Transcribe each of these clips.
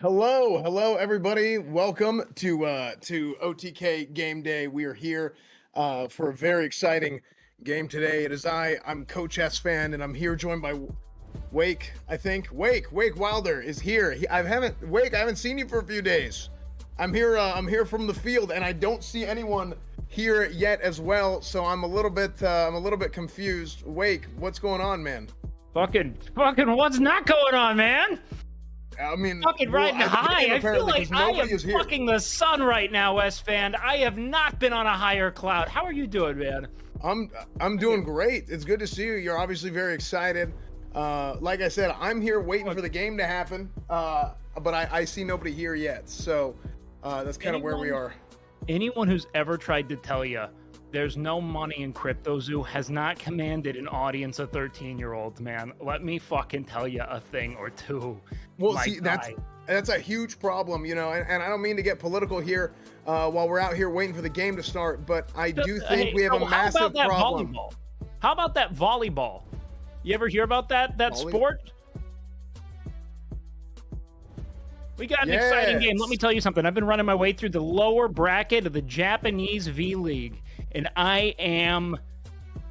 Hello, everybody. Welcome to OTK Game Day. We are here for a very exciting game today. It is I'm Coach S Fan, and I'm here joined by Wake. I think Wake Wilder is here. I haven't seen you for a few days. I'm here. I'm here from the field, and I don't see anyone here yet as well. So I'm a little bit confused. Wake, what's going on, man? Fucking, what's not going on, man? I mean, Fucking riding high. I feel like I am is here. fucking the sun right now, West fan. I have not been on a higher cloud. How are you doing, man? I'm doing great. It's good to see you. You're obviously very excited. Like I said, I'm here waiting for the game to happen. But I see nobody here yet. So that's kind of where we are. Anyone who's ever tried to tell you there's no money in CryptoZoo has not commanded an audience of 13-year-olds, man. Let me fucking tell you a thing or two. Well, see, that's a huge problem, you know, and I don't mean to get political here while we're out here waiting for the game to start, but I do think we have a massive problem. Volleyball? How about that volleyball? You ever hear about that sport? We got an exciting game. Let me tell you something. I've been running my way through the lower bracket of the Japanese V-League, and I am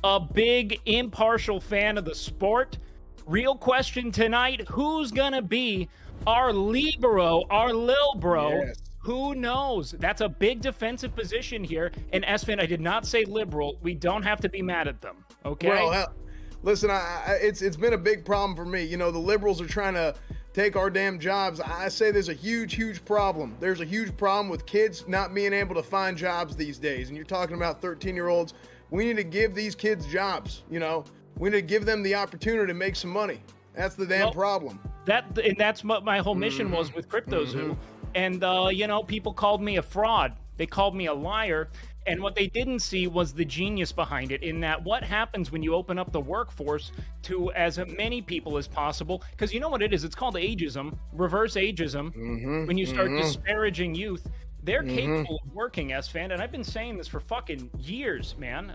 a big impartial fan of the sport. Real question tonight, who's going to be our libero, our lil bro? Yes. Who knows? That's a big defensive position here. And Esfin, I did not say liberal. We don't have to be mad at them, okay? Well, listen, it's been a big problem for me. You know, the liberals are trying to take our damn jobs. I say there's a huge problem. There's a huge problem with kids not being able to find jobs these days. And you're talking about 13-year-olds. We need to give these kids jobs, you know. We need to give them the opportunity to make some money. That's the damn problem. That's what my whole mission was with CryptoZoo. And, you know, people called me a fraud. They called me a liar. And what they didn't see was the genius behind it, in that what happens when you open up the workforce to as many people as possible. Because you know what it is? It's called ageism, reverse ageism. When you start disparaging youth, they're capable of working, S-Fan. And I've been saying this for fucking years, man.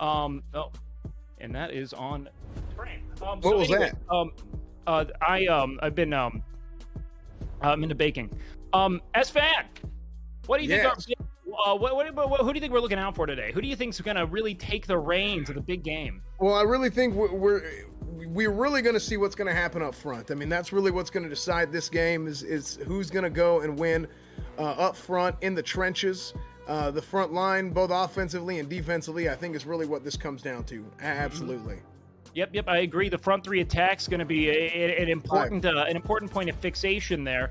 And that is on frame. What was that? I've been I'm into baking. S-Fan, what do you think? Who do you think we're looking out for today? Who do you think's going to really take the reins of the big game? Well, I really think we're really going to see what's going to happen up front. I mean, that's really what's going to decide this game is who's going to go and win up front in the trenches. The front line, both offensively and defensively, I think is really what this comes down to. Absolutely. Yep, I agree. The front three attacks going to be an important point of fixation there.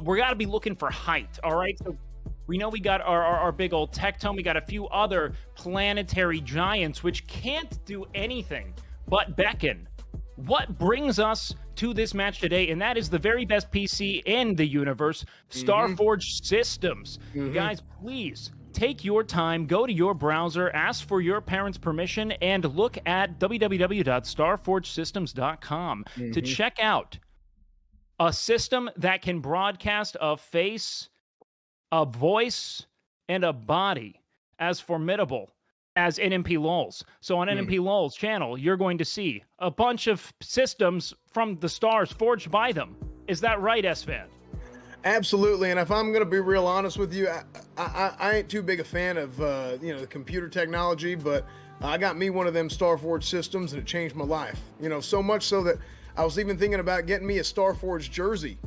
We're got to be looking for height, all right? So we know we got our big old Tectone. We got a few other planetary giants which can't do anything but beckon. What brings us to this match today, and that is the very best PC in the universe, Starforge Systems. Guys, please take your time, go to your browser, ask for your parents' permission, and look at www.starforgesystems.com to check out a system that can broadcast a face, a voice, and a body as formidable as Nmplol's. So on Nmplol's channel, you're going to see a bunch of systems from the stars forged by them. Is that right, S-Fan? Absolutely, and if I'm going to be real honest with you, I ain't too big a fan of the computer technology, but I got me one of them Starforge systems, and it changed my life. You know, so much so that I was even thinking about getting me a Starforge jersey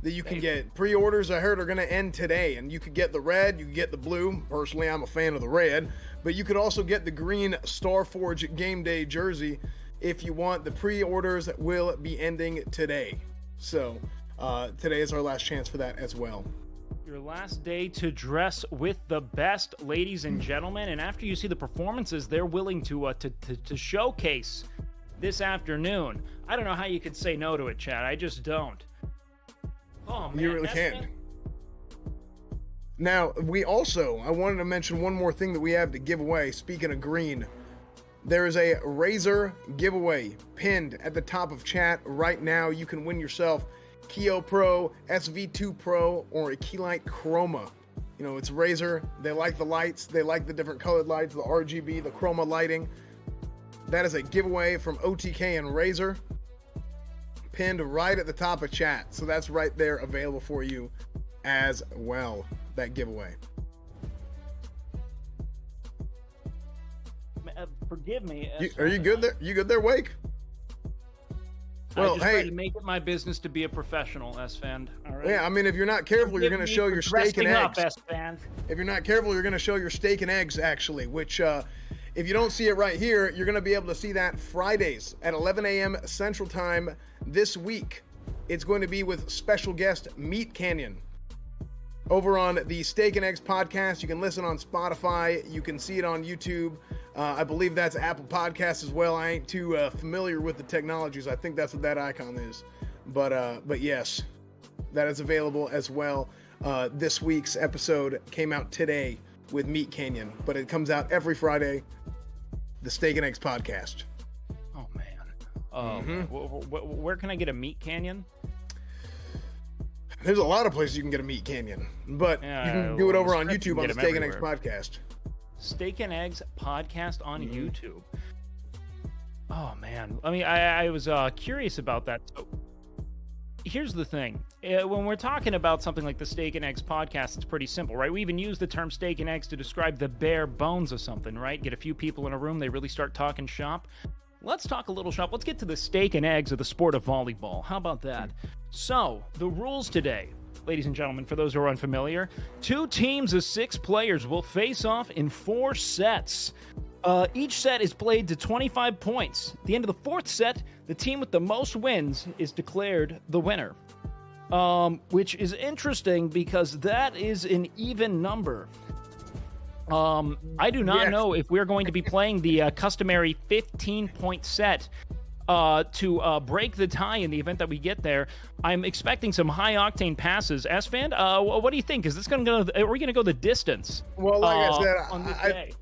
that you can get. Pre-orders, I heard, are going to end today, and you could get the red, you could get the blue. Personally, I'm a fan of the red, but you could also get the green Starforge Game Day jersey if you want. The pre-orders will be ending today, so today is our last chance for that as well. Your last day to dress with the best, ladies and gentlemen, and after you see the performances they're willing to showcase this afternoon, I don't know how you could say no to it, Chad. I just don't. Oh, man, you really can't. Now, I wanted to mention one more thing that we have to give away. Speaking of green, there is a Razer giveaway pinned at the top of chat right now. You can win yourself Keo Pro, SV2 Pro, or a Keylight Chroma. You know, it's Razer. They like the lights. They like the different colored lights, the RGB, the chroma lighting. That is a giveaway from OTK and Razer. pinned right at the top of chat. So that's right there available for you as well, that giveaway. Forgive me. Are you good there? You good there, Wake? Well, I just try to make it my business to be a professional, S-Fan. All right. Yeah, I mean, if you're not careful, you're going to show your steak and eggs. S-Fan. If you're not careful, you're going to show your steak and eggs, actually, which if you don't see it right here, you're going to be able to see that Fridays at 11 a.m. Central Time this week. It's going to be with special guest Meat Canyon over on the Steak and Eggs podcast. You can listen on Spotify. You can see it on YouTube. I believe that's Apple Podcasts as well. I ain't too familiar with the technologies. I think that's what that icon is. But yes, that is available as well. This week's episode came out today with Meat Canyon, but it comes out every Friday. The Steak and Eggs podcast. Oh man. Where can I get a Meat Canyon? There's a lot of places you can get a Meat Canyon, but you can do it over on YouTube on the Steak and Eggs podcast. Steak and Eggs podcast on YouTube. Oh man, I mean, I was curious about that. So, here's the thing: when we're talking about something like the Steak and Eggs podcast, it's pretty simple, right? We even use the term steak and eggs to describe the bare bones of something, right? Get a few people in a room, they really start talking shop. Let's talk a little shop. Let's get to the steak and eggs of the sport of volleyball. How about that? So, the rules today, ladies and gentlemen, for those who are unfamiliar, 2 teams of 6 players will face off in 4 sets. Each set is played to 25 points. At the end of the 4th set, the team with the most wins is declared the winner. Which is interesting because that is an even number. I do not know if we're going to be playing the customary 15-point set to break the tie in the event that we get there. I'm expecting some high-octane passes. S-Fan, what do you think? Is this going to go? Are we going to go the distance? Well, like I said, on this day?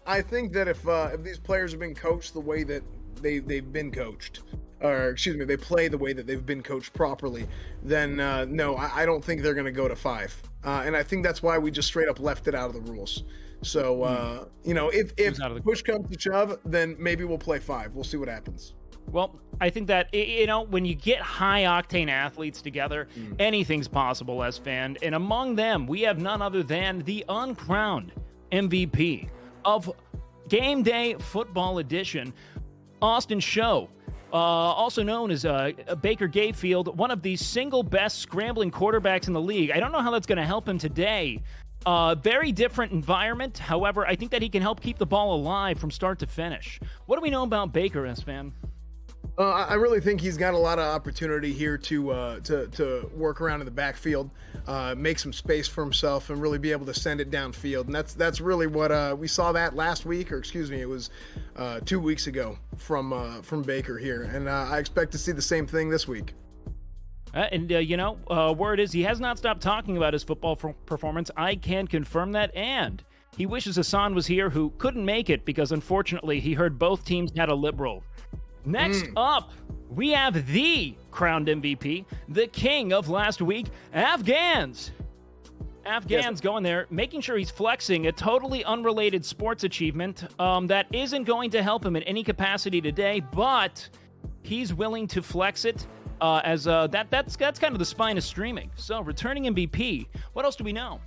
I think that if these players have been coached the way that they've been coached, or excuse me, they play the way that they've been coached properly, then no, I don't think they're going to go to 5. And I think that's why we just straight up left it out of the rules. So, if push comes to shove, then maybe we'll play 5. We'll see what happens. Well, I think that, when you get high-octane athletes together, anything's possible, S-Fan. And among them, we have none other than the uncrowned MVP of Game Day Football Edition, Austin Show, also known as Baker Gayfield, one of the single best scrambling quarterbacks in the league. I don't know how that's going to help him today. Very different environment. However, I think that he can help keep the ball alive from start to finish. What do we know about Baker, S-Fan? I really think he's got a lot of opportunity here to work around in the backfield, make some space for himself, and really be able to send it downfield. And that's really what we saw that last week, or excuse me, it was 2 weeks ago from Baker here, and I expect to see the same thing this week. Word is he has not stopped talking about his football performance. I can confirm that, and he wishes Hassan was here, who couldn't make it because unfortunately he heard both teams had a liberal. Next up, we have the crowned MVP, the king of last week, Afghans. Afghans going there, making sure he's flexing a totally unrelated sports achievement that isn't going to help him in any capacity today, but he's willing to flex it as that's kind of the spine of streaming. So, returning MVP, what else do we know?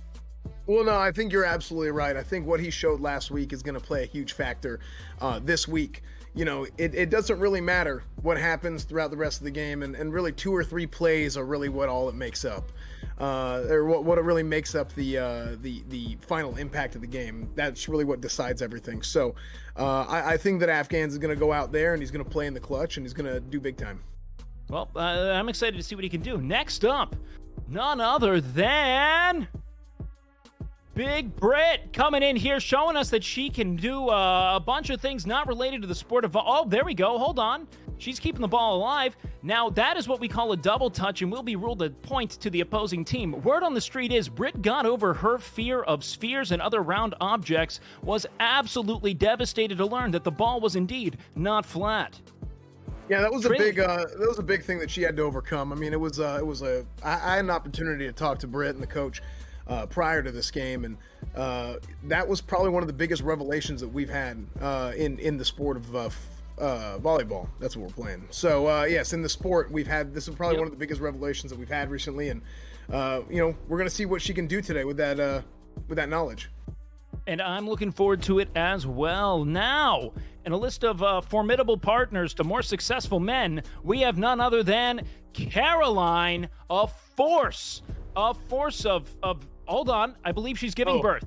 Well, no, I think you're absolutely right. I think what he showed last week is going to play a huge factor this week. It doesn't really matter what happens throughout the rest of the game, and really 2 or 3 plays are really what all it makes up, or what it really makes up the final impact of the game. That's really what decides everything. So I think that Afghans is going to go out there and he's going to play in the clutch and he's going to do big time. Well, I'm excited to see what he can do. Next up, none other than Big Brit coming in here, showing us that she can do a bunch of things not related to the sport of... Oh, there we go. Hold on. She's keeping the ball alive. Now, that is what we call a double touch and will be ruled a point to the opposing team. Word on the street is Brit got over her fear of spheres and other round objects, was absolutely devastated to learn that the ball was indeed not flat. Yeah, that was a big thing that she had to overcome. I mean, I had an opportunity to talk to Brit and the coach prior to this game, and that was probably one of the biggest revelations that we've had in the sport of volleyball. That's what we're playing. So yes, in the sport, this is probably one of the biggest revelations that we've had recently, and we're gonna see what she can do today with that knowledge. And I'm looking forward to it as well. Now, in a list of formidable partners to more successful men, we have none other than Caroline, a force of hold on, I believe she's giving birth.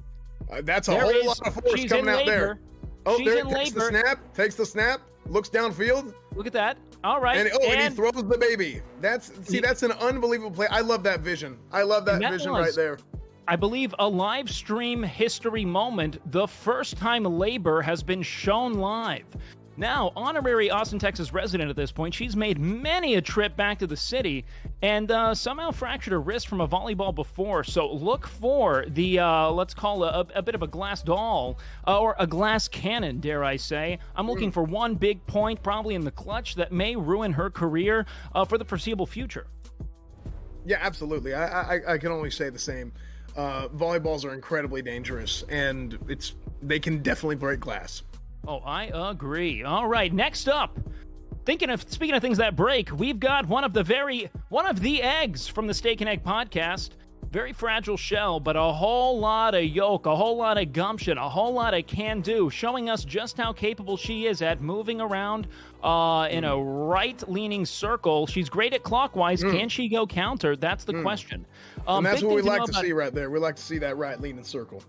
That's a whole lot of force coming out there. Oh, she's there in takes labor. takes the snap, looks downfield. Look at that. All right. And he throws the baby. That's an unbelievable play. I love that vision. I love that vision right there. I believe a live stream history moment, the first time labor has been shown live. Now, honorary Austin, Texas resident at this point, she's made many a trip back to the city and somehow fractured her wrist from a volleyball before. So look for the, let's call a bit of a glass doll or a glass cannon, dare I say. I'm looking for one big point, probably in the clutch, that may ruin her career for the foreseeable future. Yeah, absolutely. I can only say the same. Volleyballs are incredibly dangerous, and they can definitely break glass. Oh, I agree. All right, next up. Speaking of things that break, we've got one of the eggs from the Steak and Egg podcast. Very fragile shell, but a whole lot of yolk, a whole lot of gumption, a whole lot of can-do, showing us just how capable she is at moving around in a right-leaning circle. She's great at clockwise. Can she go counter? That's the question. And that's what we like to see right there. We like to see that right-leaning circle.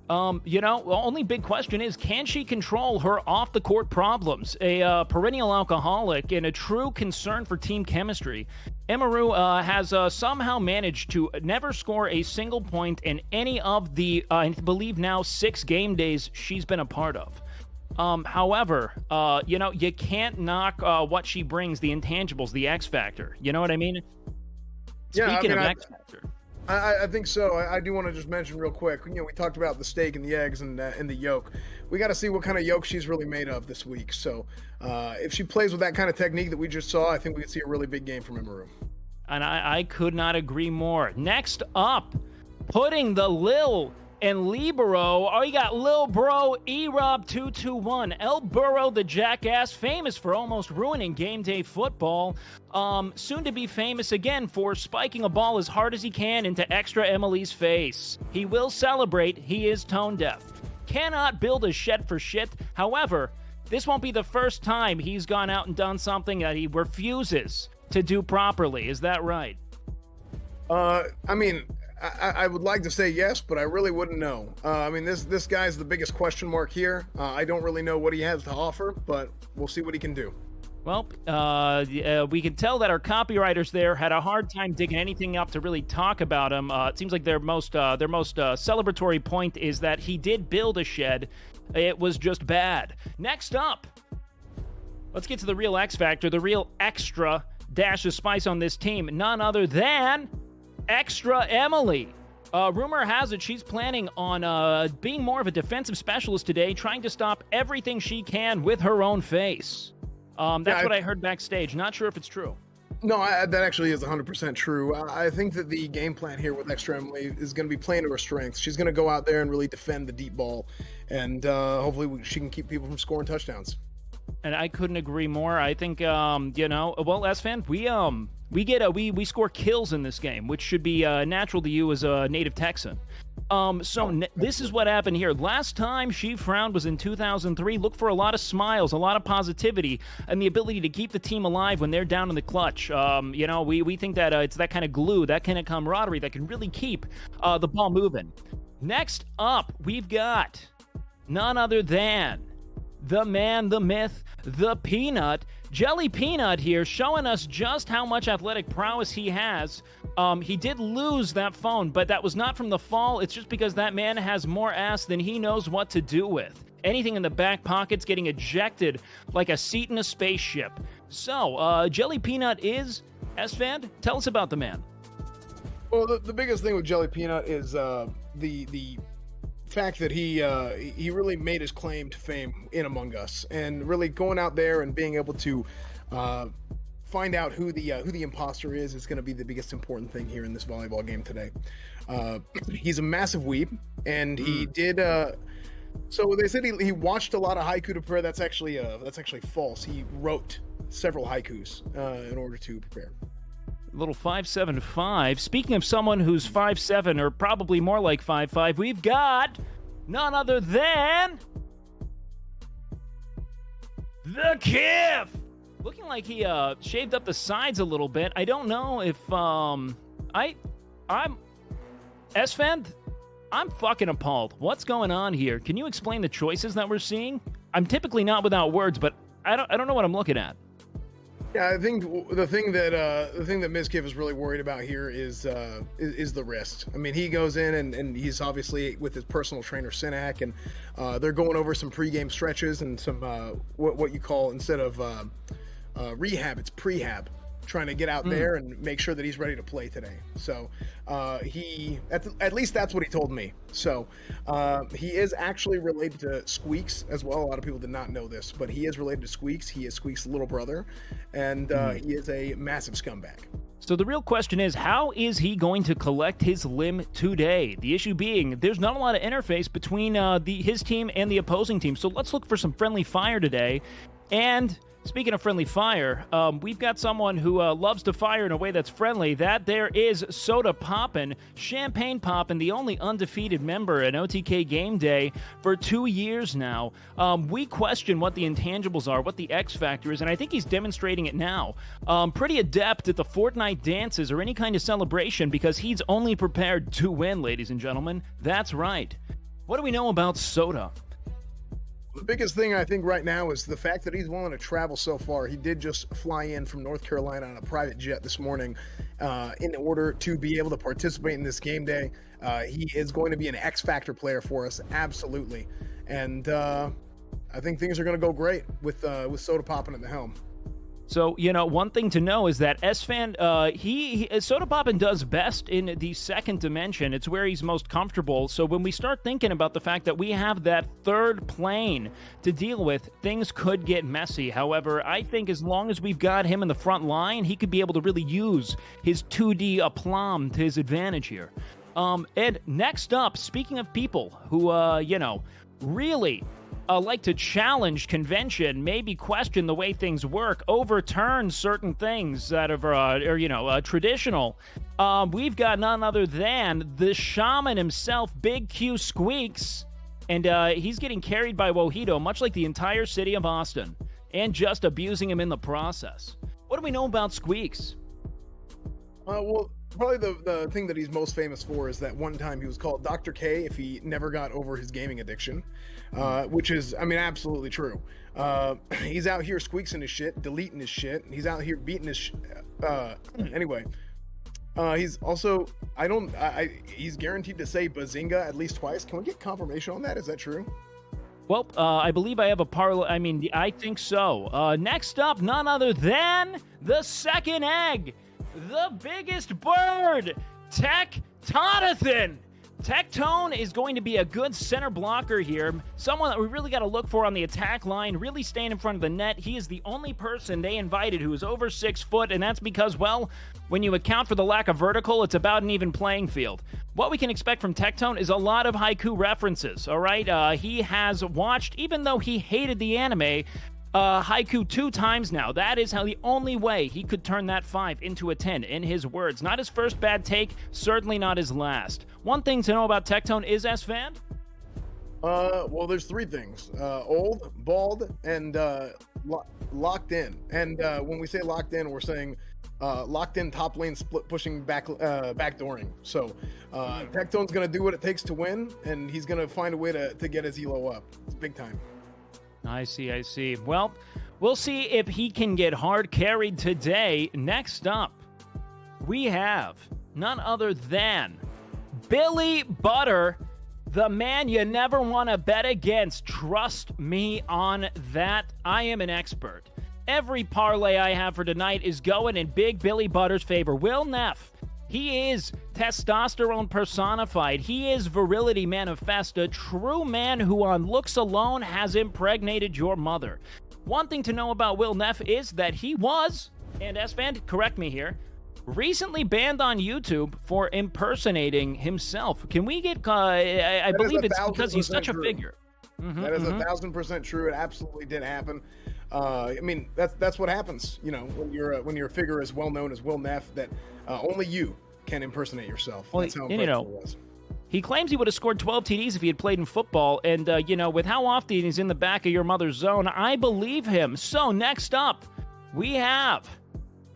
The only big question is, can she control her off-the-court problems? A perennial alcoholic and a true concern for team chemistry, Emaru has somehow managed to never score a single point in any of the, I believe now, 6 game days she's been a part of. However, you can't knock what she brings, the intangibles, the X factor. You know what I mean? Speaking of X factor. I think so. I do want to just mention real quick. We talked about the steak and the eggs and the yolk. We got to see what kind of yolk she's really made of this week. So if she plays with that kind of technique that we just saw, I think we could see a really big game from Emaru. And I could not agree more. Next up, putting the Lil and Libero. Oh, you got Lil Bro, E-Rob221. El Burrow, the jackass, famous for almost ruining game day football. Soon to be famous again for spiking a ball as hard as he can into extra Emily's face. He will celebrate. He is tone deaf. Cannot build a shed for shit. However, this won't be the first time he's gone out and done something that he refuses to do properly. Is that right? I would like to say yes, but I really wouldn't know. This guy's the biggest question mark here. I don't really know what he has to offer, but we'll see what he can do. Well, we can tell that our copywriters there had a hard time digging anything up to really talk about him. It seems like their most celebratory point is that he did build a shed. It was just bad. Next up, let's get to the real X Factor, the real extra dash of spice on this team. None other than Extra Emily. Rumor has it she's planning on being more of a defensive specialist today, trying to stop everything she can with her own face. That's what I heard backstage. Not sure if it's true. No, that actually is 100% true. I think that the game plan here with Extra Emily is going to be playing to her strengths. She's going to go out there and really defend the deep ball, and hopefully she can keep people from scoring touchdowns. And I couldn't well, SFan, we score kills in this game, which should be natural to you as a native Texan. This is what happened here. Last time she frowned was in 2003. Look for a lot of smiles, a lot of positivity, and the ability to keep the team alive when they're down in the clutch. We think that it's that kind of glue, that kind of camaraderie that can really keep the ball moving. Next up, we've got none other than the man, the myth, the Peanut. Jelly Peanut here, showing us just how much athletic prowess he has. He did lose that phone, but that was not from the fall. It's just because that man has more ass than he knows what to do with. Anything in the back pocket's getting ejected like a seat in a spaceship. So, Jelly Peanut is, S-Fan, tell us about the man. Well, the biggest thing with Jelly Peanut is the fact that he really made his claim to fame in Among Us, and really going out there and being able to find out who the imposter is going to be the biggest important thing here in this volleyball game today. He's a massive weeb, and he did So they said he watched a lot of haiku to prepare. That's actually false. He wrote several haikus in order to prepare. Little 5'7" Speaking of someone who's 5'7" or probably more like 5'5", we've got none other than the Kiff. Looking like he shaved up the sides a little bit. I don't know if I'm S-Fan. I'm fucking appalled. What's going on here? Can you explain the choices that we're seeing? I'm typically not without words, but I don't know what I'm looking at. Yeah, I think the thing that Ms. Kiff is really worried about here is the wrist. I mean, he goes in and he's obviously with his personal trainer Sinak, and they're going over some pregame stretches and some what you call, instead of rehab, it's prehab, trying to get out there and make sure that he's ready to play today. So he at least that's what he told me. So he is actually related to Squeaks as well. A lot of people did not know this, but he is related to Squeaks. He is Squeaks' little brother, and he is a massive scumbag. So the real question is, how is he going to collect his limb today? The issue being, there's not a lot of interface between his team and the opposing team. So let's look for some friendly fire today. And speaking of friendly fire, we've got someone who loves to fire in a way that's friendly. That there is Sodapoppin, Champagne Poppin, the only undefeated member in OTK Game Day for 2 years now. We question what the intangibles are, what the X factor is, and I think he's demonstrating it now. Pretty adept at the Fortnite dances or any kind of celebration because he's only prepared to win, ladies and gentlemen. That's right. What do we know about Soda? The biggest thing I think right now is the fact that he's willing to travel so far. He did just fly in from North Carolina on a private jet this morning in order to be able to participate in this game day. He is going to be an X Factor player for us, absolutely. And I think things are going to go great with Sodapoppin at the helm. So, one thing to know is that S-Fan, Sodapoppin does best in the second dimension. It's where he's most comfortable. So when we start thinking about the fact that we have that third plane to deal with, things could get messy. However, I think as long as we've got him in the front line, he could be able to really use his 2D aplomb to his advantage here. And next up, speaking of people who, really like to challenge convention, maybe question the way things work, overturn certain things that are traditional. We've got none other than the shaman himself, Big Q Squeaks, and he's getting carried by Wojito, much like the entire city of Austin, and just abusing him in the process. What do we know about Squeaks? Well, probably the thing that he's most famous for is that one time he was called Dr. K if he never got over his gaming addiction, which is, I mean, absolutely true. He's out here squeaksing his shit, deleting his shit. He's out here beating his anyway. He's also, he's guaranteed to say Bazinga at least twice. Can we get confirmation on that? Is that true? Well, I believe I have a parlay. I mean, I think so. Next up, none other than the second egg. The biggest bird, Tectonathan. Tectone is going to be a good center blocker here. Someone that we really got to look for on the attack line, really staying in front of the net. He is the only person they invited who is over 6 foot, and that's because, well, when you account for the lack of vertical, it's about an even playing field. What we can expect from Tectone is a lot of haiku references, all right? He has watched, even though he hated the anime, haiku 2 times now. That is how the only way he could turn that 5 into a 10, in his words. Not his first bad take, certainly not his last. One thing to know about Tectone is, S-Fan? Well, there's 3 things. Old, bald, and locked in. And when we say locked in, we're saying locked in top lane split pushing backdooring. So Tectone's going to do what it takes to win, and he's going to find a way to get his elo up. It's big time. I see. Well, we'll see if he can get hard carried today. Next up, we have none other than Billy Butter, the man you never want to bet against. Trust me on that. I am an expert. Every parlay I have for tonight is going in Big Billy Butter's favor. Will Neff. He is testosterone personified. He is virility manifest, a true man who on looks alone has impregnated your mother. One thing to know about Will Neff is that he was, and S-Fan, correct me here, recently banned on YouTube for impersonating himself. Can we get, I believe it's because he's such a figure. That is 1,000% true. It absolutely did happen. I mean, that's what happens, you know, when you're a figure as well known as Will Neff, that only you can impersonate yourself. Well, that's how you impressive know, it was. he claims he would have scored 12 TDs if he had played in football, and, you know, with how often he's in the back of your mother's zone, I believe him. So, next up, we have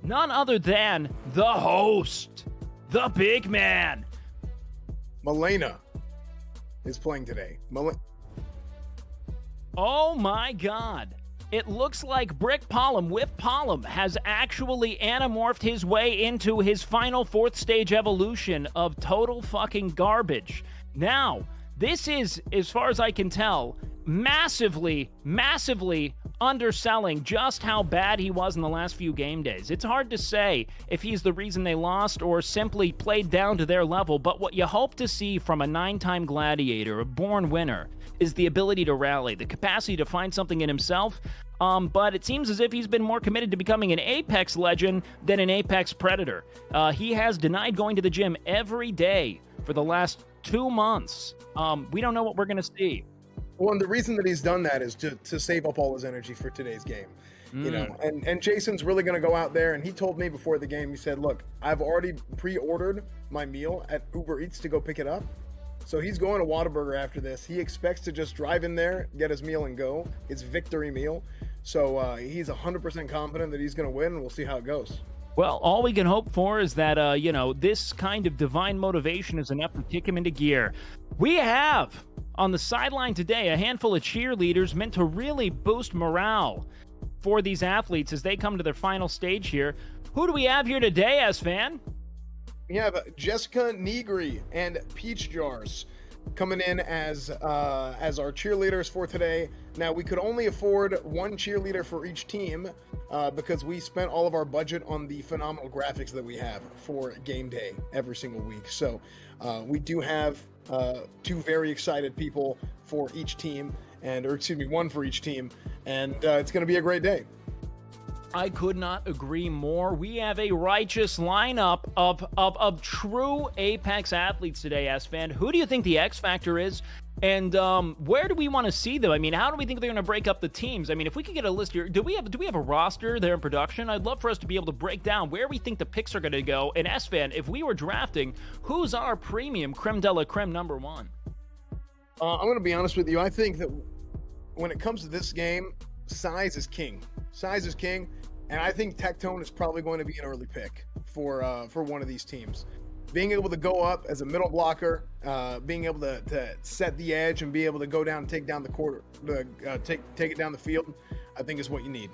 none other than the host, the big man. Milena is playing today. Oh, my God. It looks like Brick Pollum, Whip Pollum, has actually anamorphed his way into his final fourth stage evolution of total fucking garbage. Now, this is, as far as I can tell, massively underselling just how bad he was in the last few game days. It's hard to say if he's the reason they lost or simply played down to their level, but what you hope to see from a 9-time gladiator, a born winner, is the ability to rally, the capacity to find something in himself. But it seems as if he's been more committed to becoming an Apex legend than an Apex predator. He has denied going to the gym every day for the last 2 months. We don't know what we're going to see. Well, and the reason that he's done that is to save up all his energy for today's game. You know, and Jason's really going to go out there, and he told me before the game, he said, look, I've already pre-ordered my meal at Uber Eats to go pick it up. So he's going to Whataburger after this. He expects to just drive in there, get his meal, and go. His victory meal. So he's 100% confident that he's going to win, and we'll see how it goes. Well, all we can hope for is that, you know, this kind of divine motivation is enough to kick him into gear. We have, on the sideline today, a handful of cheerleaders meant to really boost morale for these athletes as they come to their final stage here. Who do we have here today, S-Fan? We have Jessica Negri and Peach Jars coming in as our cheerleaders for today. Now, we could only afford one cheerleader for each team because we spent all of our budget on the phenomenal graphics that we have for game day every single week. So we do have 2 very excited people for each team, one for each team, and it's going to be a great day. I could not agree more. We have a righteous lineup of true Apex athletes today, S-Fan. Who do you think the X Factor is? And where do we want to see them? I mean, how do we think they're going to break up the teams? I mean, if we could get a list here, do we have a roster there in production? I'd love for us to be able to break down where we think the picks are going to go. And S-Fan, if we were drafting, who's our premium creme de la creme number 1? I'm going to be honest with you. I think that when it comes to this game, size is king. Size is king, and I think Tectone is probably going to be an early pick for one of these teams. Being able to go up as a middle blocker, being able to set the edge and be able to go down and take down the court, take it down the field, I think is what you need.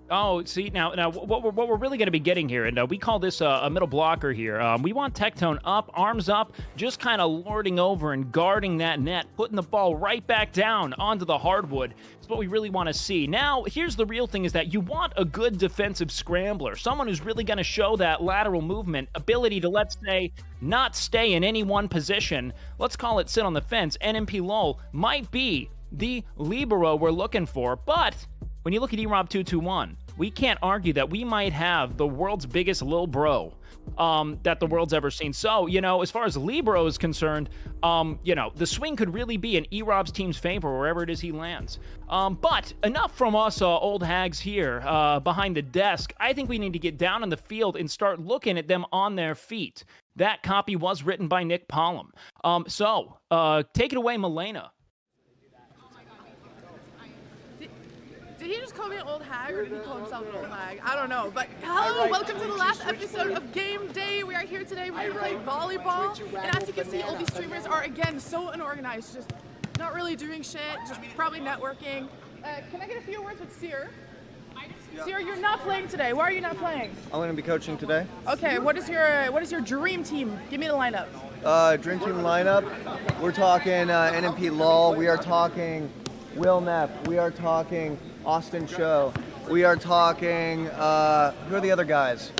Oh, see, now what we're really going to be getting here, and we call this a middle blocker here. We want Tectone up, arms up, just kind of lording over and guarding that net, putting the ball right back down onto the hardwood. It's what we really want to see. Now, here's the real thing is that you want a good defensive scrambler, someone who's really going to show that lateral movement, ability to, let's say, not stay in any one position. Let's call it sit on the fence. Nmplol might be the libero we're looking for, but when you look at erob221, we can't argue that we might have the world's biggest lil bro that the world's ever seen. So, you know, as far as libero is concerned, you know, the swing could really be in erob's team's favor wherever it is he lands. But enough from us old hags here behind the desk. I think we need to get down on the field and start looking at them on their feet. That copy was written by Nick Pollum. So take it away, Milena. Did he just call me an old hag, or did he call himself an old hag? I don't know. But hello, welcome to the last episode of Game Day. We are here today. We're going to play volleyball. And as you can see, all these streamers are, again, so unorganized. Just not really doing shit, just probably networking. Can I get a few words with Seer? Seer, you're not playing today. Why are you not playing? I'm going to be coaching today. Okay, what is your dream team? Give me the lineup. Dream team lineup. We're talking Nmplol. We are talking Will Neff. We are talking Austin Cho. We are talking, who are the other guys?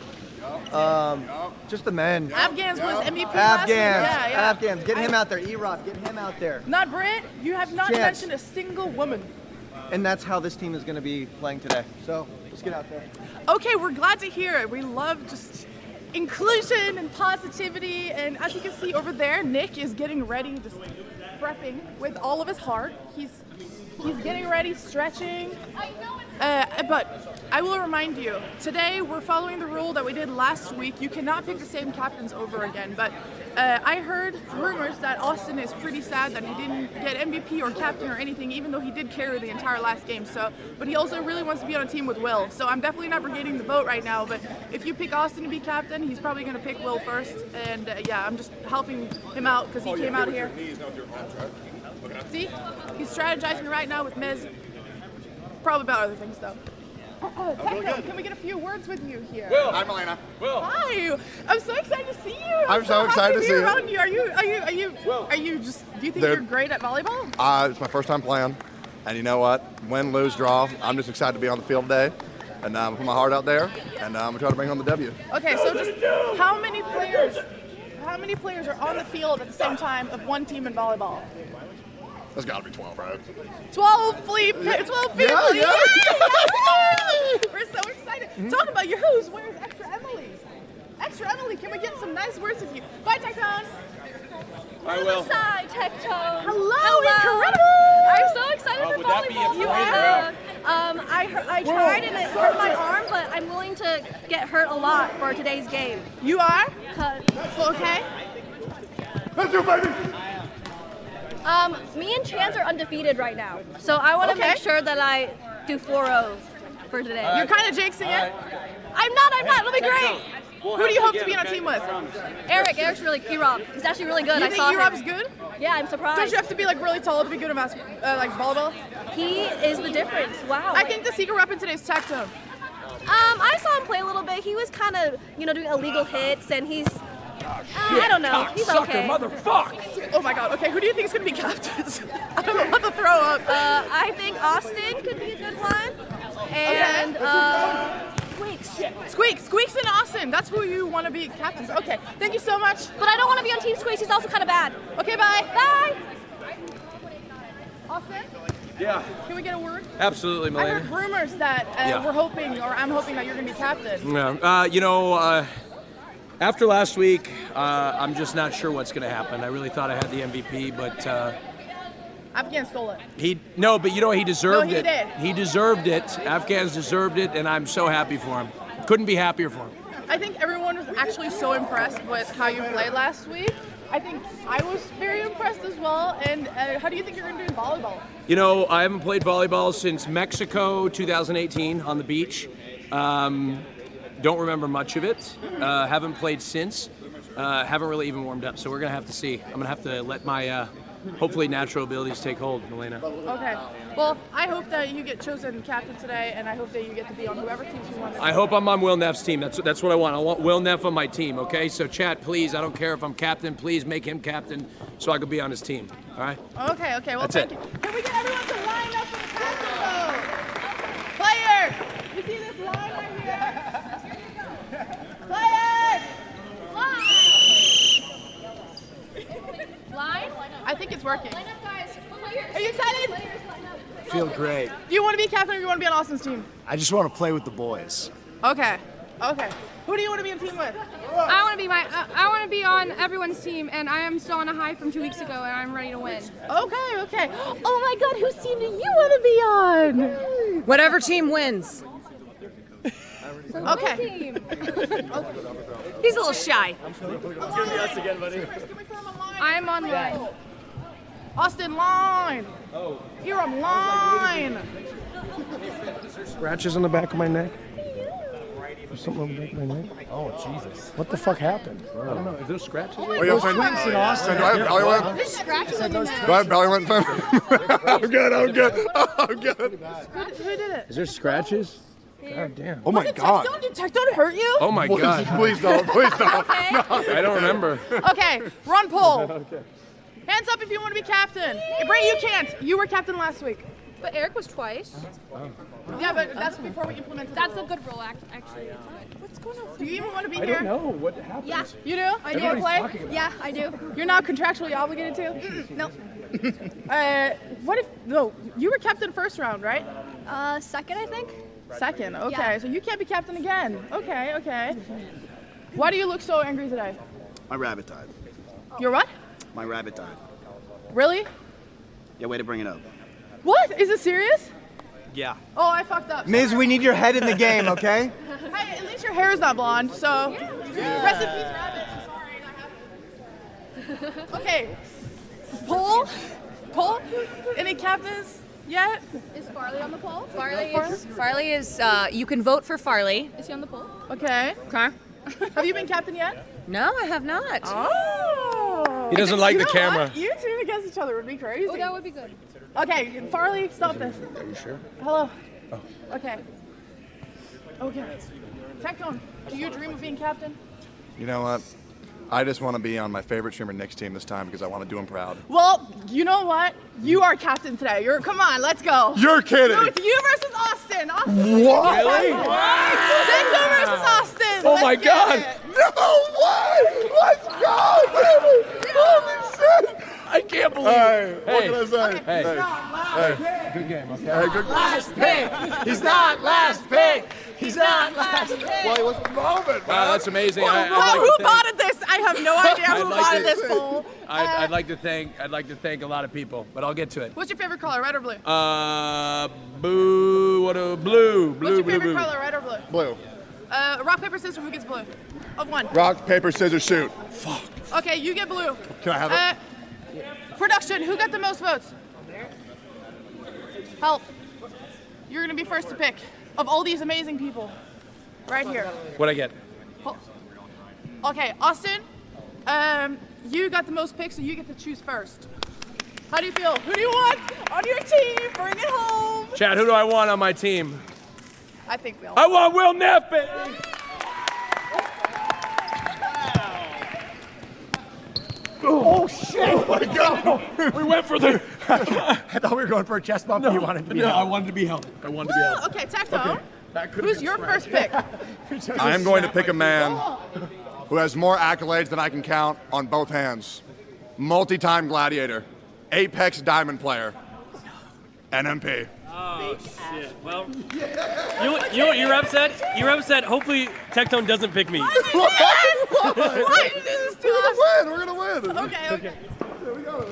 Just the men. Afghans was MVP last year. Afghans. Get him out there. E-Rock, get him out there. Not Brit. You have not mentioned a single woman. And that's how this team is going to be playing today. So let's get out there. Okay, we're glad to hear it. We love just inclusion and positivity. And as you can see over there, Nick is getting ready, just prepping with all of his heart. He's He's getting ready, stretching. But I will remind you, today we're following the rule that we did last week. You cannot pick the same captains over again. But I heard rumors that Austin is pretty sad that he didn't get MVP or captain or anything, even though he did carry the entire last game. But he also really wants to be on a team with Will. So I'm definitely not brigading the vote right now. But if you pick Austin to be captain, he's probably going to pick Will first. And yeah, I'm just helping him out because he came out here. See, he's strategizing right now with Miz. Probably about other things though. Techno, can we get a few words with you here? Will. Hi, Melena. Will. Hi. I'm so excited to see you. I'm so excited to see you. Around you. Are you just? Do you think you're great at volleyball? It's my first time playing, and you know what? Win, lose, draw. I'm just excited to be on the field today, and put my heart out there, and I'm gonna try to bring home the W. Okay, so just how many players are on the field at the same time of one team in volleyball? There's got to be 12, right? 12 people. Yeah. We're so excited. Talk about your who's. Where's Extra Emily's? Extra Emily, can we get some nice words with you? Bye, Tectone. I will. Side, Tectone. Hello, incredible. I'm so excited for volleyball. You are? I tried and it hurt my arm, but I'm willing to get hurt a lot for today's game. You are? Okay. Let's do it, baby. Me and Chance are undefeated right now, so I want to make sure that I do 4-0 for today. You're kind of jinxing it. I'm not. It'll be great. Who do you hope to be on a team with? Eric's really, E-Rob. He's actually really good. You think E-Rob's good? Yeah, I'm surprised. Don't you have to be like really tall to be good at like volleyball? He is the difference. Wow. I think the secret weapon today is Tectone. I saw him play a little bit. He was kind of, doing illegal hits, and he's, I don't know. He's okay. Motherfucker! Oh my God. Okay, who do you think is gonna be captains? I'm about to throw up. I think Austin could be a good one, and Squeaks and Austin. That's who you want to be captains. Okay, thank you so much. But I don't want to be on Team Squeaks. He's also kind of bad. Okay, bye. Bye. Austin? Yeah. Can we get a word? Absolutely, I Melena. heard rumors that I'm hoping that you're going to be captain. Yeah. After last week, I'm just not sure what's going to happen. I really thought I had the MVP, but Afghan stole it. he deserved it. Did. He deserved it. Afghans deserved it, and I'm so happy for him. Couldn't be happier for him. I think everyone was actually so impressed with how you played last week. I think I was very impressed as well. And how do you think you're going to do in volleyball? I haven't played volleyball since Mexico 2018 on the beach. Don't remember much of it. Haven't played since. Haven't really even warmed up. So we're going to have to see. I'm going to have to let my hopefully natural abilities take hold, Melena. Okay. Well, I hope that you get chosen captain today, and I hope that you get to be on whoever team you want. I hope I'm on Will Neff's team. That's what I want. I want Will Neff on my team, okay? So chat, please. I don't care if I'm captain. Please make him captain so I can be on his team, all right? Okay. Well, That's thank it. you. Can we get everyone to line up for the captain vote? Players! You see this line right here? Players! Line? I think it's working. Are you excited? Feel great. Do you want to be captain or do you want to be on Austin's team? I just want to play with the boys. Okay. Who do you want to be on team with? I want to be on everyone's team, and I am still on a high from 2 weeks ago, and I'm ready to win. Okay. Oh my God, whose team do you want to be on? Whatever team wins. Okay. He's a little shy. I'm on line. Austin, line. Here I'm line. Scratches on the back of my neck? There's something on the back of my neck? Oh, Jesus. What the fuck happened? I don't know. Is there scratches? Oh, you have in Austin. Do I have belly lint? There's scratches on your neck. Do I have belly lint? I'm good. Who did it? Is there scratches? God damn. Oh my God. Don't hurt you? Oh my God. Please don't. Okay. No. I don't remember. Okay, run pull. Hands up if you want to be captain. Bray, you can't. You were captain last week. But Eric was twice. Yeah, but that's before we implemented That's the a good rule, actually. What's going on? Do you even want to be I here? don't know what happened. Yeah, You do? I do. Everybody's Play? talking about yeah, I do. You're not contractually obligated to? No. What if, no, you were captain first round, right? Second, I think. Second, okay. Yeah. So you can't be captain again. Okay. Why do you look so angry today? My rabbit died. You're what? My rabbit died. Really? Yeah, way to bring it up. What? Is it serious? Yeah. Oh, I fucked up. Miz, we need your head in the game, okay? Hey, at least your hair is not blonde, so. Rest in peace, Rabbit. I'm sorry. Okay. Poll? Any captains yet? Is Farley on the poll? Farley is, you can vote for Farley. Is he on the poll? Okay. Okay. Have you been captain yet? No, I have not. Oh. He doesn't like You the know camera. what? You two against each other would be crazy. Oh, that would be good. Okay, Farley, stop this. Are you sure? Hello. Oh. Okay. Okay. Tectone, do you dream of being captain? You know what? I just want to be on my favorite streamer Nick's team this time because I want to do him proud. Well, you know what? You are captain today. Come on, let's go. You're kidding. No, it's you versus Austin. Austin. What? Really? Dingo versus Austin. Oh my Let's God. get it. No way! Let's go, baby! Holy shit! I can't believe Hey, it. what can I say? Hey. Hey. Good game, okay? Hey, good. Last pick. He's not last pick. He's not last pick. Well, he was moment, Wow, that's amazing. Who botted this? I have no idea who botted this poll. I'd like to thank a lot of people, but I'll get to it. What's your favorite color, red or blue? Blue. What's your favorite color, red or blue? Blue. Rock, paper, scissors, who gets blue? Of one. Rock, paper, scissors, shoot. Fuck. Okay, you get blue. Can I have it? Production, who got the most votes? Help. You're gonna be first to pick of all these amazing people. Right here. What'd I get? Okay, Austin, you got the most picks, so you get to choose first. How do you feel? Who do you want on your team? Bring it home. Chad, who do I want on my team? I think Will. I want Will Neff, baby. Oh shit! Oh my God! We went for the. I thought we were going for a chest bump. You wanted to be. I wanted to be held. Okay, Tectone. Who's your first pick? I am going to pick a man who has more accolades than I can count on both hands. Multi-time gladiator, Apex Diamond player, NMP. Oh shit. Well, you're upset. You're upset. Hopefully Tectone doesn't pick me. Why did you do this to us? We're gonna win. Okay. There we go.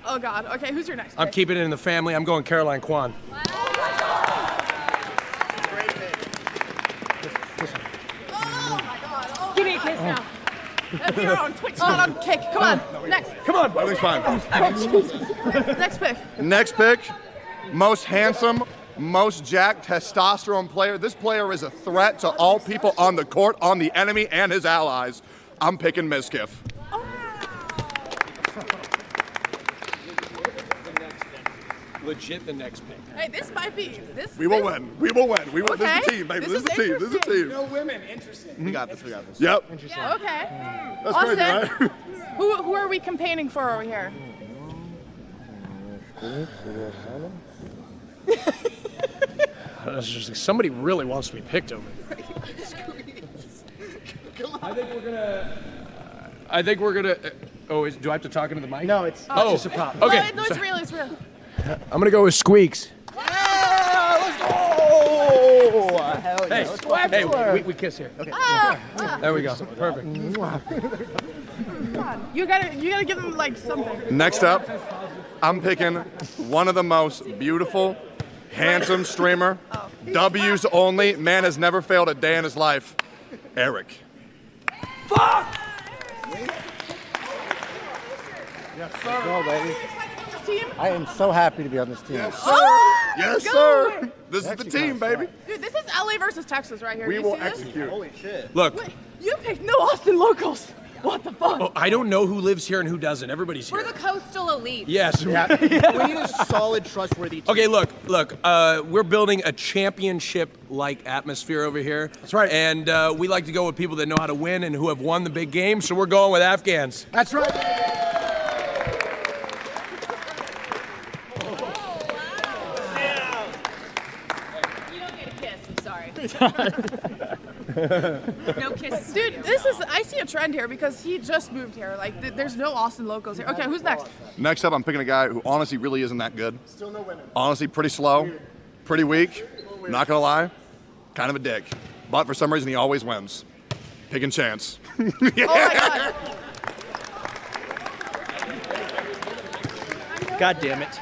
Oh God. Okay, who's your next pick? I'm keeping it in the family. I'm going Caroline Kwan. Give me a kiss now. We are on Twitch, not on Kick. Come on. Next. Come on. Everything's fine. Next pick. Next pick, most handsome, most jacked testosterone player. This player is a threat to all people on the court, on the enemy, and his allies. I'm picking Mizkif. Legit the next pick. Hey, this might be this. We will win. We will win. We will. Okay. This is a team, baby. This This is a is team. This is a team. No women. Interesting. We got this. We got this. Yep. Yeah, okay. That's Austin, crazy, right? who are we campaigning for over here? Somebody really wants to be picked over here. I think we're gonna. Oh, do I have to talk into the mic? No, it's just a prop. Okay. No, it's real. It's real. I'm gonna go with Squeaks. Let's go! Hell yeah. Hey, we kiss here. Okay. There we go. Perfect. You gotta give him like something. Next up, I'm picking one of the most beautiful, handsome streamer. W's only. Man has never failed a day in his life. Eric. Fuck! Yes, sir. Go, baby. I am so happy to be on this team. Yes, sir. Oh, Yes, go. sir. This is the team, baby. Dude, this is LA versus Texas right here. We You will see this? execute. Holy shit. Look, Wait, you picked no Austin locals. What the fuck? oh, I don't know who lives here and who doesn't. Everybody's here. We're the coastal elite. Yes. We need a solid, trustworthy team. Okay, look. We're building a championship-like atmosphere over here. That's right. And we like to go with people that know how to win and who have won the big game. So we're going with Afghans. That's right. You don't get a kiss. I'm sorry. No kisses. Dude, I see a trend here because he just moved here. Like, there's no Austin locals here. Okay, who's next? Next up, I'm picking a guy who honestly really isn't that good. Still no winner. Honestly, pretty slow, pretty weak. Not gonna lie, kind of a dick. But for some reason, he always wins. Picking Chance. Oh my God. God damn it.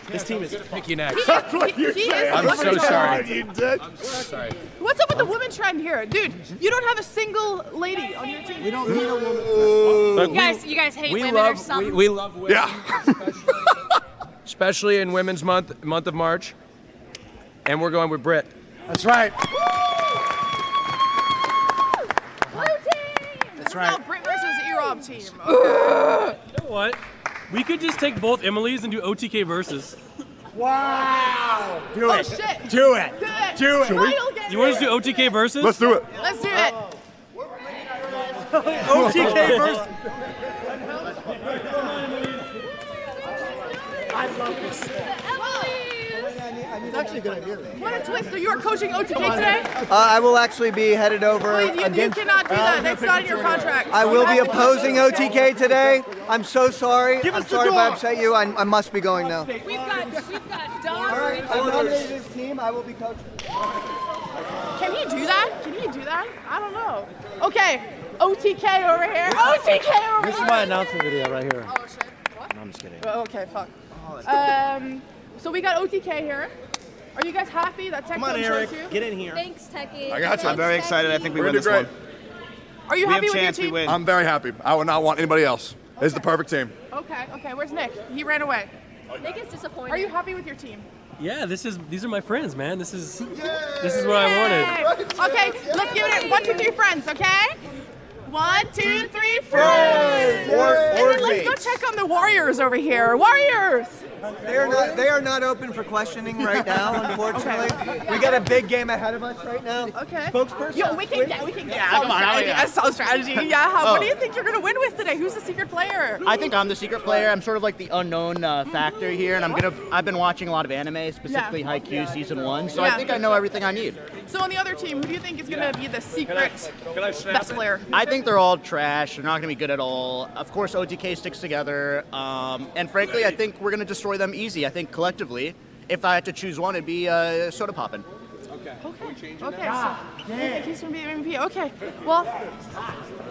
This team is picky next. That's what you said. I'm so sorry. You did. I'm so sorry. What's up with the women trend here? Dude, you don't have a single lady on your team. We don't need a woman. You guys hate We women or love something? we love women. Yeah. Especially in Women's Month of March. And we're going with Britt. That's right. That's right. Now Brit versus E-Rob team. Okay. You know what? We could just take both Emily's and do OTK versus. Wow. Do Oh it. shit. Do it. Do it. Do it. Kyle, get You want us to in. do OTK versus? Let's do it. Let's do it. OTK versus. I love this. It's actually a good idea. What a twist. So you are coaching OTK today? I will actually be headed over Wait, you against. cannot do that. That's not in your contract. I will be You have to opposing coach OTK today. I'm so sorry. Give I'm us the sorry if I door. upset you. I must be going now. We've got All right, I nominated his team. I will be coaching. Can he do that? Can he do that? I don't know. Okay, OTK over here. OTK over This is here. my announcement video right here. Oh shit. What? No, I'm just kidding. Okay, fuck. So we got OTK here. Are you guys happy that Tech Come on, chose Eric. you? Get in here. Thanks, Techie. I got you. I'm very excited. I think we We're win gonna this do one. great. Are you We happy have with chance. your We team? win. I'm very happy. I would not want anybody else. This is the perfect team. Okay, okay. Where's Nick? He ran away. Nick is disappointed. Are you happy with your team? Yeah, these are my friends, man. This is what I wanted. Okay, let's give it 1, 2, 3 friends, okay? 1, 2, 3 friends. And then let's go check on the Warriors over here. Warriors! They are not open for questioning right now, unfortunately. We got a big game ahead of us right now. Okay. Spokesperson? Yo, we can get come on, some strategy. Yeah, what do you think you're gonna win with today? Who's the secret player? I think I'm the secret player. I'm sort of like the unknown factor here, and I've been watching a lot of anime, specifically Haikyuu Season 1, so Yeah. I think I know everything I need. So on the other team, who do you think is gonna be the secret best player? I think they're all trash. They're not going to be good at all. Of course, OTK sticks together, and frankly, I think we're going to destroy them easy. I think collectively, if I had to choose one, it'd be Sodapoppin. Okay, so you think he's gonna be the MVP. Okay, well,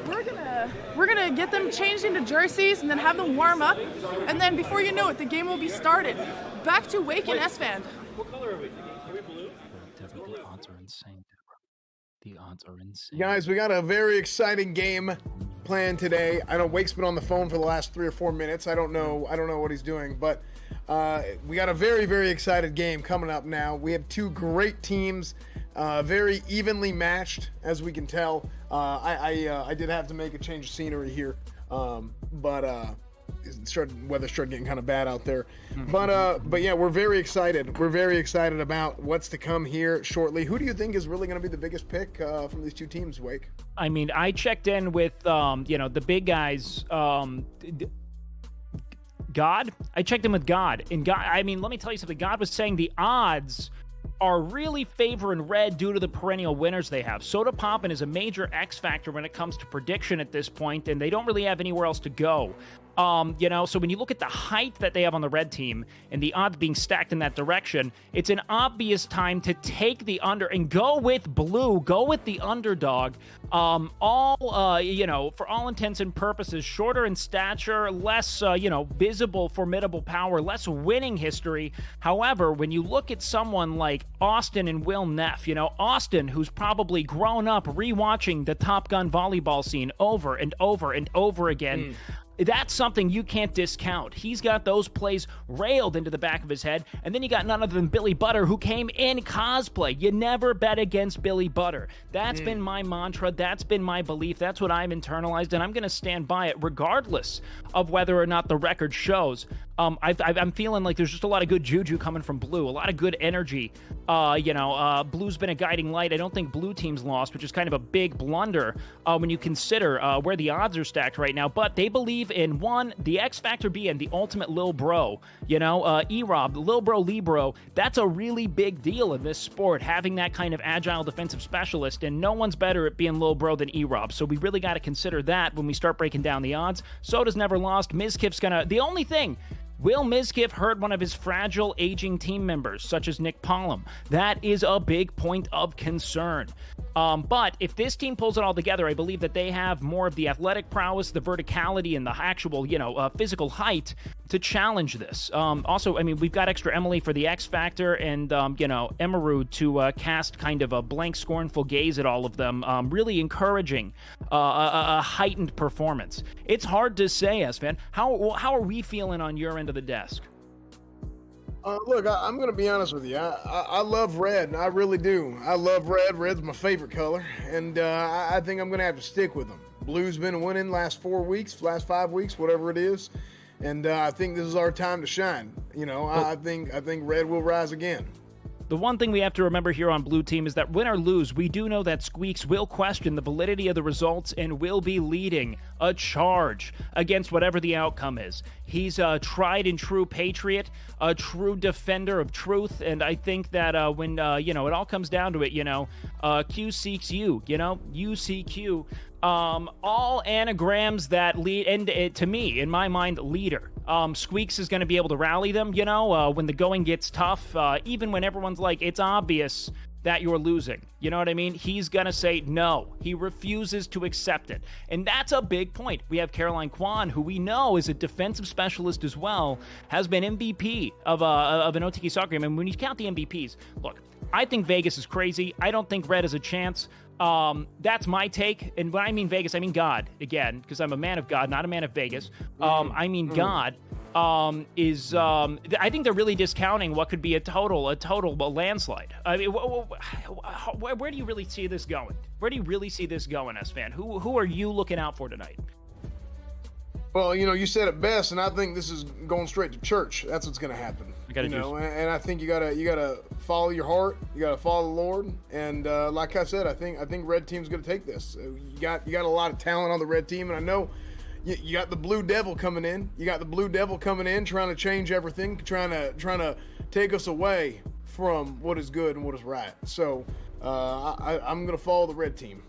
we're gonna get them changed into jerseys and then have them warm up, and then before you know it, the game will be started. Back to Wake and S-Fan. What color are we? Are we blue? The odds are insane, Deborah. The odds are insane. Guys, we got a very exciting game planned today. I know Wake's been on the phone for the last 3 or 4 minutes. I don't know what he's doing, but we got a very, very excited game coming up now. We have 2 great teams, very evenly matched, as we can tell. I did have to make a change of scenery here, but weather started getting kind of bad out there. But yeah, we're very excited. We're very excited about what's to come here shortly. Who do you think is really going to be the biggest pick from these 2 teams, Wake? I mean, I checked in with, the big guys. God? I checked in with God. And God, I mean, let me tell you something. God was saying the odds are really favoring red due to the perennial winners they have. Sodapoppin is a major X factor when it comes to prediction at this point, and they don't really have anywhere else to go. So when you look at the height that they have on the red team and the odds being stacked in that direction, it's an obvious time to take the under and go with blue, go with the underdog. For all intents and purposes, shorter in stature, less, visible, formidable power, less winning history. However, when you look at someone like Austin and Will Neff, Austin, who's probably grown up rewatching the Top Gun volleyball scene over and over and over again, that's something you can't discount. He's got those plays railed into the back of his head. And then you got none other than Billy Butter, who came in cosplay. You never bet against Billy Butter. That's been my mantra. That's been my belief. That's what I've internalized, and I'm going to stand by it regardless of whether or not the record shows. I'm feeling like there's just a lot of good juju coming from Blue, a lot of good energy. Blue's been a guiding light. I don't think Blue team's lost, which is kind of a big blunder when you consider where the odds are stacked right now. But they believe in, 1, the X Factor being the ultimate Lil Bro. E-Rob, Lil Bro Libro, that's a really big deal in this sport, having that kind of agile defensive specialist, and no one's better at being Lil Bro than E-Rob. So we really got to consider that when we start breaking down the odds. Soda's never lost. Mizkif's gonna... The only thing... Will Mizkif hurt one of his fragile, aging team members, such as Nmplol? That is a big point of concern. But if this team pulls it all together, I believe that they have more of the athletic prowess, the verticality, and the actual, physical height to challenge this. Also, I mean, we've got extra Emily for the X Factor and, Emerald to cast kind of a blank, scornful gaze at all of them, really encouraging a heightened performance. It's hard to say, S-Fan. How are we feeling on your end of the desk? Look, I'm going to be honest with you. I love red. I really do. I love red. Red's my favorite color. And I think I'm going to have to stick with them. Blue's been winning last 4 weeks, last 5 weeks, whatever it is. And I think this is our time to shine. I think red will rise again. The one thing we have to remember here on Blue Team is that win or lose, we do know that Squeaks will question the validity of the results and will be leading a charge against whatever the outcome is. He's a tried and true patriot, a true defender of truth, and I think that when, it all comes down to it, Q seeks you, you seek you. All anagrams that lead, and to me, in my mind, leader. Squeaks is going to be able to rally them, when the going gets tough, even when everyone's like, it's obvious that you're losing. You know what I mean? He's going to say no. He refuses to accept it. And that's a big point. We have Caroline Kwan, who we know is a defensive specialist as well, has been MVP of an OTK soccer game. And when you count the MVPs, look, I think Vegas is crazy. I don't think Red has a chance. That's my take. And when I mean Vegas, I mean God, again, because I'm a man of God, not a man of Vegas. I mean God I think they're really discounting what could be a total landslide. I mean, where do you really see this going? Where do you really see this going, S-Fan? Who are you looking out for tonight? Well, you said it best, and I think this is going straight to church. That's what's going to happen. And I think you gotta follow your heart. You gotta follow the Lord. And like I said, I think Red Team's going to take this. You got a lot of talent on the Red Team, and I know you got the Blue Devil coming in. You got the Blue Devil coming in, trying to change everything, trying to take us away from what is good and what is right. So I'm going to follow the Red Team.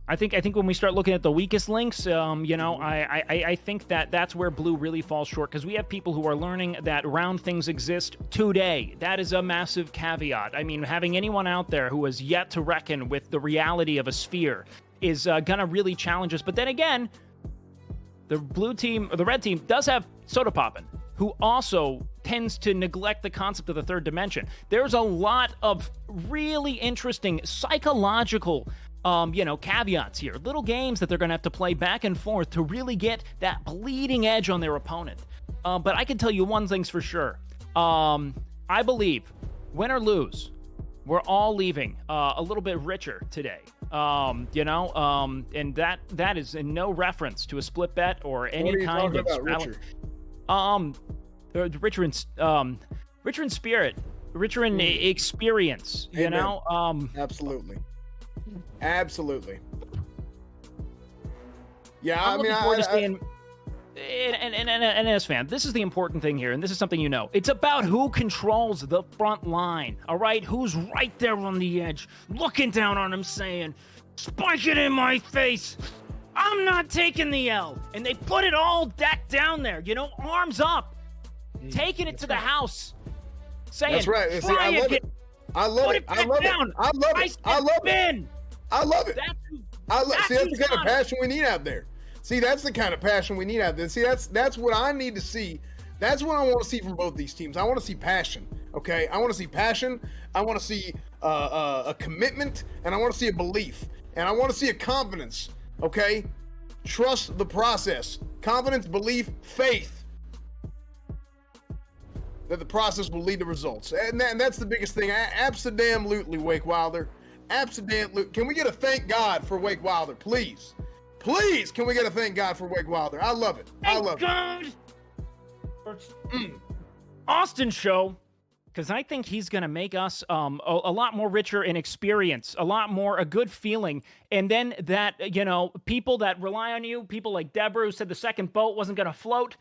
I think when we start looking at the weakest links, I think that's where Blue really falls short, because we have people who are learning that round things exist today. That is a massive caveat. I mean, having anyone out there who has yet to reckon with the reality of a sphere is going to really challenge us. But then again, the Red Team does have Sodapoppin, who also tends to neglect the concept of the third dimension. There's a lot of really interesting psychological caveats here, little games that they're going to have to play back and forth to really get that bleeding edge on their opponent. But I can tell you one thing's for sure. I believe, win or lose, we're all leaving a little bit richer today. And that is in no reference to a split bet or any kind of richer? Richer in spirit, richer in experience. Amen. Absolutely. Yeah, I'm looking forward to seeing. And as fan, this is the important thing here, and this is something you know. It's about who controls the front line, all right? Who's right there on the edge, looking down on him, saying, "Spike it in my face. I'm not taking the L." And they put it all decked down there, arms up, taking it to the house, saying, "That's right." See, I love it. I love it. I love it. I love it. I love it. I love it. See, that's the kind of passion we need out there. See, that's the kind of passion we need out there. See, that's what I need to see. That's what I want to see from both these teams. I want to see passion. Okay, I want to see passion. I want to see a commitment, and I want to see a belief, and I want to see a confidence. Okay, trust the process. Confidence, belief, faith that the process will lead to results, and that's the biggest thing. Absolutely, Wake Wilder. Absolutely. Can we get a thank God for Wake Wilder, please? Please, can we get a thank God for Wake Wilder? I love it. I love it. Austin show, because I think he's going to make us a lot more richer in experience, a lot more a good feeling. And then that, people that rely on you, people like Deborah who said the second boat wasn't going to float,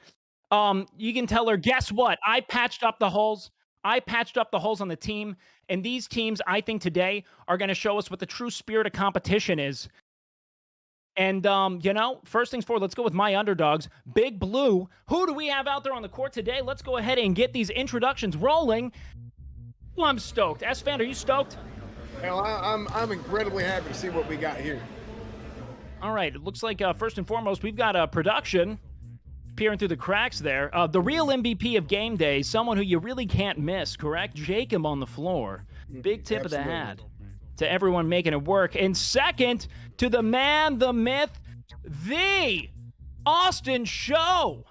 you can tell her, guess what? I patched up the holes on the team. And these teams, I think today, are going to show us what the true spirit of competition is. And, first things forward, let's go with my underdogs. Big Blue. Who do we have out there on the court today? Let's go ahead and get these introductions rolling. Well, I'm stoked. S-Fan, are you stoked? Well, I'm incredibly happy to see what we got here. All right, it looks like first and foremost, we've got production peering through the cracks there. The real MVP of game day, someone who you really can't miss, correct? Jacob on the floor. Big tip of the hat to everyone making it work. And second, to the man, the myth, the Austin Show.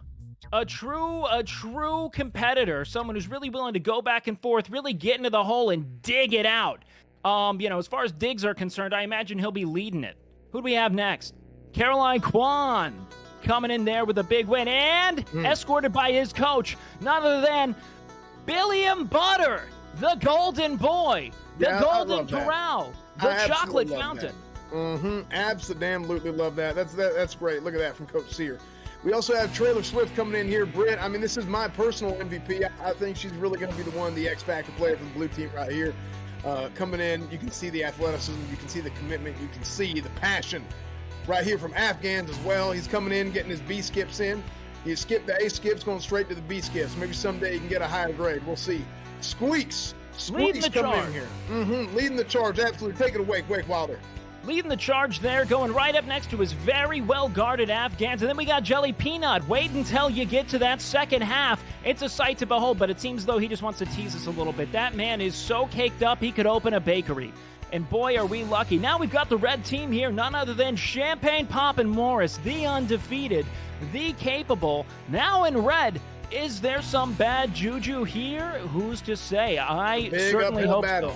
A true competitor, someone who's really willing to go back and forth, really get into the hole and dig it out. As far as digs are concerned, I imagine he'll be leading it. Who do we have next? Caroline Kwan coming in there with a big win and escorted by his coach, none other than Billiam Butter, the golden boy, the golden corral, the chocolate fountain. Absolutely love that. That's great. Look at that from Coach Sear. We also have Trailer Swift coming in here. Britt, I mean, this is my personal MVP. I think she's really going to be the one, the X Factor player for the blue team right here. Coming in, you can see the athleticism, you can see the commitment, you can see the passion right here from Afghans as well. He's coming in, getting his B skips in. He skipped the A skips, going straight to the B skips. Maybe someday he can get a higher grade. We'll see. Squeaks leading the coming charge in here. Leading the charge, absolutely. Take it away, Wake Wilder. Leading the charge there, going right up next to his very well-guarded Afghans. And then we got Jelly Peanut. Wait until you get to that second half. It's a sight to behold, but it seems as though he just wants to tease us a little bit. That man is so caked up, he could open a bakery. And boy, are we lucky. Now we've got the red team here, none other than Champagne Poppin' Morris, the undefeated, the capable. Now in red, is there some bad juju here? Who's to say? I certainly hope so.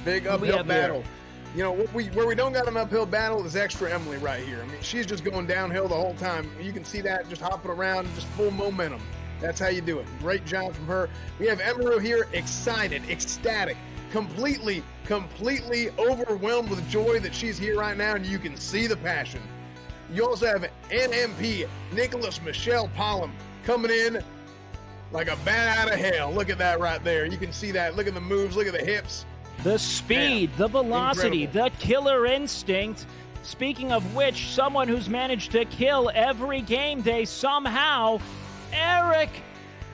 Big uphill battle. You know, where we don't got an uphill battle is Extra Emily right here. I mean, she's just going downhill the whole time. You can see that, just hopping around, just full momentum. That's how you do it. Great job from her. We have Emerald here, excited, ecstatic, completely overwhelmed with joy that she's here right now, and you can see the passion. You also have NMP, Nicholas Michelle Pollum, coming in like a bat out of hell. Look at that right there. You can see that. Look at the moves. Look at the hips. The speed, the velocity, the killer instinct. Speaking of which, someone who's managed to kill every game day somehow, Eric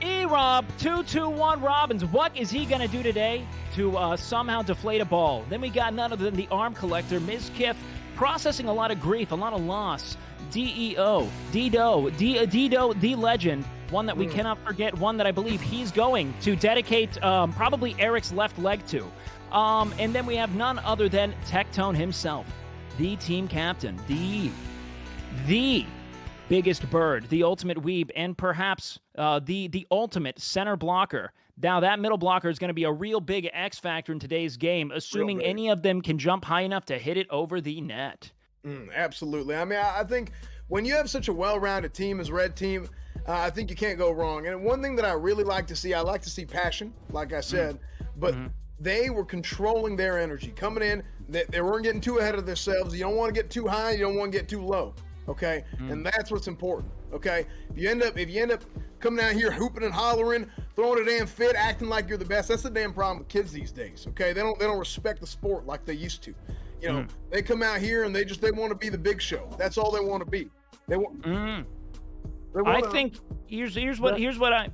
E-Rob 221 Robbins. What is he going to do today to somehow deflate a ball? Then we got none other than the arm collector, Ms. Kiff, processing a lot of grief, a lot of loss. DEO, Dido, the legend, one that we cannot forget, one that I believe he's going to dedicate probably Eric's left leg to. And then we have none other than Tectone himself, the team captain, the biggest bird, the ultimate weeb, and perhaps the ultimate center blocker. Now, that middle blocker is going to be a real big X factor in today's game, assuming any of them can jump high enough to hit it over the net. Absolutely. I mean, I think when you have such a well-rounded team as Red Team, I think you can't go wrong. And one thing that I really like to see, I like to see passion, like I said, but they were controlling their energy. Coming in, they weren't getting too ahead of themselves. You don't want to get too high, you don't want to get too low, okay? And that's what's important, okay? If you end up coming out here hooping and hollering, throwing a damn fit, acting like you're the best, that's the damn problem with kids these days, okay? They don't respect the sport like they used to. You know, they come out here and they want to be the big show. That's all they want to be. They want. I think here's what I.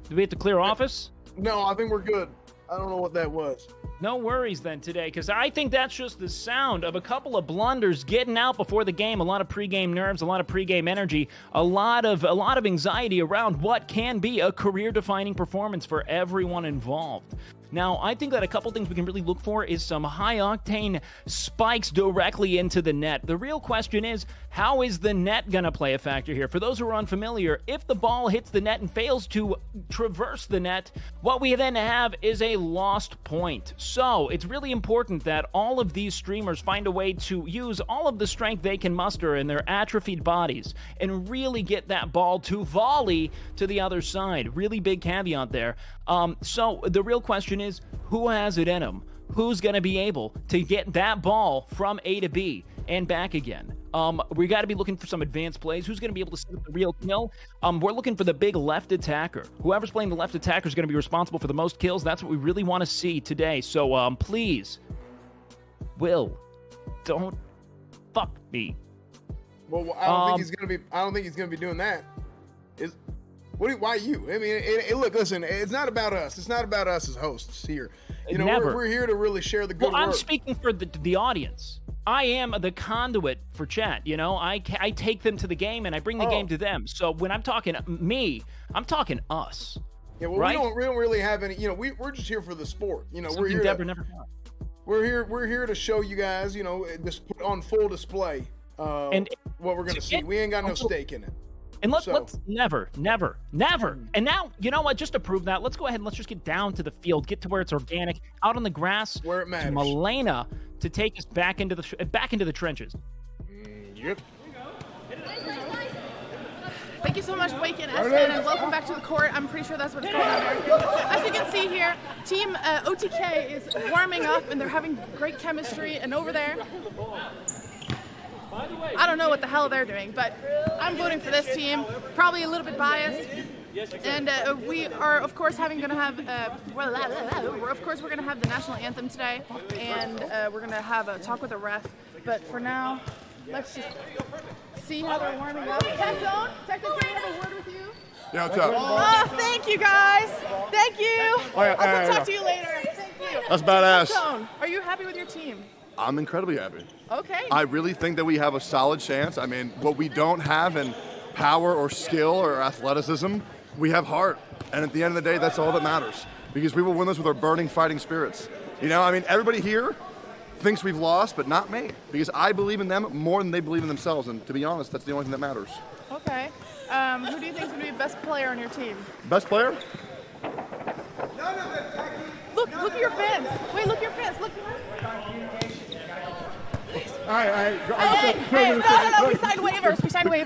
Do we have to clear office? No, I think we're good. I don't know what that was. No worries then today, because I think that's just the sound of a couple of blunders getting out before the game. A lot of pregame nerves, a lot of pregame energy, a lot of anxiety around what can be a career-defining performance for everyone involved. Now, I think that a couple things we can really look for is some high-octane spikes directly into the net. The real question is, how is the net going to play a factor here? For those who are unfamiliar, if the ball hits the net and fails to traverse the net, what we then have is a lost point. So, it's really important that all of these streamers find a way to use all of the strength they can muster in their atrophied bodies and really get that ball to volley to the other side. Really big caveat there. So, the real question is, who has it in them? Who's going to be able to get that ball from A to B and back again? We got to be looking for some advanced plays. Who's going to be able to set up the real kill? We're looking for the big left attacker. Whoever's playing the left attacker is going to be responsible for the most kills. That's what we really want to see today. So, please, Will, don't fuck me. Well, I don't think he's going to be doing that. Why you? I mean, look, listen. It's not about us. It's not about us as hosts here. You know, we're here to really share the good Well, I'm word. speaking for the audience. I am the conduit for chat. You know, I take them to the game and I bring the game to them. So when I'm talking me, I'm talking us. Yeah, well, right? we don't really have any. You know, we're just here for the sport. You know, Something we're here. Deborah never got. We're here to show you guys. You know, just put on full display. And what we're gonna see. We ain't got no stake in it. And let's never. And now, you know what? Just to prove that, let's go ahead and let's just get down to the field, get to where it's organic, out on the grass, where it matters. To Milena to take us back into the trenches. Yep. Thank you so much, Waken Espen, and welcome back to the court. I'm pretty sure that's what it's called out here. As you can see here, Team OTK is warming up, and they're having great chemistry. And over there, I don't know what the hell they're doing, but I'm voting for this team. Probably a little bit biased. And we are, of course, we're gonna have the national anthem today, and we're gonna have a talk with a ref. But for now, let's just see how they're warming up. Tech Zone, can I have a word with you? Yeah, what's up? Oh, thank you guys. Thank you. I'll talk to you later. Thank you. That's badass. Tech Zone, are you happy with your team? I'm incredibly happy. Okay. I really think that we have a solid chance. I mean, what we don't have in power or skill or athleticism, we have heart. And at the end of the day, that's all that matters. Because we will win this with our burning fighting spirits. You know, I mean, everybody here thinks we've lost, but not me. Because I believe in them more than they believe in themselves. And to be honest, that's the only thing that matters. Okay. Who do you think is going to be the best player on your team? Best player? Look at your fans. Wait, look at your fans. Look. Hey, no, we signed waivers.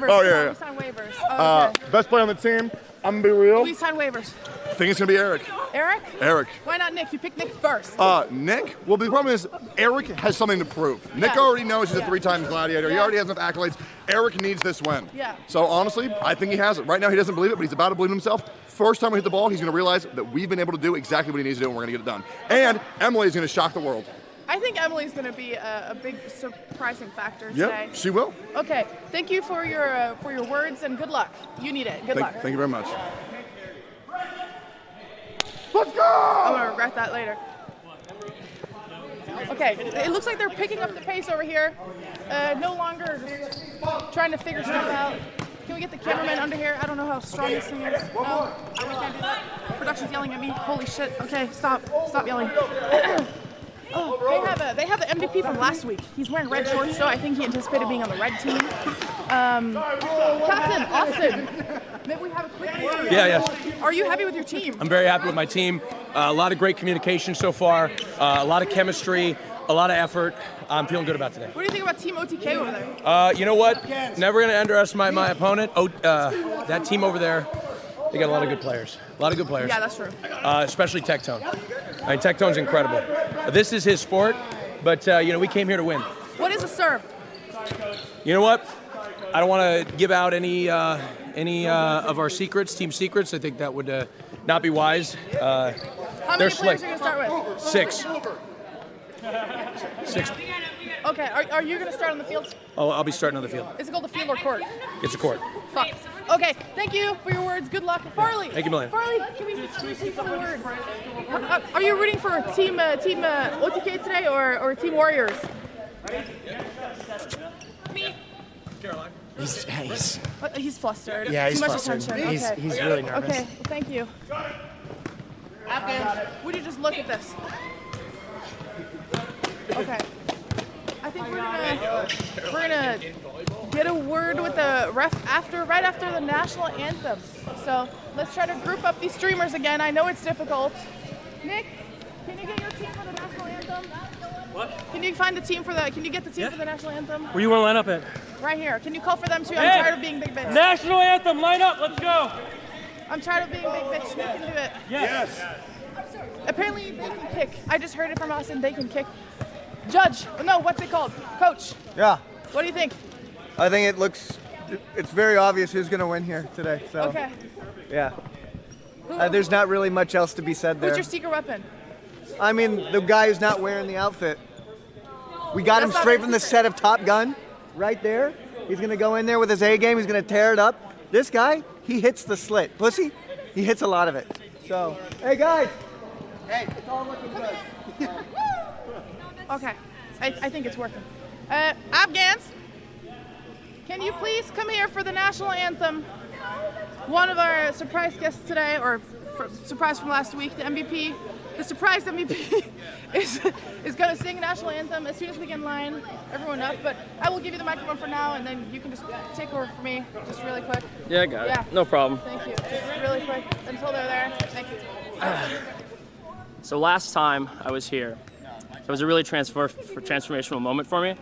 Oh, yeah. We signed waivers. Oh, okay. Best player on the team, I'm gonna be real. We signed waivers. I think it's gonna be Eric. Eric? Why not Nick? You picked Nick first. Nick? Well, the problem is Eric has something to prove. Nick already knows he's a 3-time gladiator. He already has enough accolades. Eric needs this win. Yeah. So honestly, I think he has it. Right now he doesn't believe it, but he's about to believe in himself. First time we hit the ball, he's gonna realize that we've been able to do exactly what he needs to do, and we're gonna get it done. And Emily is gonna shock the world. I think Emily's going to be a big surprising factor today. Yep, she will. Okay, thank you for your words and good luck. You need it. Good luck. Thank you very much. Let's go! I'm going to regret that later. Okay, it looks like they're picking up the pace over here. No longer trying to figure stuff out. Can we get the cameraman under here? I don't know how strong this thing is. No, we can't do that. Production's yelling at me. Holy shit. Okay, stop yelling. Oh, they have the MVP from last week. He's wearing red shorts, so I think he anticipated being on the red team. Captain Austin, maybe we have a quick word. Yeah. Are you happy with your team? I'm very happy with my team. A lot of great communication so far, a lot of chemistry, a lot of effort. I'm feeling good about today. What do you think about Team OTK over there? You know what? Never going to underestimate my opponent. That team over there, they got a lot of good players. Yeah, that's true. Especially Tectone. I mean, Tectone's incredible. This is his sport, but we came here to win. What is a serve? You know what? I don't want to give out any of our secrets, team secrets. I think that would not be wise. How many players are you going to start with? 6. 6. Okay, are you going to start on the field? Oh, I'll be starting on the field. Is it called the field or court? It's a court. Fuck. Okay, thank you for your words. Good luck. Farley. Thank you, Milena. Farley, can we say some words? Are you rooting for Team OTK today or Team Warriors? Me. Caroline. He's flustered. Yeah, he's Too much flustered. attention. He's really nervous. Okay, well, thank you. Afghan, would you just look at this? Okay. I think we're gonna get a word with the ref right after the national anthem. So let's try to group up these streamers again. I know it's difficult. Nick, can you get your team for the national anthem? What? Can you find the team for the? Can you get the team for the national anthem? Where you want to line up at? Right here. Can you call for them too? Hey, I'm tired of being big bitch. National anthem, line up. Let's go. I'm tired of being big bitch. Nick can do it. Yes. Apparently they can kick. I just heard it from Austin. They can kick. Judge. No, what's it called? Coach. Yeah. What do you think? I think it's very obvious who's going to win here today. So. Okay. Yeah. There's not really much else to be said there. What's your secret weapon? I mean, the guy who's not wearing the outfit. We got him straight from the set of Top Gun, right there. He's going to go in there with his A game. He's going to tear it up. This guy, he hits the slit. Pussy, he hits a lot of it. So, hey guys. Hey, it's all looking good. Okay, I think it's working. Afghans, can you please come here for the national anthem? One of our surprise guests today, or surprise from last week, the MVP, the surprise MVP is going to sing national anthem as soon as we get in line. Everyone up, but I will give you the microphone for now, and then you can just take over for me, just really quick. Yeah, I got it. No problem. Thank you. Just really quick until they're there. Thank you. So last time I was here, it was a really transformational moment for me.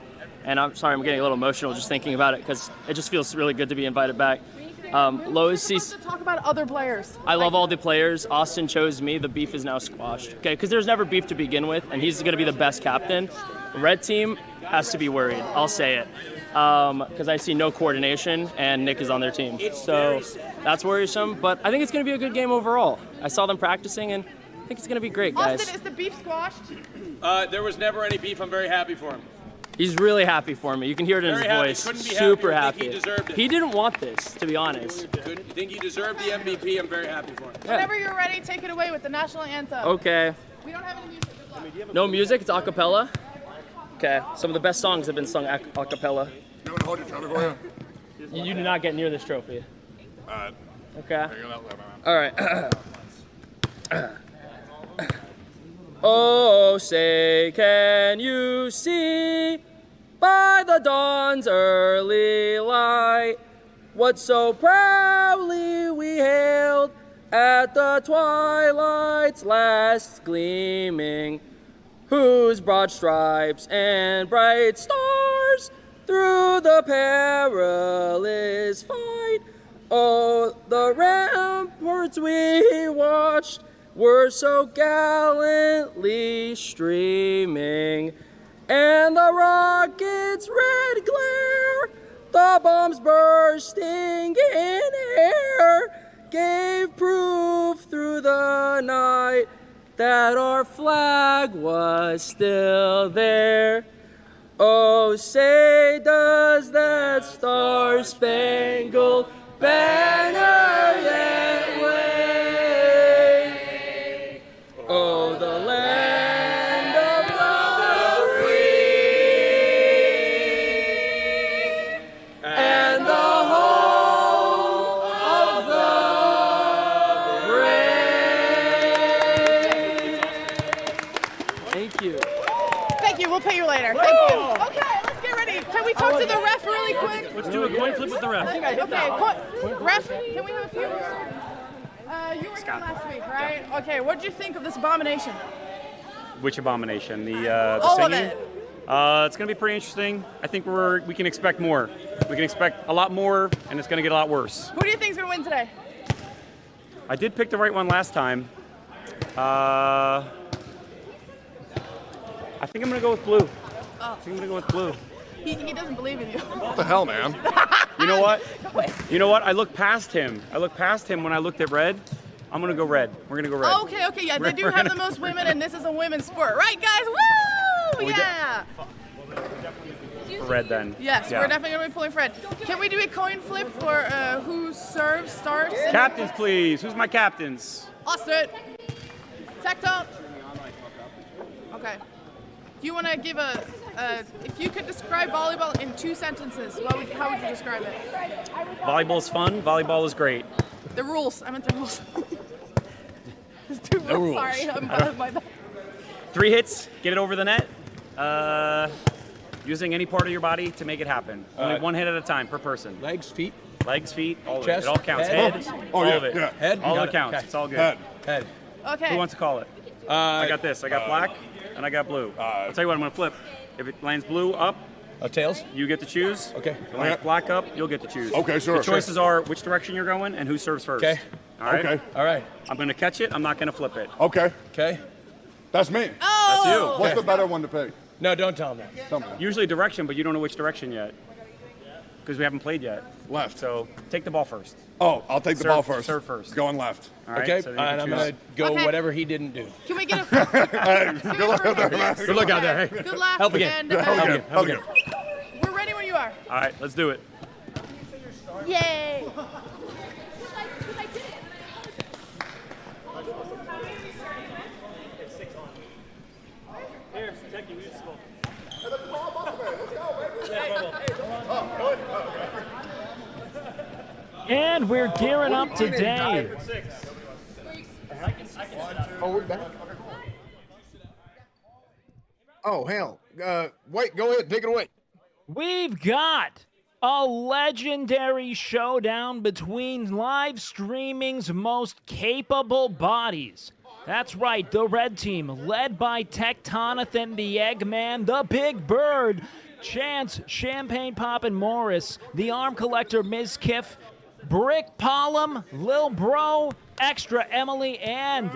And I'm sorry, I'm getting a little emotional just thinking about it because it just feels really good to be invited back. Lowe's To talk about other players. I love all the players. Austin chose me. The beef is now squashed. Okay, because there's never beef to begin with, and he's going to be the best captain. Red team has to be worried. I'll say it. Because I see no coordination, and Nick is on their team. So that's worrisome, but I think it's going to be a good game overall. I saw them practicing, and I think it's going to be great, guys. Austin, is the beef squashed? There was never any beef. I'm very happy for him. He's really happy for me. You can hear it in his Very happy. voice. Couldn't be Super happier. I happy. think he deserved it. He didn't want this, to be honest. You think he deserved the MVP? I'm very happy for him. Whenever you're ready, take it away with the national anthem. Okay. We don't have any music. Good luck. No music, it's a cappella. Okay, some of the best songs have been sung a cappella. You want to hold your trophy for you? You do not get near this trophy. Okay. All right. Oh, say, can you see by the dawn's early light what so proudly we hailed at the twilight's last gleaming, whose broad stripes and bright stars through the perilous fight, oh, the ramparts we watched were so gallantly streaming, and the rocket's red glare, the bombs bursting in air, gave proof through the night that our flag was still there. Oh, say does that star-spangled banner yet wave? Oh, the land of the free and the home of the brave. Thank you. Thank you. We'll pay you later. Thank you. Okay, let's get ready. Can we talk to the ref really quick? Let's do a coin flip with the ref. Okay, ref, can we have a few words? You were here last week, right? Okay, what did you think of this abomination? Which abomination? The All singing? of it. It's going to be pretty interesting. I think we can expect more. We can expect a lot more, and it's going to get a lot worse. Who do you think is going to win today? I did pick the right one last time. I think I'm going to go with blue. I think I'm going to go with blue. He doesn't believe in you. What the hell, man? You know what? You know what? I looked past him. When I looked at red. I'm going to go red. We're going to go red. Okay, yeah, they do We're have gonna- the most women, and this is a women's sport. Right, guys? Woo! Yeah! For red then. Yes, Yeah. we're definitely going to be pulling for red. Can we do a coin flip for who serves, starts? Captains, please. Who's my captains? Austin. Tactile. Okay. Do you want to give if you could describe volleyball in 2 sentences, how would you describe it? Volleyball's fun. Volleyball is great. The rules. I meant the rules. It's too No rules. Sorry, I'm I don't- my bad. 3 hits, get it over the net. Using any part of your body to make it happen. Only 1 hit at a time per person. Legs, feet, all of it. chest, It all counts. head. Head, Oh, all yeah, of it. yeah. Head, all got of it it. counts. Okay. It's all good. Head. Okay. Who wants to call it? I got this. I got black and I got blue. I'll tell you what. I'm gonna flip. If it lands blue up, tails. You get to choose. Okay. If it lands black up, you'll get to choose. Okay, sure, The choices are which direction you're going and who serves first. Okay. All right. Okay. All right. I'm gonna catch it. I'm not gonna flip it. Okay. Okay. That's me. Oh! That's you. What's the better one to pick? No, don't tell him that. Tell me. Usually direction, but you don't know which direction yet because we haven't played yet. Left. So take the ball first. Oh, I'll take the Serve- ball first. serve first. Going left. All right. Okay. So then you And can I'm choose. gonna go Okay. whatever he didn't do. Can we get a Hey, good luck out there, man. Good luck out there. Hey. good laugh? Help again. And, Help again. Help again. we're ready when you are. All right. Let's do it. Yay! Here, take you useful. And we're gearing up today. Oh, we're back. Oh, hell. Wait, go ahead. Take it away. We've got a legendary showdown between live streaming's most capable bodies. That's right, the red team, led by Tectonathan the Eggman, the Big Bird, Chance, Champagne Poppin' Morris, the Arm Collector Ms. Kiff, Brick Pollum, Lil Bro, Extra Emily, and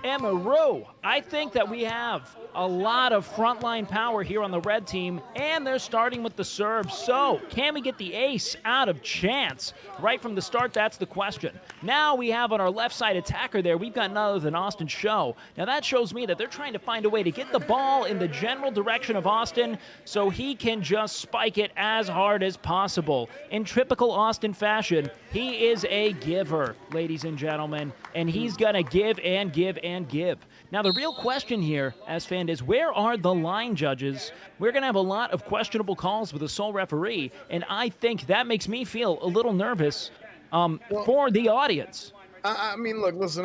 Emaru. I think that we have a lot of frontline power here on the red team, and they're starting with the serve. So, can we get the ace out of Chance? Right from the start, that's the question. Now we have on our left side attacker there, we've got none other than Austin Show. Now that shows me that they're trying to find a way to get the ball in the general direction of Austin so he can just spike it as hard as possible. In typical Austin fashion, he is a giver, ladies and gentlemen, and he's gonna give and give and give. Now the real question here, as fan, is where are the line judges? We're going to have a lot of questionable calls with the sole referee, and I think that makes me feel a little nervous for the audience. I mean, look, listen,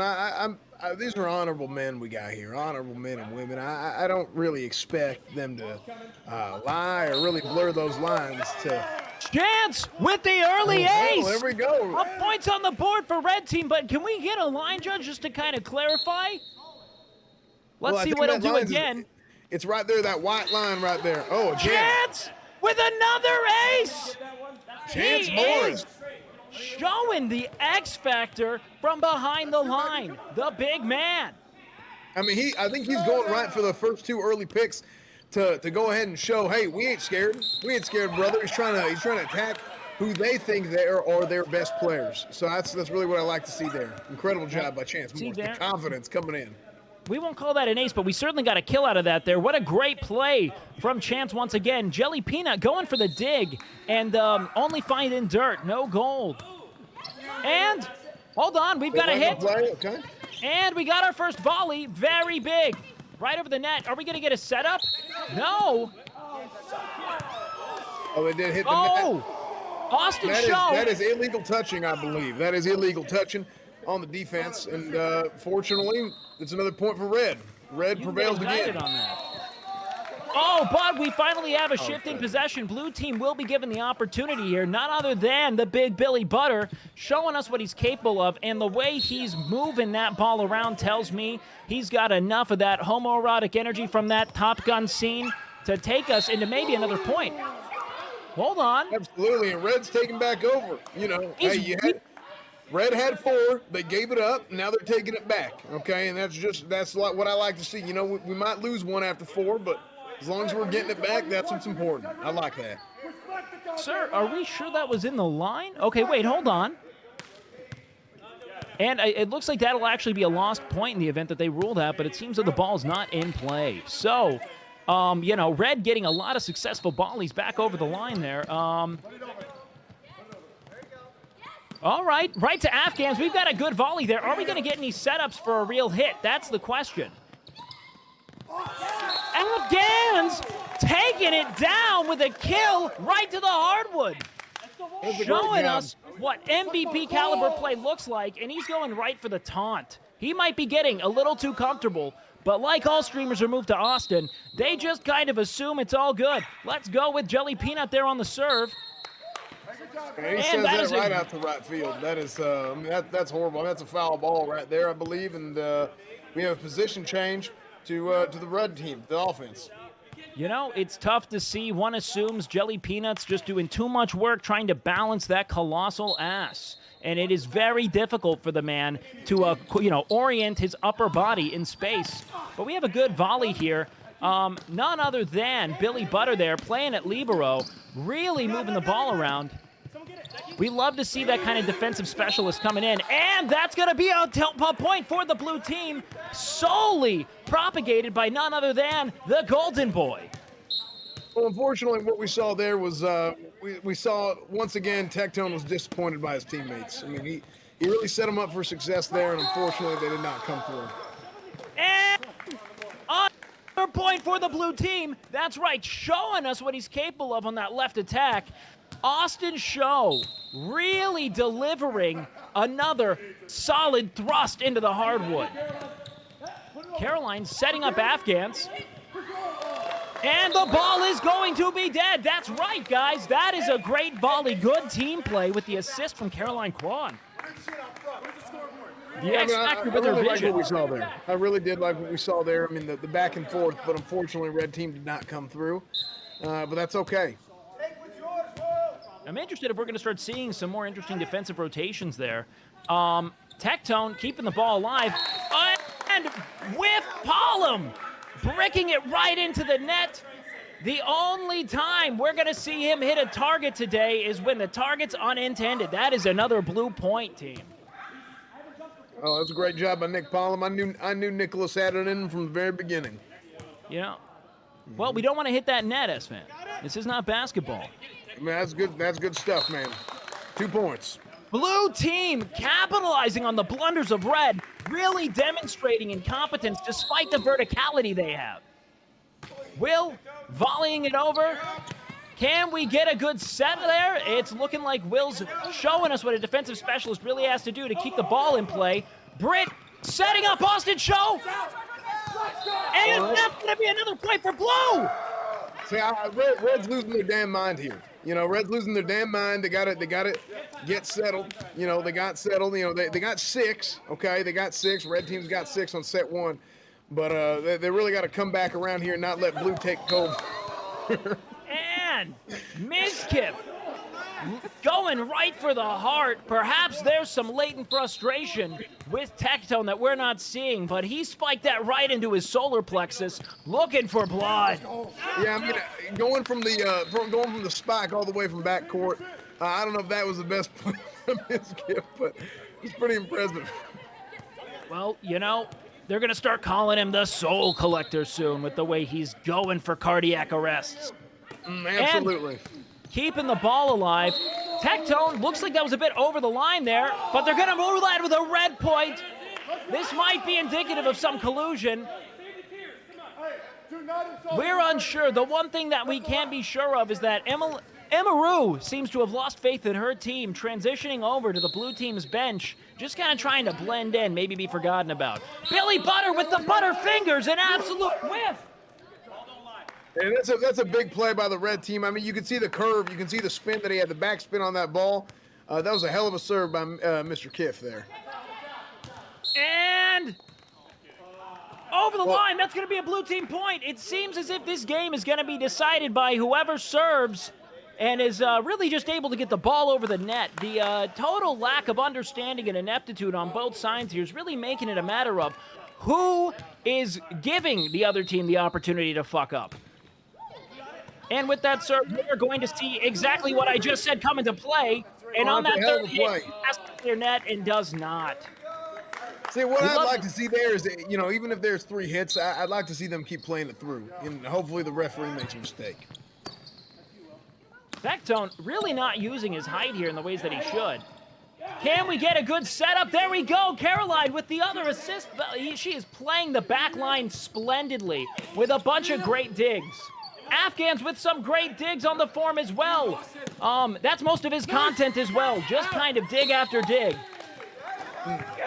these are honorable men we got here, honorable men and women. I don't really expect them to lie or really blur those lines to... Chance with the early ace! There we go. Points on the board for red team, but can we get a line judge just to kind of clarify? Let's see what he'll do again. It's right there, that white line right there. Oh, Chance with another ace! Chance Morris showing the X factor from behind the line. The big man. I mean, I think he's going right for the first two early picks to go ahead and show, hey, we ain't scared. We ain't scared, brother. He's trying to attack who they think are their best players. So that's really what I like to see there. Incredible job by Chance Morris. The confidence coming in. We won't call that an ace, but we certainly got a kill out of that there. What a great play from Chance once again. Jelly Peanut going for the dig and only finding dirt, no gold. And, hold on, we've got a hit. Okay. And we got our first volley, very big. Right over the net. Are we going to get a setup? No. Oh, they did hit the net. Austin Show. That is illegal touching, I believe. That is illegal touching on the defense, and fortunately, it's another point for red. Red prevails again. On that. Oh, but we finally have a shift in possession. Blue team will be given the opportunity here, none other than the big Billy Butter, showing us what he's capable of, and the way he's moving that ball around tells me he's got enough of that homoerotic energy from that Top Gun scene to take us into maybe another point. Hold on. Absolutely, and red's taking back over. You know, red had 4, they gave it up, now they're taking it back, okay? And that's what I like to see. You know, we might lose 1 after 4, but as long as we're getting it back, that's what's important. I like that. Sir, are we sure that was in the line? Okay, wait, hold on. And it looks like that'll actually be a lost point in the event that they rule that, but it seems that the ball's not in play. So, you know, red getting a lot of successful volleys back over the line there. All right, right to Afghans. We've got a good volley there. Are we going to get any setups for a real hit? That's the question. Afghans taking it down with a kill right to the hardwood. Showing us what MVP caliber play looks like, and he's going right for the taunt. He might be getting a little too comfortable, but like all streamers who move to Austin, they just kind of assume it's all good. Let's go with Jelly Peanut there on the serve. And he sends that right out to right field. That is, I mean, that's horrible. That's a foul ball right there, I believe, and we have a position change to the red team, the offense. You know, it's tough to see. One assumes Jelly Peanut's just doing too much work trying to balance that colossal ass. And it is very difficult for the man to, you know, orient his upper body in space. But we have a good volley here. None other than Billy Butter there playing at libero, really moving the ball around. We love to see that kind of defensive specialist coming in. And that's going to be a point for the blue team, solely propagated by none other than the Golden Boy. Well, unfortunately, what we saw there was we saw once again Tectone was disappointed by his teammates. I mean, he really set them up for success there, and unfortunately, they did not come through. And another point for the blue team. That's right, showing us what he's capable of on that left attack. Austin Show really delivering another solid thrust into the hardwood. Caroline setting up Afghans. And the ball is going to be dead. That's right, guys. That is a great volley. Good team play with the assist from Caroline Kwan. The X Factor with her really liked vision. what we saw there. I really did like what we saw there. I mean, the back and forth, but unfortunately, red team did not come through. But that's okay. I'm interested if we're going to start seeing some more interesting defensive rotations there. Tectone keeping the ball alive. And with Pollum, bricking it right into the net. The only time we're going to see him hit a target today is when the target's unintended. That is another blue point, team. Oh, that's a great job by Nick Pollum. I knew Nicholas had it in him from the very beginning. You know, well, we don't want to hit that net, S-Fan. This is not basketball. I mean, that's good. That's good stuff, man. 2 points. Blue team capitalizing on the blunders of red, really demonstrating incompetence despite the verticality they have. Will volleying it over. Can we get a good set there? It's looking like Will's showing us what a defensive specialist really has to do to keep the ball in play. Britt setting up Austin Show. And that's going to be another point for Blue. See, Red's losing their damn mind here. You know, Red's losing their damn mind. They got it. Get settled. You know, they got settled. You know, they got 6. Okay, they got 6. Red team's got 6 on set 1. But they really got to come back around here and not let Blue take over. And Mizkip going right for the heart. Perhaps there's some latent frustration with Tectone that we're not seeing, but he spiked that right into his solar plexus, looking for blood. Yeah, I mean, going from the spike all the way from backcourt, I don't know if that was the best play from Mizkip, but it's pretty impressive. Well, you know, they're going to start calling him the Soul Collector soon with the way he's going for cardiac arrests. Absolutely. And keeping the ball alive. Tectone looks like that was a bit over the line there, but they're going to move that with a red point. This might be indicative of some collusion. We're unsure. The one thing that we can be sure of is that Emaru seems to have lost faith in her team, transitioning over to the blue team's bench, just kind of trying to blend in, maybe be forgotten about. Billy Butter with the butter fingers, an absolute whiff. And that's a big play by the red team. I mean, you can see the curve. You can see the spin that he had, the backspin on that ball. That was a hell of a serve by Mr. Kiff there. And over the line, that's going to be a blue team point. It seems as if this game is going to be decided by whoever serves and is really just able to get the ball over the net. The total lack of understanding and ineptitude on both sides here is really making it a matter of who is giving the other team the opportunity to fuck up. And with that serve, we're going to see exactly what I just said come into play. And on that third hit, he has to clear net and does not. See, what I'd like to see there is, you know, even if there's 3 hits, I'd like to see them keep playing it through. And hopefully the referee makes a mistake. Tectone really not using his height here in the ways that he should. Can we get a good setup? There we go. Caroline with the other assist. She is playing the back line splendidly with a bunch of great digs. Afghans with some great digs on the form as well. That's most of his content as well. Just kind of dig after dig.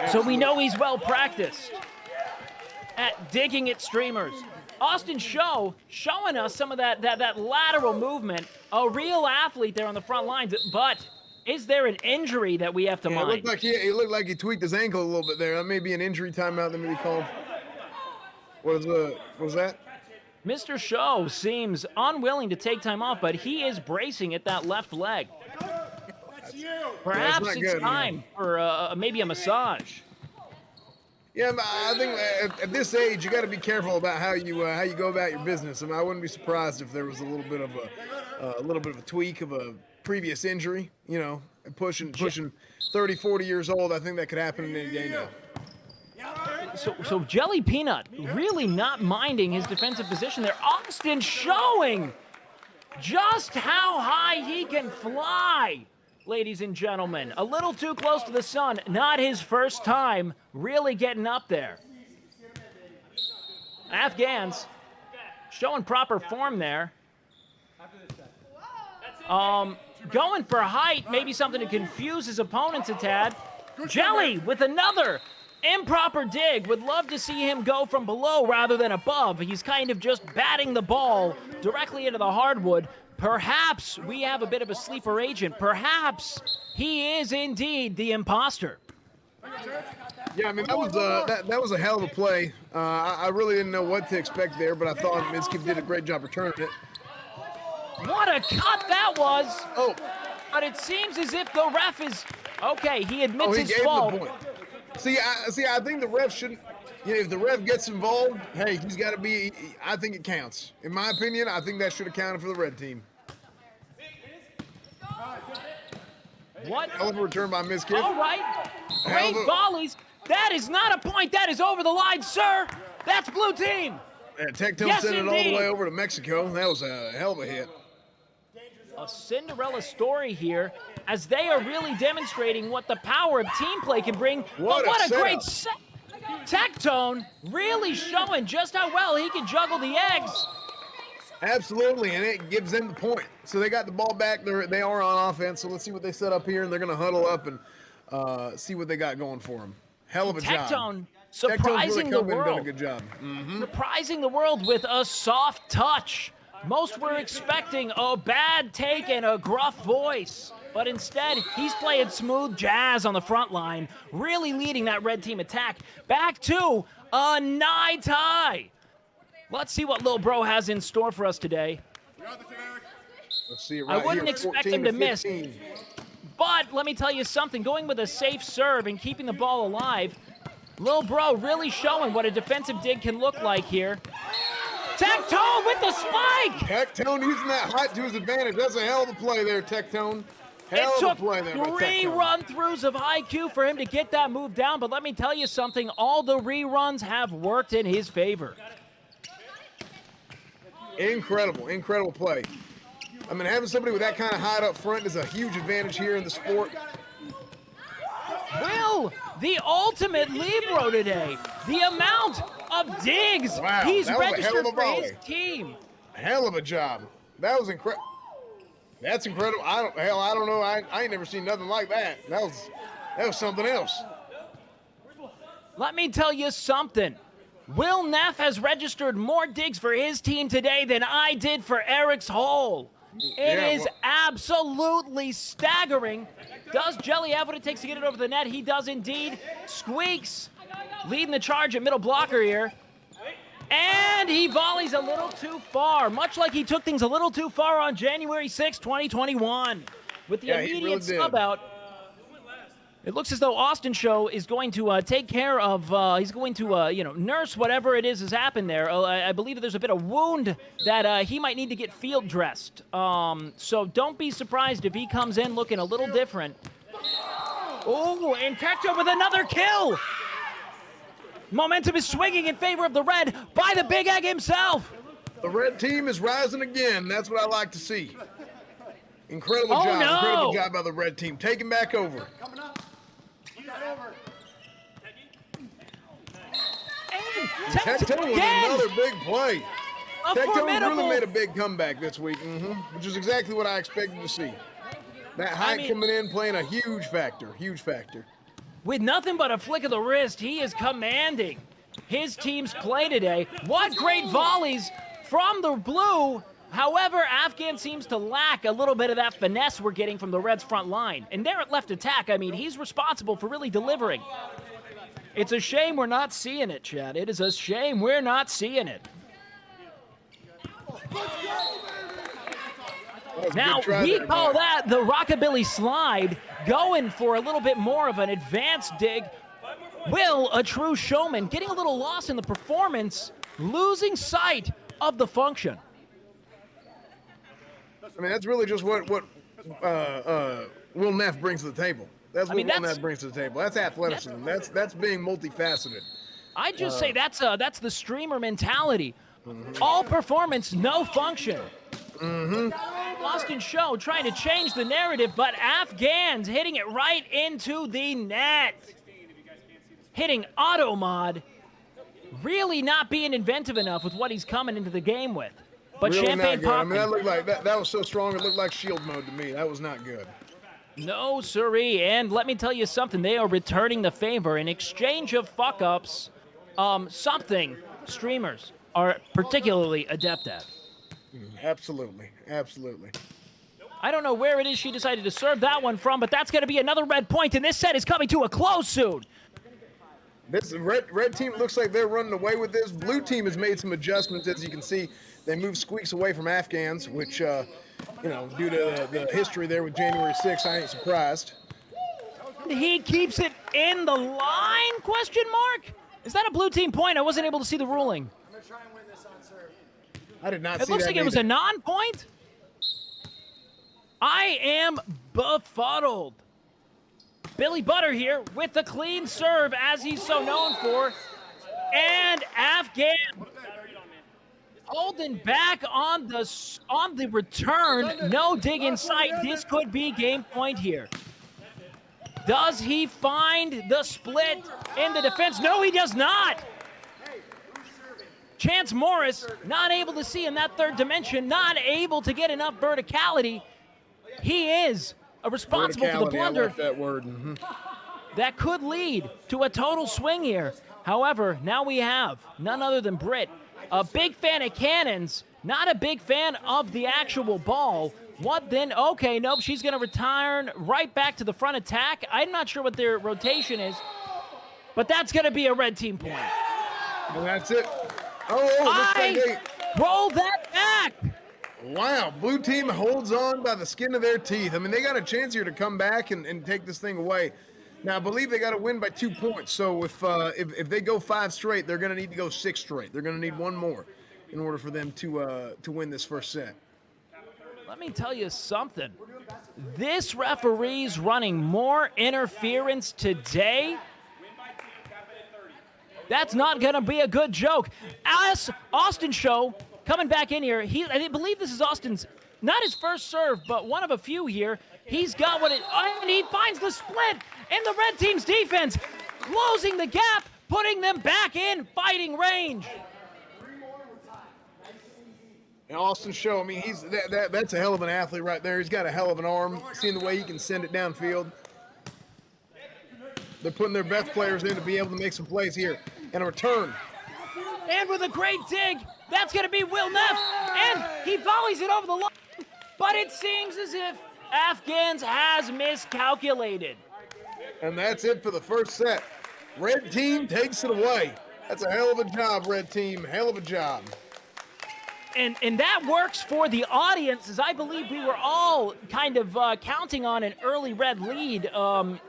So we know he's well practiced at digging at streamers. Austin Show showing us some of that lateral movement. A real athlete there on the front lines. But is there an injury that we have to mind? It looked like he tweaked his ankle a little bit there. That may be an injury timeout that may be called. What was that? Mr. Show seems unwilling to take time off, but he is bracing at that left leg. Perhaps it's time for maybe a massage. Yeah, I think at this age you got to be careful about how you go about your business. I mean, I wouldn't be surprised if there was a little bit of a tweak of a previous injury. You know, pushing 30, 40 years old. I think that could happen in any day now. So Jelly Peanut really not minding his defensive position there. Austin showing just how high he can fly, ladies and gentlemen. A little too close to the sun. Not his first time really getting up there. Afghans showing proper form there. Going for height, maybe something to confuse his opponents a tad. Jelly with another improper dig. Would love to see him go from below rather than above. He's kind of just batting the ball directly into the hardwood. Perhaps we have a bit of a sleeper agent. Perhaps he is indeed the imposter. Yeah, I mean, that was a hell of a play. I really didn't know what to expect there, but I thought Mizkif did a great job returning it. What a cut that was! Oh, but it seems as if the ref is okay. He admits his fault. The point. See, I think the ref shouldn't. You know, if the ref gets involved, hey, he's got to be. I think it counts. In my opinion, I think that should have counted for the red team. What? Hell of a return by Mizkif. All right. Great volleys. That is not a point. That is over the line, sir. That's blue team. Yeah, Tectone sent it all the way over to Mexico. That was a hell of a hit. A Cinderella story here, as they are really demonstrating what the power of team play can bring. What a great set. Tectone really showing just how well he can juggle the eggs. Absolutely, and it gives them the point. So they got the ball back. They are on offense. So let's see what they set up here, and they're going to huddle up and see what they got going for them. Hell of a job. Tectone surprising the world. Done a good job. Surprising the world with a soft touch. Most were expecting a bad take and a gruff voice, but instead he's playing smooth jazz on the front line, really leading that red team attack back to a nigh tie. Let's see what Lil Bro has in store for us today. Let's see it right I wouldn't here, expect him to miss, but let me tell you something. Going with a safe serve and keeping the ball alive, Lil Bro really showing what a defensive dig can look like here. Tectone with the spike! Tectone using that height to his advantage. That's a hell of a play there, Tectone. Hell It of a took play there by 3 Tectone. run-throughs of IQ for him to get that move down, but let me tell you something. All the reruns have worked in his favor. Incredible play. I mean, having somebody with that kind of height up front is a huge advantage here in the sport. Will, the ultimate libero today. The amount of digs he's registered for his team. Hell of a job. That was incredible. That's incredible. I don't know. I ain't never seen nothing like that. That was something else. Let me tell you something. Will Neff has registered more digs for his team today than I did for Eric's hole. It is absolutely staggering. Does Jelly have what it takes to get it over the net? He does indeed. Squeaks leading the charge at middle blocker here. And he volleys a little too far, much like he took things a little too far on January 6, 2021. With the immediate sub out, it looks as though Austin Show is going to take care of, he's going to, nurse whatever it is has happened there. I believe that there's a bit of wound that he might need to get field dressed. So don't be surprised if he comes in looking a little different. Oh, and Tectone with another kill. Momentum is swinging in favor of the red by the Big Egg himself. The red team is rising again. That's what I like to see. Incredible job. Incredible job by the red team. Taking back over. Tectone with another big play. Tectone really made a big comeback this week, which is exactly what I expected to see. That height coming in, playing a huge factor. With nothing but a flick of the wrist, he is commanding his team's play today. What great volleys from the blue. However, Afghan seems to lack a little bit of that finesse we're getting from the Reds' front line. And there at left attack, I mean, he's responsible for really delivering. It's a shame we're not seeing it, Chad. It is a shame we're not seeing it. Now, we call that the rockabilly slide, going for a little bit more of an advanced dig. Will, a true showman, getting a little lost in the performance, losing sight of the function. I mean, that's really just what Will Neff brings to the table. That's what Will Neff brings to the table. That's athleticism. That's being multifaceted. I just say that's the streamer mentality. All performance, no function. Austin Show trying to change the narrative, but Afghans hitting it right into the net. Hitting auto mod. Really not being inventive enough with what he's coming into the game with. But really champagne not good. I popping. mean, that looked like that was so strong. It looked like shield mode to me. That was not good. No, siree. And let me tell you something. They are returning the favor in exchange of fuck-ups. Something streamers are particularly adept at. Absolutely. Absolutely. I don't know where it is she decided to serve that one from, but that's going to be another red point, and this set is coming to a close soon. This red team looks like they're running away with this. Blue team has made some adjustments, as you can see. They moved Squeaks away from Afghans, which, due to the history there with January 6th, I ain't surprised. He keeps it in the line, question mark? Is that a blue team point? I wasn't able to see the ruling. I'm going to try and win this on serve. I did not see that. It looks like it was a non-point. I am befuddled. Billy Butter here with the clean serve, as he's so known for. And Afghan holding back on the return. No dig in sight. This could be game point here. Does he find the split in the defense? No, he does not. Chance Morris not able to see in that third dimension, not able to get enough verticality. He is responsible for the blunder. I like that word. That could lead to a total swing here. However, now we have none other than Britt, a big fan of cannons, not a big fan of the actual ball. What then? Okay, nope, she's going to return right back to the front attack. I'm not sure what their rotation is, but that's going to be a red team point. And that's it. Oh, roll that back. Wow, blue team holds on by the skin of their teeth. I mean, they got a chance here to come back and take this thing away. Now, I believe they got to win by 2 points. So if they go 5 straight, they're going to need to go 6 straight. They're going to need one more in order for them to win this first set. Let me tell you something. This referee's running more interference today. That's not going to be a good joke. As Austin Show coming back in here, I believe this is Austin's, not his first serve, but one of a few here. He's got and he finds the split in the red team's defense, closing the gap, putting them back in fighting range. And Austin Show, I mean, that's a hell of an athlete right there. He's got a hell of an arm, seeing the way he can send it downfield. They're putting their best players in to be able to make some plays here. And a return. And with a great dig, that's going to be Will Neff. And he volleys it over the line. But it seems as if Afghans has miscalculated. And that's it for the first set. Red team takes it away. That's a hell of a job, red team. Hell of a job. And that works for the audience, as I believe we were all kind of counting on an early red lead, as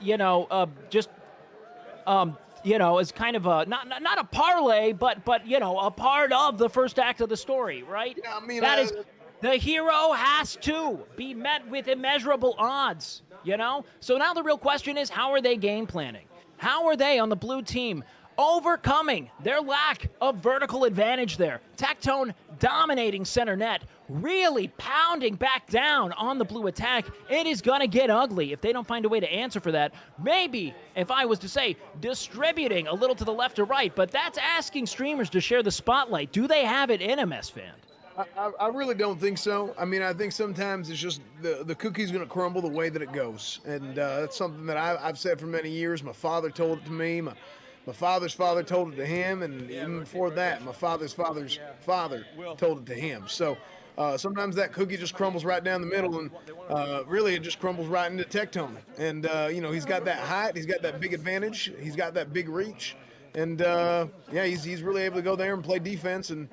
kind of a, not a parlay, but a part of the first act of the story, right? Yeah, I mean, the hero has to be met with immeasurable odds, So now the real question is, how are they game planning? How are they on the blue team overcoming their lack of vertical advantage there? Tectone dominating center net, really pounding back down on the blue attack. It is going to get ugly if they don't find a way to answer for that. Maybe, if I was to say, distributing a little to the left or right, but that's asking streamers to share the spotlight. Do they have it in them, S-Fan? I really don't think so. I mean, I think sometimes it's just the cookie's going to crumble the way that it goes. And that's something that I've said for many years. My father told it to me. My father's father told it to him. And even before that, my father's father's father told it to him. So sometimes that cookie just crumbles right down the middle. And really, it just crumbles right into Tectone. And, he's got that height. He's got that big advantage. He's got that big reach. And, he's really able to go there and play defense and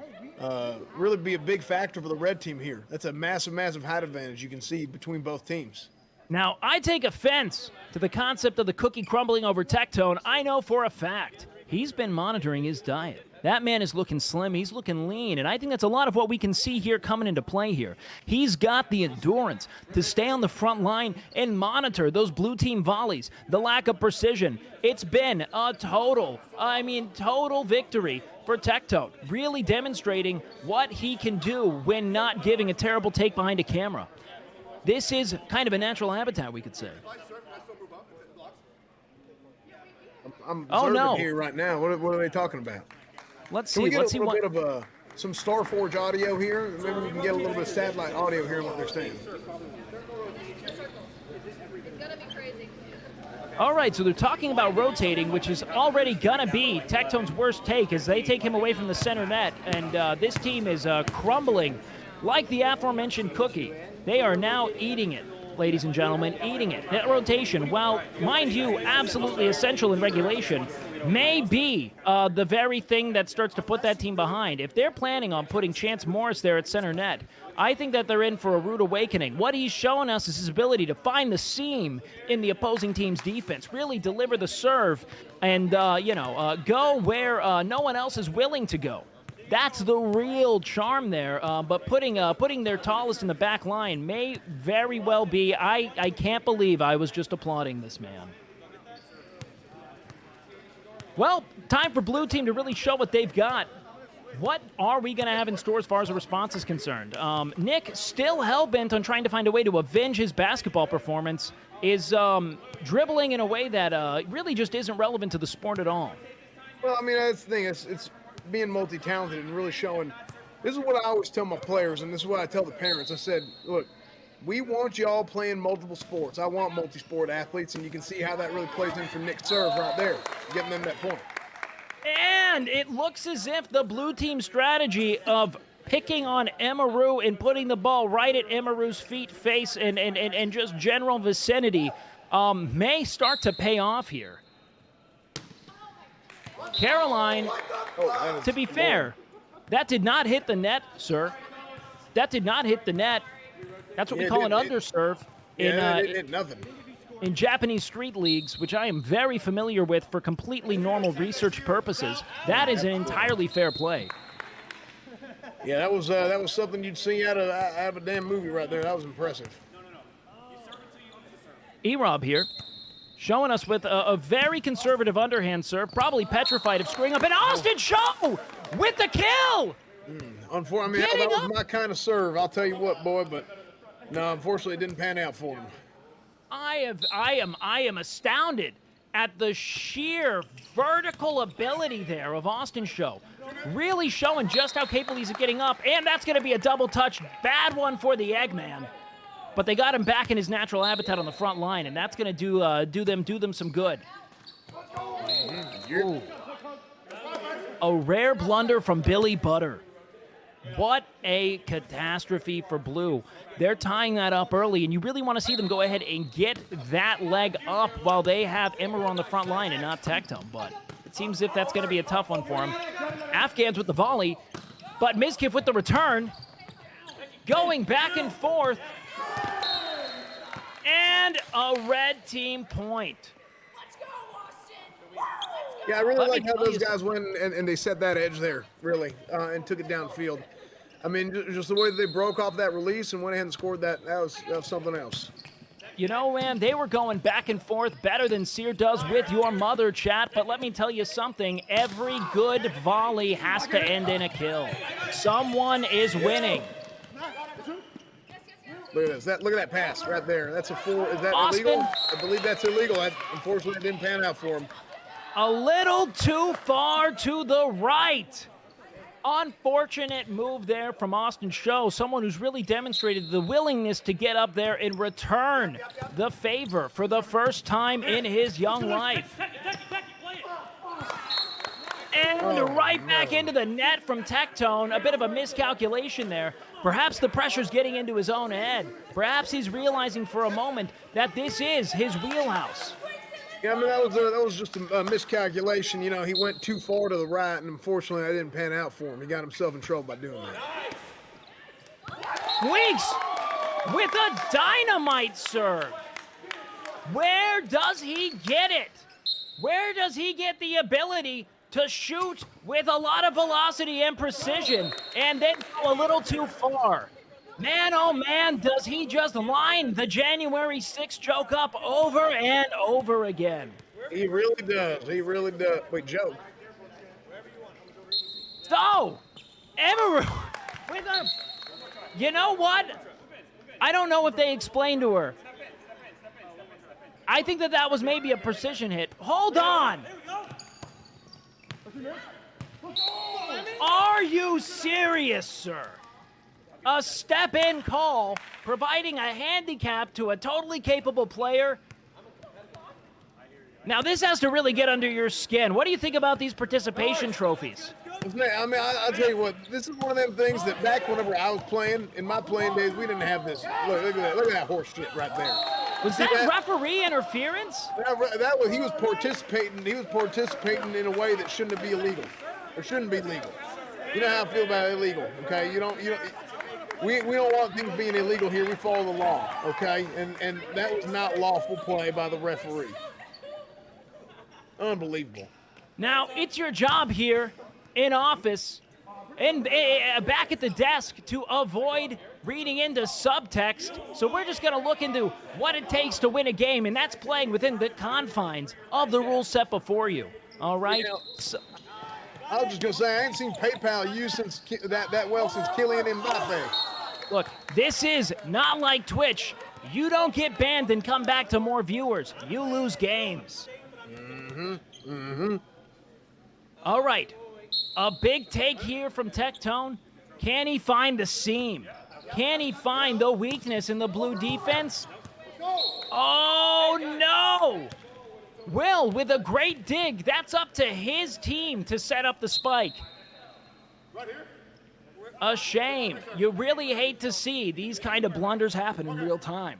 really be a big factor for the red team here. That's a massive, massive height advantage you can see between both teams. Now, I take offense to the concept of the cookie crumbling over Tectone. I know for a fact he's been monitoring his diet. That man is looking slim. He's looking lean. And I think that's a lot of what we can see here coming into play here. He's got the endurance to stay on the front line and monitor those blue team volleys, the lack of precision. It's been a total victory for Tectone, really demonstrating what he can do when not giving a terrible take behind a camera. This is kind of a natural habitat, we could say. I'm observing here right now. What are they talking about? Let's see. see. Can we get a little what... bit of some Starforge audio here? Maybe we can get a little bit of satellite audio here on what they're saying. All right, so they're talking about rotating, which is already going to be Tectone's worst take as they take him away from the center net. And this team is crumbling like the aforementioned cookie. They are now eating it, ladies and gentlemen, eating it. That rotation, while, mind you, absolutely essential in regulation, may be the very thing that starts to put that team behind. If they're planning on putting Chance Morris there at center net, I think that they're in for a rude awakening. What he's showing us is his ability to find the seam in the opposing team's defense, really deliver the serve, and go where no one else is willing to go. That's the real charm there. But putting their tallest in the back line may very well be. I can't believe I was just applauding this man. Well, time for Blue Team to really show what they've got. What are we going to have in store as far as the response is concerned? Nick, still hell-bent on trying to find a way to avenge his basketball performance, is dribbling in a way that really just isn't relevant to the sport at all. Well, I mean, that's the thing. It's being multi-talented and really showing. This is what I always tell my players, and this is what I tell the parents. I said, look, we want y'all playing multiple sports. I want multi-sport athletes, and you can see how that really plays in for Nick's serve right there, getting them that point. And it looks as if the blue team strategy of picking on Emeru and putting the ball right at Emeru's feet, face, and just general vicinity may start to pay off here. Caroline, to be fair, that did not hit the net, sir. That did not hit the net. That's what we call an underserve in Japanese street leagues, which I am very familiar with for completely normal research purposes. That is an entirely fair play. Yeah, that was something you'd see out of a damn movie right there. That was impressive. E-Rob here, showing us with a very conservative underhand serve, probably petrified of screwing up. And Austin Show with the kill! Unfortunately, that was my kind of serve. I'll tell you what, boy, but no, unfortunately, it didn't pan out for him. I am astounded at the sheer vertical ability there of Austin Show. Really showing just how capable he's of getting up, and that's going to be a double touch. Bad one for the Eggman. But they got him back in his natural habitat on the front line, and that's going to do them some good. Ooh. A rare blunder from Billy Butter. What a catastrophe for Blue. They're tying that up early, and you really want to see them go ahead and get that leg up while they have Emeru on the front line and not Tectone. But it seems as if that's going to be a tough one for him. Afghans with the volley, but Mizkif with the return. Going back and forth. And a red team point. Yeah, I really like how those guys went and they set that edge there, really, and took it downfield. I mean, just the way that they broke off that release and went ahead and scored that was something else. You know, man, they were going back and forth better than Sear does with your mother, chat. But let me tell you something. Every good volley has to end in a kill. Someone is winning. Look at this. Look at that pass right there. That's a full. Is that Austin? illegal? I believe that's illegal. Unfortunately, it didn't pan out for him. A little too far to the right. Unfortunate move there from Austin Show, someone who's really demonstrated the willingness to get up there and return the favor for the first time in his young life. And right back into the net from Tectone. A bit of a miscalculation there. Perhaps the pressure's getting into his own head. Perhaps he's realizing for a moment that this is his wheelhouse. Yeah, I mean, that was just a miscalculation. You know, he went too far to the right, and unfortunately, that didn't pan out for him. He got himself in trouble by doing that. Weeks with a dynamite serve. Where does he get it? Where does he get the ability to shoot with a lot of velocity and precision, and then go a little too far. Man, oh man, does he just line the January 6th joke up over and over again. He really does. He really does. Wait, joke. So, Emerald with a... You know what? I don't know if they explained to her. I think that was maybe a precision hit. Hold on. Are you serious, sir? A step-in call, providing a handicap to a totally capable player. Now, this has to really get under your skin. What do you think about these participation trophies? I mean, I'll tell you what, this is one of them things that back whenever I was playing, in my playing days, we didn't have this. Look at that horse shit right there. Was that referee interference? That was, he was participating in a way that shouldn't be illegal, or shouldn't be legal. You know how I feel about illegal, okay? We don't want things being illegal here. We follow the law, okay? And that was not lawful play by the referee. Unbelievable. Now, it's your job here in office and back at the desk to avoid reading into subtext. So we're just going to look into what it takes to win a game, and that's playing within the confines of the rules set before you. All right? I was just going to say, I ain't seen PayPal used since that well since Kylian Mbappe. Look, this is not like Twitch. You don't get banned and come back to more viewers. You lose games. All right. A big take here from Tectone. Can he find the seam? Can he find the weakness in the blue defense? Oh, no! Will with a great dig. That's up to his team to set up the spike. A shame. You really hate to see these kind of blunders happen in real time.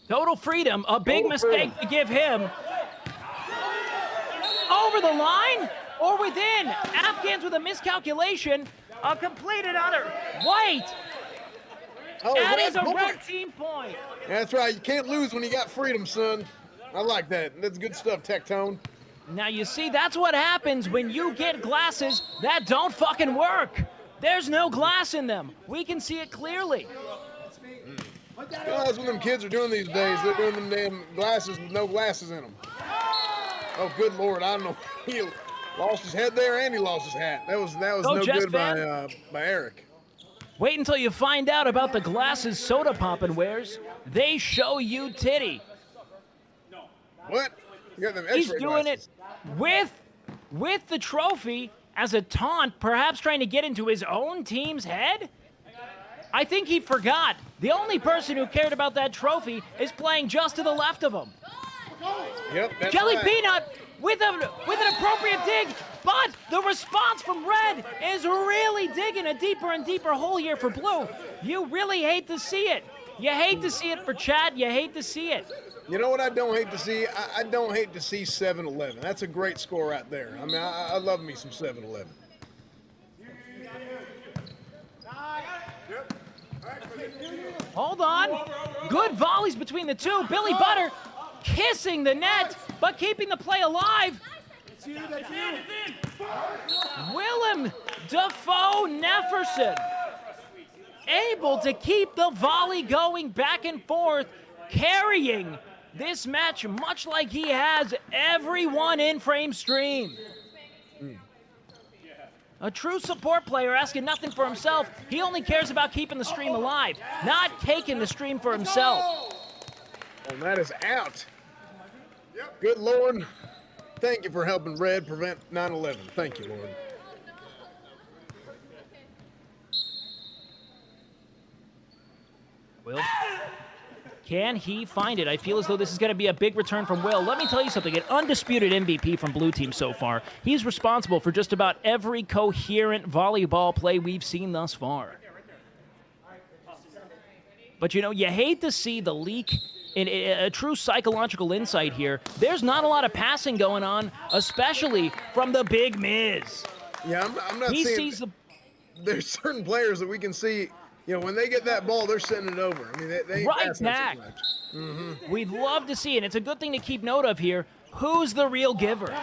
Total freedom, a big mistake to give him. Over the line or within. Afghans with a miscalculation. A completed utter. Wait! That is a red team point. That's right. You can't lose when you got freedom, son. I like that. That's good stuff, Tectone. Now, you see, that's what happens when you get glasses that don't fucking work. There's no glass in them. We can see it clearly. That's what them kids are doing these days. They're doing them damn glasses with no glasses in them. Oh, good Lord. I don't know. He lost his head there and he lost his hat. That was no good by Eric. Wait until you find out about the glasses Sodapoppin wears. They show you titty. What? You got them He's X-ray doing glasses. it with the trophy as a taunt, perhaps trying to get into his own team's head? I think he forgot. The only person who cared about that trophy is playing just to the left of him. Yep, that's Jelly right. Peanut with an appropriate dig, but the response from Red is really digging a deeper and deeper hole here for Blue. You really hate to see it. You hate to see it for chat. You hate to see it. You know what I don't hate to see? I don't hate to see 7-11. That's a great score right there. I mean, I love me some 7-11. Hold on. Good volleys between the two. Billy Butter kissing the net, but keeping the play alive. Willem Defoe Nefferson able to keep the volley going back and forth, carrying this match much like he has everyone in Frame Stream. A true support player asking nothing for himself. He only cares about keeping the stream alive, not taking the stream for himself. And that is out. Good Lord. Thank you for helping Red prevent 9/11. Thank you, Lord. Will, can he find it? I feel as though this is going to be a big return from Will. Let me tell you something. An undisputed MVP from Blue Team so far. He's responsible for just about every coherent volleyball play we've seen thus far. But, you know, you hate to see the leak in a true psychological insight here. There's not a lot of passing going on, especially from the Big Miz. Yeah, I'm not seeing... There's certain players that we can see, you know, when they get that ball, they're sending it over. I mean, they ain't right passing back. much. Mm-hmm. We'd love to see it. It's a good thing to keep note of here. Who's the real giver?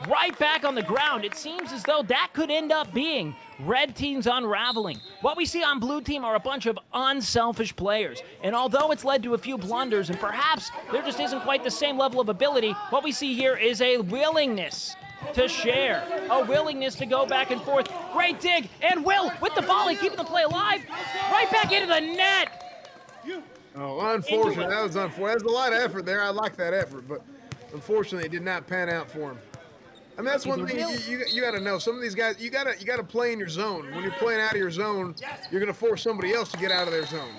Right back on the ground. It seems as though that could end up being red team's unraveling. What we see on blue team are a bunch of unselfish players. And although it's led to a few blunders and perhaps there just isn't quite the same level of ability, what we see here is a willingness to share, a willingness to go back and forth. Great dig, and Will with the volley, keeping the play alive. Right back into the net. Oh, unfortunate. That was unfortunate. There's a lot of effort there. I like that effort, but unfortunately, it did not pan out for him. I mean, that's one thing you got to know. Some of these guys, you got to play in your zone. When you're playing out of your zone, you're going to force somebody else to get out of their zone.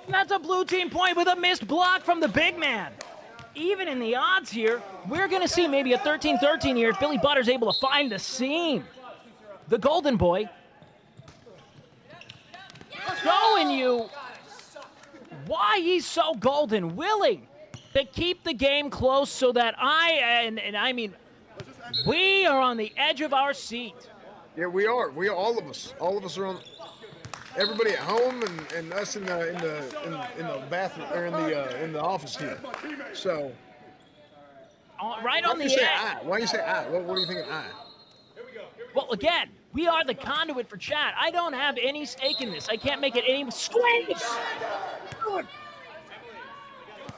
That's a blue team point with a missed block from the big man. Even in the odds here, we're going to see maybe a 13-13 here if Billy Butter's able to find the seam. The golden boy. Showing you why he's so golden. Willing to keep the game close so that I mean, we are on the edge of our seat. Yeah, we are. We are, all of us. All of us are on. Everybody at home and us in the bathroom or in the office here. So. Right on the edge. Why do you say I? What do you think of I? Well, again, we are the conduit for chat. I don't have any stake in this. I can't make it any. Squeeze.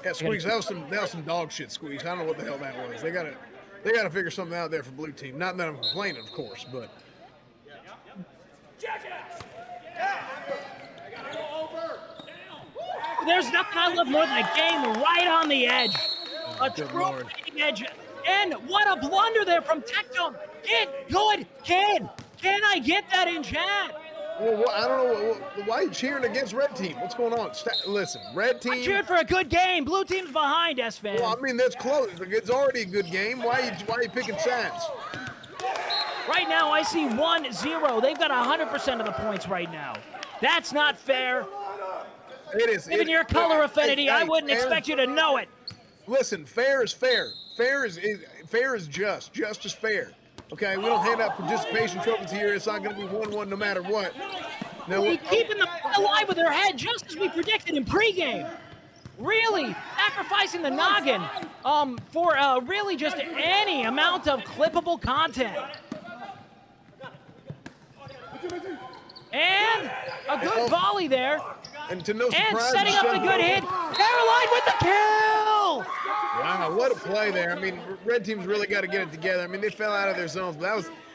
Yeah, Squeeze. That was some dog shit, Squeeze. I don't know what the hell that was. They gotta figure something out there for blue team. Not that I'm complaining, of course, but. There's nothing I love more than a game right on the edge. A true edge. And what a blunder there from Tectone. Get good, kid. Can I get that in chat? Well, I don't know. Why are you cheering against red team? What's going on? Listen, red team. I cheered for a good game. Blue team's behind, S-Fan. Well, I mean, that's close. It's already a good game. Why are you picking sides? Right now, I see 1-0. They've got 100% of the points right now. That's not fair. It is. Given your color affinity, I wouldn't expect you to know it. Listen, fair is fair. Fair is just. Just is fair. Okay, we don't hand out participation trophies here. It's not going to be 1-1 no matter what. No, we're keeping them alive with their head, just as we predicted in pregame. Really sacrificing the noggin for really just any amount of clippable content. And a good volley there. And to no surprise, and setting up the good hit. Caroline with the kill! Wow, what a play there. I mean, red team's really got to get it together. I mean, they fell out of their zones, but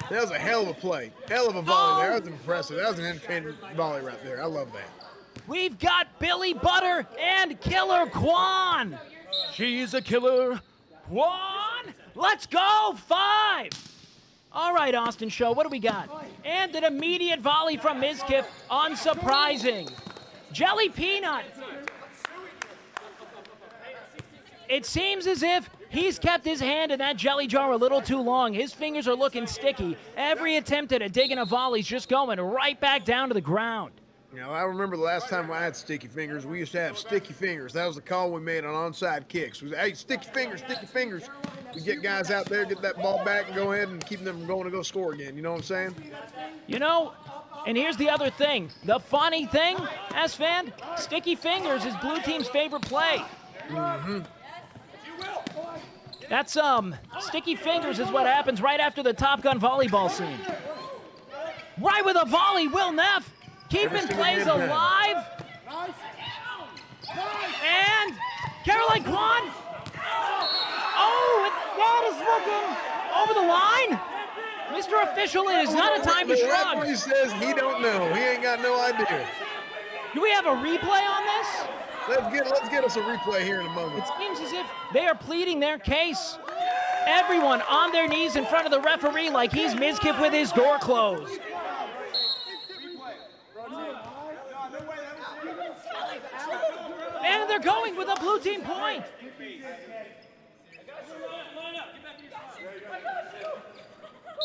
that was a hell of a play. Hell of a volley there. That was impressive. That was an entertaining volley right there. I love that. We've got Billy Butter and Killer Quan. She's a killer. Quan, let's go. 5. All right, Austin Show, what do we got? And an immediate volley from Mizkif, unsurprising. Jelly Peanut. It seems as if he's kept his hand in that jelly jar a little too long. His fingers are looking sticky. Every attempt at a dig and a volley's just going right back down to the ground. You know, I remember the last time I had sticky fingers. We used to have sticky fingers. That was the call we made on onside kicks. We was, hey, sticky fingers, sticky fingers. We get guys out there, get that ball back, and go ahead and keep them from going to go score again. You know what I'm saying? You know, and here's the other thing. The funny thing, S-Fan, sticky fingers is blue team's favorite play. Mm-hmm. That's, sticky fingers is what happens right after the Top Gun volleyball scene. Right with a volley, Will Neff keeping plays alive. And Caroline Quan. Oh, that is looking over the line. Mr. Official, it is not a time to shrug. The referee says he don't know. He ain't got no idea. Do we have a replay on this? Let's get us a replay here in a moment. It seems as if they are pleading their case. Everyone on their knees in front of the referee like he's Mizkif with his door closed. And they're going with a blue team point.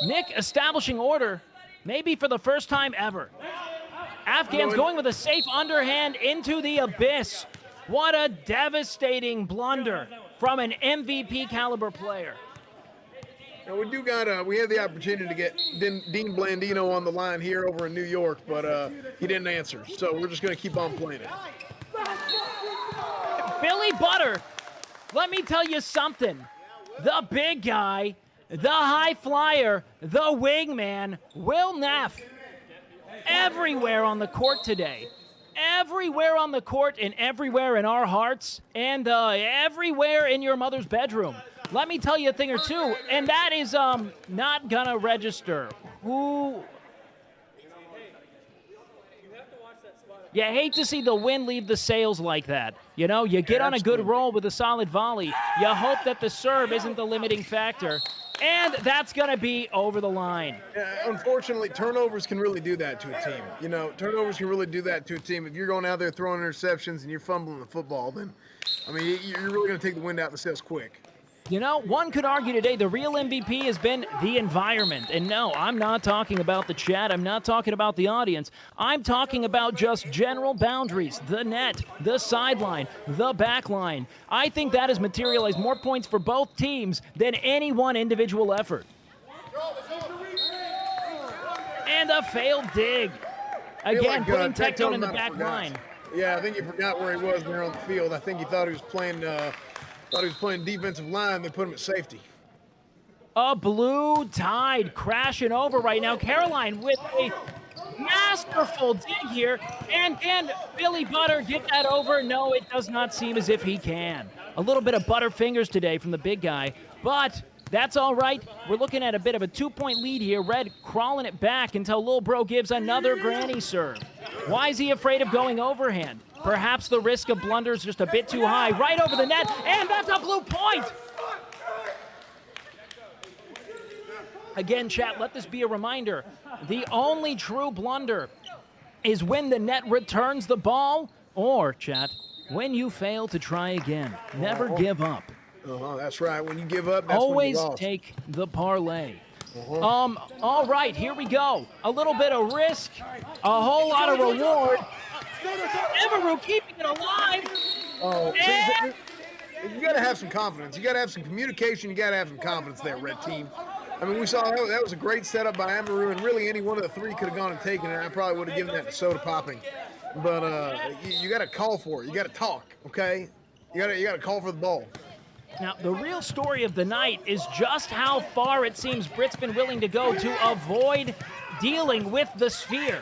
Nick establishing order, maybe for the first time ever. Afghans going with a safe underhand into the abyss. What a devastating blunder from an MVP caliber player. Now we have the opportunity to get Dean Blandino on the line here over in New York, but he didn't answer. So we're just going to keep on playing it. Billy Butter let me tell you something. The big guy, the high flyer, the wingman, Will Neff, everywhere on the court today. Everywhere on the court and everywhere in our hearts and everywhere in your mother's bedroom. Let me tell you a thing or two, and that is not gonna register. Who? You hate to see the wind leave the sails like that. You know, you get on a good roll with a solid volley. You hope that the serve isn't the limiting factor. And that's going to be over the line. Unfortunately, turnovers can really do that to a team. You know, turnovers can really do that to a team. If you're going out there throwing interceptions and you're fumbling the football, then, I mean, you're really going to take the wind out of the sails quick. You know, one could argue today the real MVP has been the environment. And no, I'm not talking about the chat. I'm not talking about the audience. I'm talking about just general boundaries, the net, the sideline, the back line. I think that has materialized more points for both teams than any one individual effort. And a failed dig. Again, putting Tectone in the back line. Yeah, I think he forgot where he was there on the field. I think he thought he was playing defensive line. They put him at safety. A blue tide crashing over right now. Caroline with a masterful dig here. And can Billy Butter get that over? No, it does not seem as if he can. A little bit of butter fingers today from the big guy, but that's all right. We're looking at a bit of a 2-point lead here. Red crawling it back until Lil Bro gives another granny serve. Why is he afraid of going overhand? Perhaps the risk of blunder is just a bit too high. Right over the net, and that's a blue point! Again, chat, let this be a reminder. The only true blunder is when the net returns the ball, or, chat, when you fail to try again. Never give up. That's right. When you give up, that's always when you lost. Take the parlay. All right, here we go. A little bit of risk, a whole lot of reward. Emeru keeping it alive. You got to have some confidence. You got to have some communication. You got to have some confidence there, red team. I mean, we saw that was a great setup by Emeru, and really any one of the three could have gone and taken it. I probably would have given that to Sodapopping. But you got to call for it. You got to talk, okay? You got to call for the ball. Now, the real story of the night is just how far it seems Britt's been willing to go to avoid dealing with the sphere.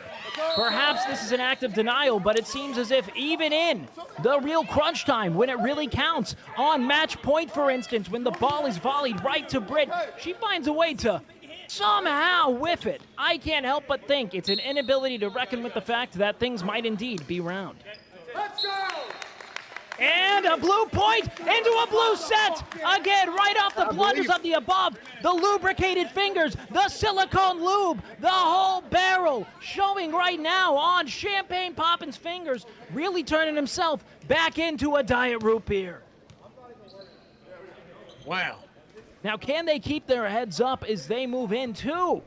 Perhaps this is an act of denial, but it seems as if even in the real crunch time, when it really counts, on match point, for instance, when the ball is volleyed right to Britt, she finds a way to somehow whiff it. I can't help but think it's an inability to reckon with the fact that things might indeed be round. Let's go! And a blue point into a blue set. Again, right off the blunders of the above. The lubricated fingers, the silicone lube, the whole barrel showing right now on Champagne Poppin's fingers, really turning himself back into a diet root beer. Wow. Now, can they keep their heads up as they move into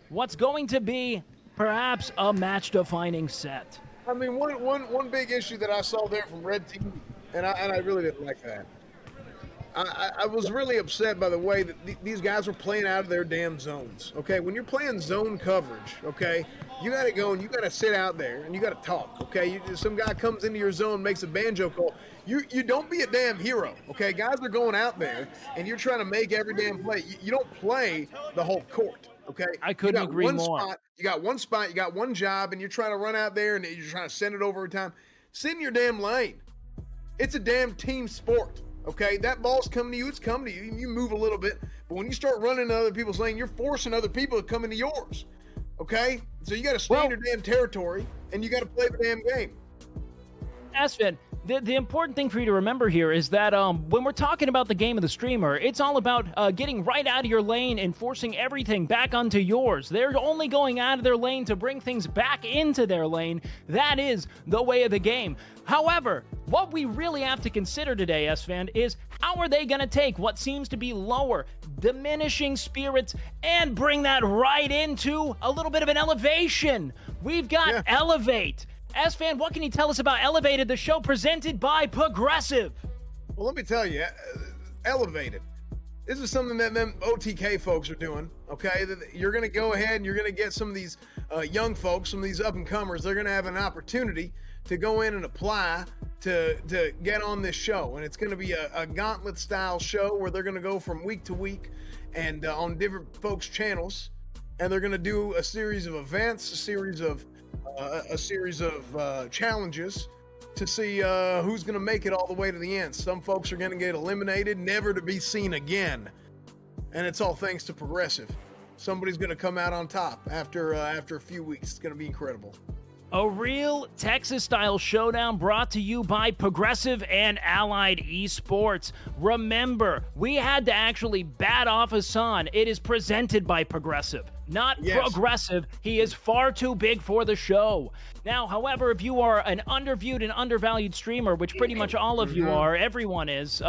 what's going to be perhaps a match-defining set? I mean, one big issue that I saw there from Red Team, and I really didn't like that. I was really upset by the way that these guys were playing out of their damn zones. Okay, when you're playing zone coverage, okay, you got to go and you got to sit out there and you got to talk. Okay, some guy comes into your zone, makes a banjo call. You don't be a damn hero. Okay, guys are going out there and you're trying to make every damn play. You don't play the whole court. Okay, I couldn't agree more. You got one spot, you got one job, and you're trying to run out there and you're trying to send it over every time. Sit in your damn lane. It's a damn team sport. Okay, that ball's coming to you, it's coming to you. You move a little bit, but when you start running to other people's lane, you're forcing other people to come into yours. Okay, so you got to stay in your damn territory and you got to play the damn game. Aspen, the important thing for you to remember here is that when we're talking about the game of the streamer, it's all about getting right out of your lane and forcing everything back onto yours. They're only going out of their lane to bring things back into their lane. That is the way of the game. However, what we really have to consider today, S-Fan, is how are they going to take what seems to be lower, diminishing spirits and bring that right into a little bit of an elevation. We've got Elevate. S-Fan, what can you tell us about Elevated, the show presented by Progressive? Well, let me tell you, Elevated. This is something that them OTK folks are doing, okay? You're going to go ahead and you're going to get some of these young folks, some of these up-and-comers, they're going to have an opportunity to go in and apply to get on this show. And it's going to be a gauntlet style show where they're going to go from week to week and on different folks' channels. And they're going to do a series of events, a series of challenges to see who's going to make it all the way to the end. Some folks are going to get eliminated, never to be seen again. And it's all thanks to Progressive. Somebody's going to come out on top after a few weeks. It's going to be incredible. A real Texas-style showdown brought to you by Progressive and Allied Esports. Remember, we had to actually bat off Hassan. It is presented by Progressive, not Progressive. He is far too big for the show. Now, however, if you are an underviewed and undervalued streamer, which pretty much all of you are, everyone is,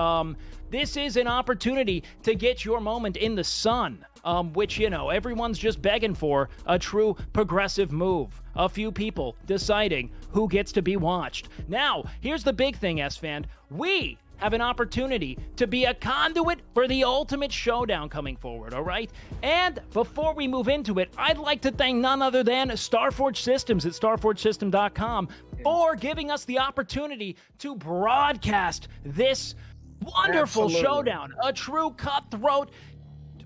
this is an opportunity to get your moment in the sun. Which, you know, everyone's just begging for a true Progressive move. A few people deciding who gets to be watched. Now, here's the big thing, S-Fan. We have an opportunity to be a conduit for the ultimate showdown coming forward, all right? And before we move into it, I'd like to thank none other than Starforge Systems at starforgesystem.com for giving us the opportunity to broadcast this wonderful showdown. A true cutthroat,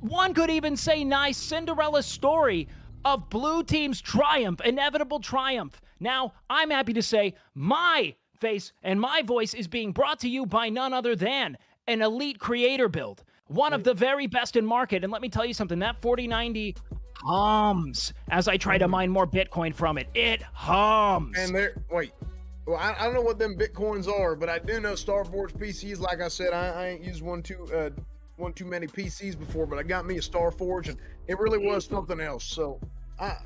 one could even say nice Cinderella story of Blue Team's triumph, inevitable triumph. Now, I'm happy to say my face and my voice is being brought to you by none other than an elite creator build. One of the very best in market. And let me tell you something, that 4090 hums as I try to mine more Bitcoin from it. It hums. And well, I don't know what them Bitcoins are, but I do know Starforge PCs. Like I said, I ain't used one too many PCs before, but I got me a Starforge, and it really was something else. So I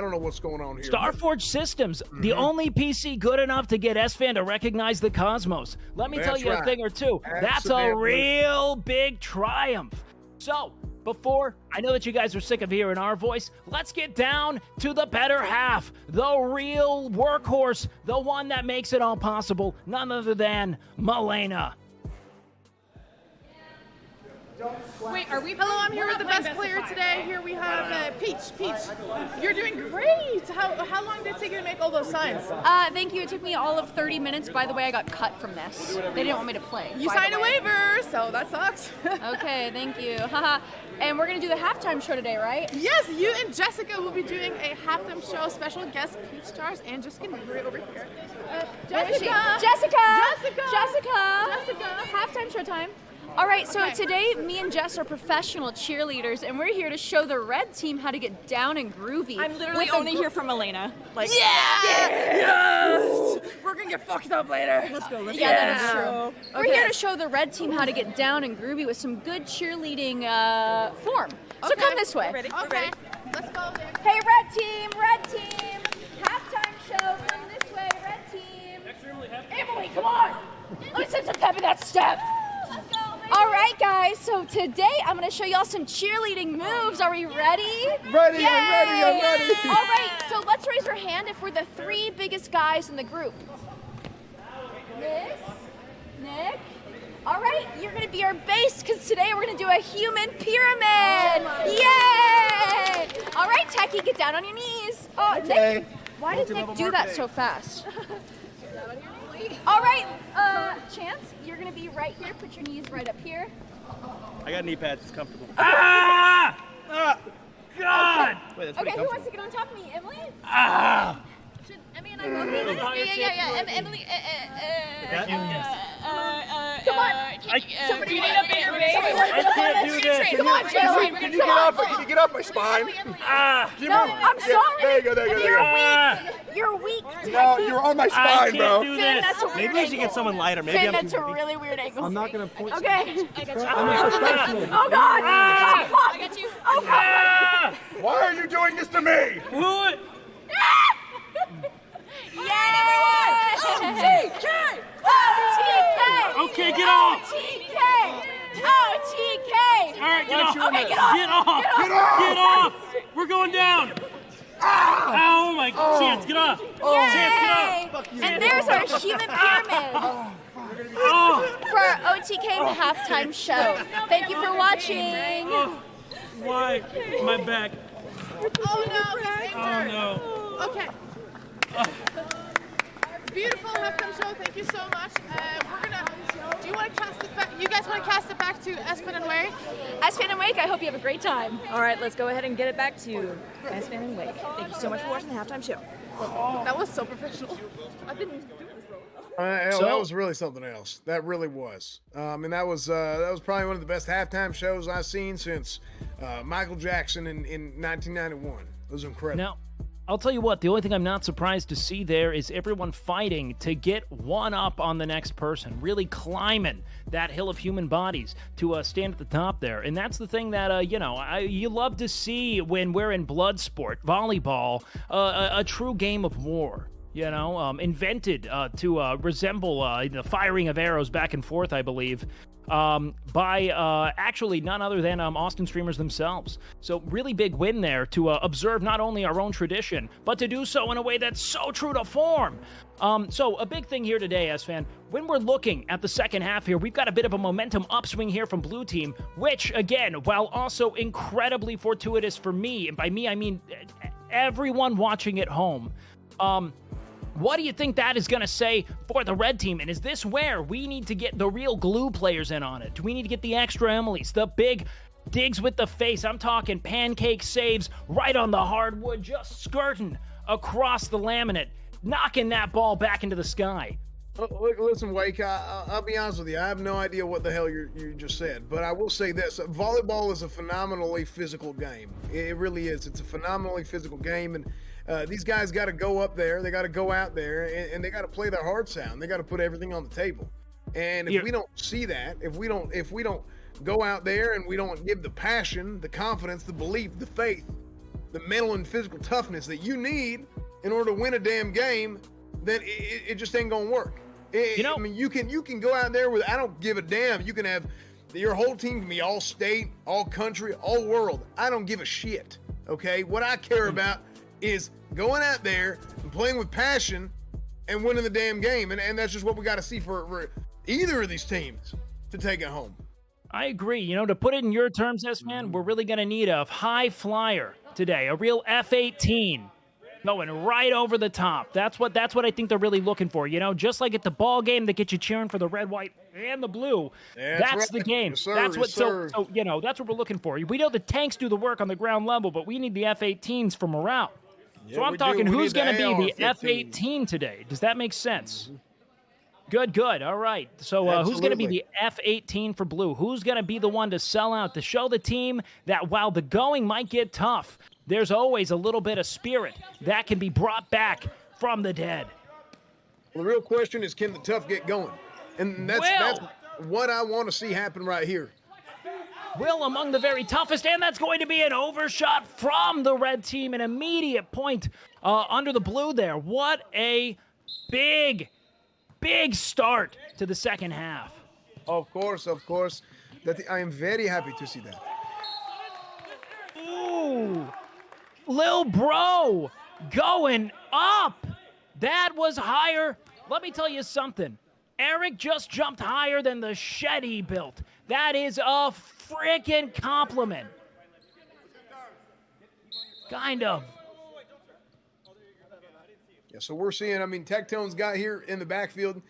don't know what's going on here. Starforge Systems, the only PC good enough to get S-Fan to recognize the cosmos. Let me tell you a thing or two. That's a real big triumph. So, before, I know that you guys are sick of hearing our voice, let's get down to the better half, the real workhorse, the one that makes it all possible, none other than Milena. Wait, are we? Hello, I'm here with the best player today. Here we have Peach. Peach, you're doing great. How long did it take you to make all those signs? Thank you. It took me all of 30 minutes. By the way, I got cut from this. They didn't want me to play. You signed a waiver, so that sucks. Okay, thank you. Haha. And we're gonna do the halftime show today, right? Yes, you and Jessica will be doing a halftime show. Special guest Peach Stars and Jessica right over here. Jessica! Halftime show time. All right, so today me and Jess are professional cheerleaders, and we're here to show the red team how to get down and groovy. I'm literally only here from Elena. Like, yes! We're gonna get fucked up later. Let's go. Yeah, that is true. We're here to show the red team how to get down and groovy with some good cheerleading form. So come this way. Ready? Okay. Let's go. Hey, red team, halftime show. Come this way, red team. Emily, come on. Let me send some pep in that step. Let's go. All right, guys, so today I'm going to show y'all some cheerleading moves. Are we ready? Ready, Yay! I'm ready. All right, so let's raise our hand if we're the 3 biggest guys in the group. Nick. All right, you're going to be our base because today we're going to do a human pyramid. Yay! All right, Techie, get down on your knees. Oh, okay. Nick, why did Nick do that so fast? All right, Chance, you're going to be right here. Put your knees right up here. I got knee pads. It's comfortable. God! Wait, that's Okay, who wants to get on top of me? Emily? Should Emily and I both be like, yeah. Emily, come on. Somebody I can't do this. Come on, Jalen. Can you get off my spine? No, I'm sorry. There you go. You're weak. No, you're on my spine, bro. Do Finn, this. that's a weird Maybe we should get someone lighter. Maybe Finn, I'm that's a really weird angle. I'm not going to point. Okay. I'm a professional. Oh, God. I got you. Oh, God. Why are you doing this to me? What? Yay, everyone! OTK! OTK! Okay, get off! OTK! All right, get off! Okay, get off! We're going down! Oh my Chance, get off! Chance, get off! And there's our human pyramid for our OTK halftime show. Thank you for watching. Why? My back. Oh no, he's injured. Oh no. Okay. beautiful halftime show. Thank you so much. Do you want to cast it back? You guys want to cast it back to Espen and Wake? Espen and Wake, I hope you have a great time. All right, let's go ahead and get it back to Espen and Wake. Thank you so much for watching the halftime show. That was so professional. I didn't do this, bro. That was really something else. That really was. And that was probably one of the best halftime shows I've seen since Michael Jackson in 1991. It was incredible. Now, I'll tell you what, the only thing I'm not surprised to see there is everyone fighting to get one up on the next person, really climbing that hill of human bodies to stand at the top there. And that's the thing that, you love to see when we're in blood sport, volleyball, a true game of war. Invented to resemble the firing of arrows back and forth, I believe, by actually none other than Austin streamers themselves. So really big win there to observe not only our own tradition, but to do so in a way that's so true to form. So a big thing here today, S-Fan, when we're looking at the second half here, we've got a bit of a momentum upswing here from Blue Team, which, again, while also incredibly fortuitous for me, and by me I mean everyone watching at home, what do you think that is going to say for the Red Team? And is this where we need to get the real glue players in on it? Do we need to get the extra Emilys, the big digs with the face? I'm talking pancake saves right on the hardwood, just skirting across the laminate, knocking that ball back into the sky. Listen, Wake, I'll be honest with you. I have no idea what the hell you just said, but I will say this. Volleyball is a phenomenally physical game. It really is. It's a phenomenally physical game, and these guys got to go up there. They got to go out there, and they got to play their hearts out. They got to put everything on the table. And if we don't see that, if we don't go out there and we don't give the passion, the confidence, the belief, the faith, the mental and physical toughness that you need in order to win a damn game, then it just ain't gonna work. I mean, you can go out there with, I don't give a damn. You can have your whole team can be all state, all country, all world. I don't give a shit. Okay, what I care about is going out there and playing with passion and winning the damn game, and that's just what we got to see for either of these teams to take it home. I agree. To put it in your terms, S-Man, we're really going to need a high flyer today, a real F-18 going right over the top. That's what I think they're really looking for. Just like at the ball game that gets you cheering for the red, white, and the blue. That's right. The game. Yes, sir. That's what. Yes, sir. So that's what we're looking for. We know the tanks do the work on the ground level, but we need the F-18s for morale. Yeah, so I'm talking who's going to be the F-18 today. Does that make sense? Good. All right. So who's going to be the F-18 for blue? Who's going to be the one to sell out, to show the team that while the going might get tough, there's always a little bit of spirit that can be brought back from the dead? Well, the real question is, can the tough get going? And that's what I want to see happen right here. Will among the very toughest, and that's going to be an overshot from the red team, an immediate point under the blue there. What a big start to the second half. Of course. I am very happy to see that. Ooh, Lil Bro going up. That was higher. Let me tell you something. Eric just jumped higher than the shed he built. That is a freaking compliment. Kind of. Yeah, so we're seeing, Tectone's got here in the backfield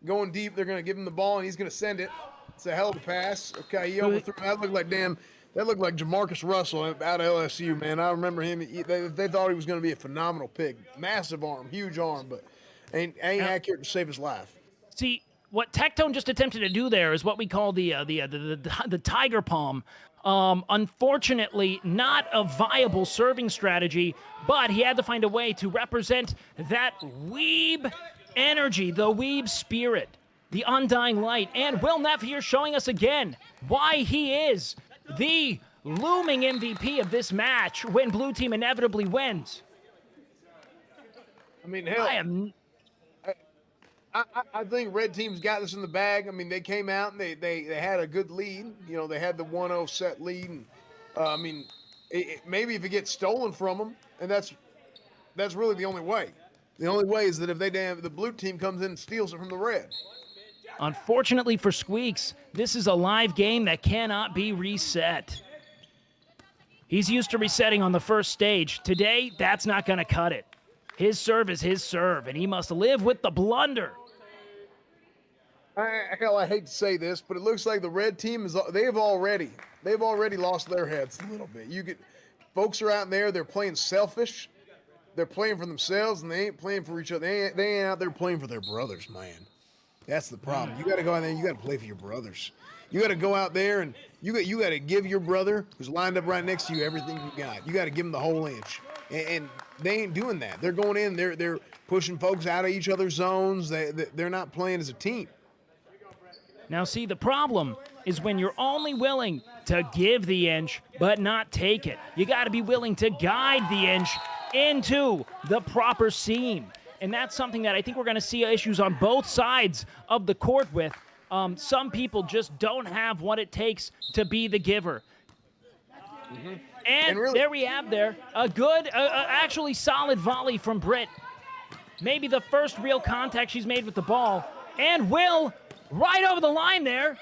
going deep. They're going to give him the ball, and he's going to send it. It's a hell of a pass. Okay, he overthrew. That looked like Jamarcus Russell out of LSU, man. I remember him. They thought he was going to be a phenomenal pick. Massive arm, huge arm, but ain't accurate to save his life. See, what Tectone just attempted to do there is what we call the tiger palm. Unfortunately, not a viable serving strategy, but he had to find a way to represent that weeb energy, the weeb spirit, the undying light. And Will Neff here showing us again why he is the looming MVP of this match when Blue Team inevitably wins. Hell, I think Red Team's got this in the bag. They came out and they had a good lead. They had the 1-0 set lead. And, maybe if it gets stolen from them, and that's really the only way. The only way is that if the Blue Team comes in and steals it from the Red. Unfortunately for Squeaks, this is a live game that cannot be reset. He's used to resetting on the first stage. Today, that's not going to cut it. His serve is his serve, and he must live with the blunder. Hell, I hate to say this, but it looks like the red team they've already lost their heads a little bit. Folks are out there, they're playing selfish. They're playing for themselves, and they ain't playing for each other. They ain't out there playing for their brothers, man. That's the problem. You got to go out there and you got to play for your brothers. You got to go out there and you got to give your brother who's lined up right next to you everything you got. You got to give him the whole inch. And they ain't doing that. They're going in, they're pushing folks out of each other's zones. They're not playing as a team. Now, see, the problem is when you're only willing to give the inch but not take it. You got to be willing to guide the inch into the proper seam. And that's something that I think we're going to see issues on both sides of the court with. Some people just don't have what it takes to be the giver. Mm-hmm. And really, there we have a good, actually solid volley from Britt. Maybe the first real contact she's made with the ball. And Will, right over the line there,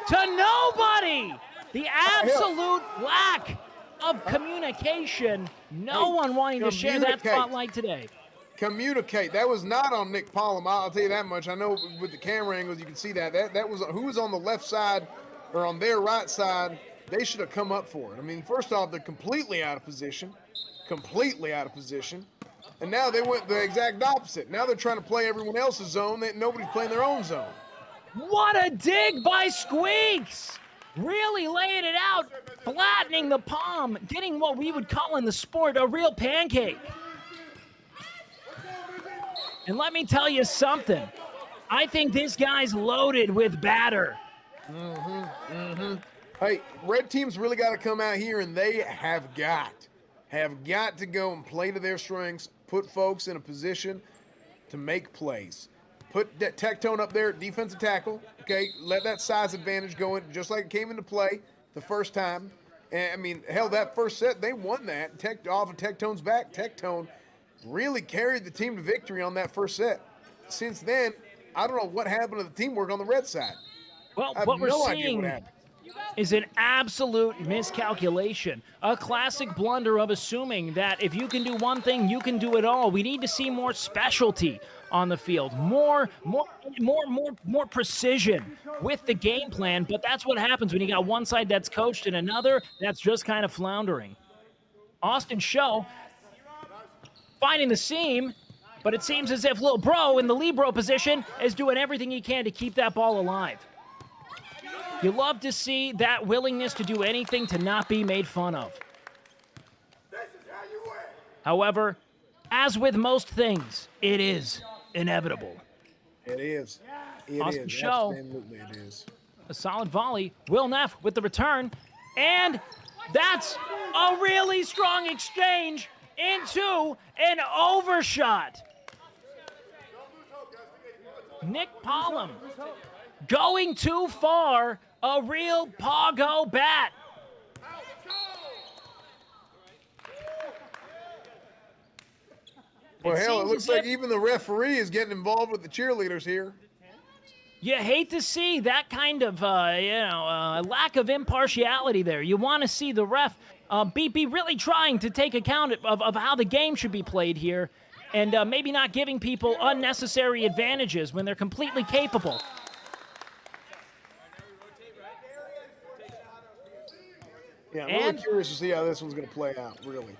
to nobody. The absolute lack of communication. No one wanting to share that spotlight today. Communicate. That was not on Nmplol. I'll tell you that much. I know with the camera angles you can see that. That was who was on the left side or on their right side. They should have come up for it. I mean, first off, they're completely out of position. And now they went the exact opposite. Now they're trying to play everyone else's zone. Nobody's playing their own zone. What a dig by Squeaks! Really laying it out, flattening the palm, getting what we would call in the sport a real pancake. And let me tell you something. I think this guy's loaded with batter. Hey, red team's really got to come out here, and they have got to go and play to their strengths, put folks in a position to make plays. Put that Tectone up there, defensive tackle, okay? Let that size advantage go in just like it came into play the first time. And, I mean, hell, that first set, they won that. Off of Tectone's back, Tectone really carried the team to victory on that first set. Since then, I don't know what happened to the teamwork on the red side. Well, what we're seeing is an absolute miscalculation, a classic blunder of assuming that if you can do one thing, you can do it all. We need to see more specialty on the field, more precision with the game plan. But that's what happens when you got one side that's coached and another that's just kind of floundering. Austin Show finding the seam, but it seems as if Lil Bro in the libero position is doing everything he can to keep that ball alive. You love to see that willingness to do anything to not be made fun of. However, as with most things, it is inevitable. It is. Austin Show, absolutely it is. A solid volley. Will Neff with the return. And that's a really strong exchange into an overshot. Nmplol going too far, a real pogo bat. Well, hell, it looks like even the referee is getting involved with the cheerleaders here. You hate to see that kind of, lack of impartiality there. You want to see the ref be really trying to take account of how the game should be played here and maybe not giving people unnecessary advantages when they're completely capable. Yeah, I'm really curious to see how this one's going to play out, really.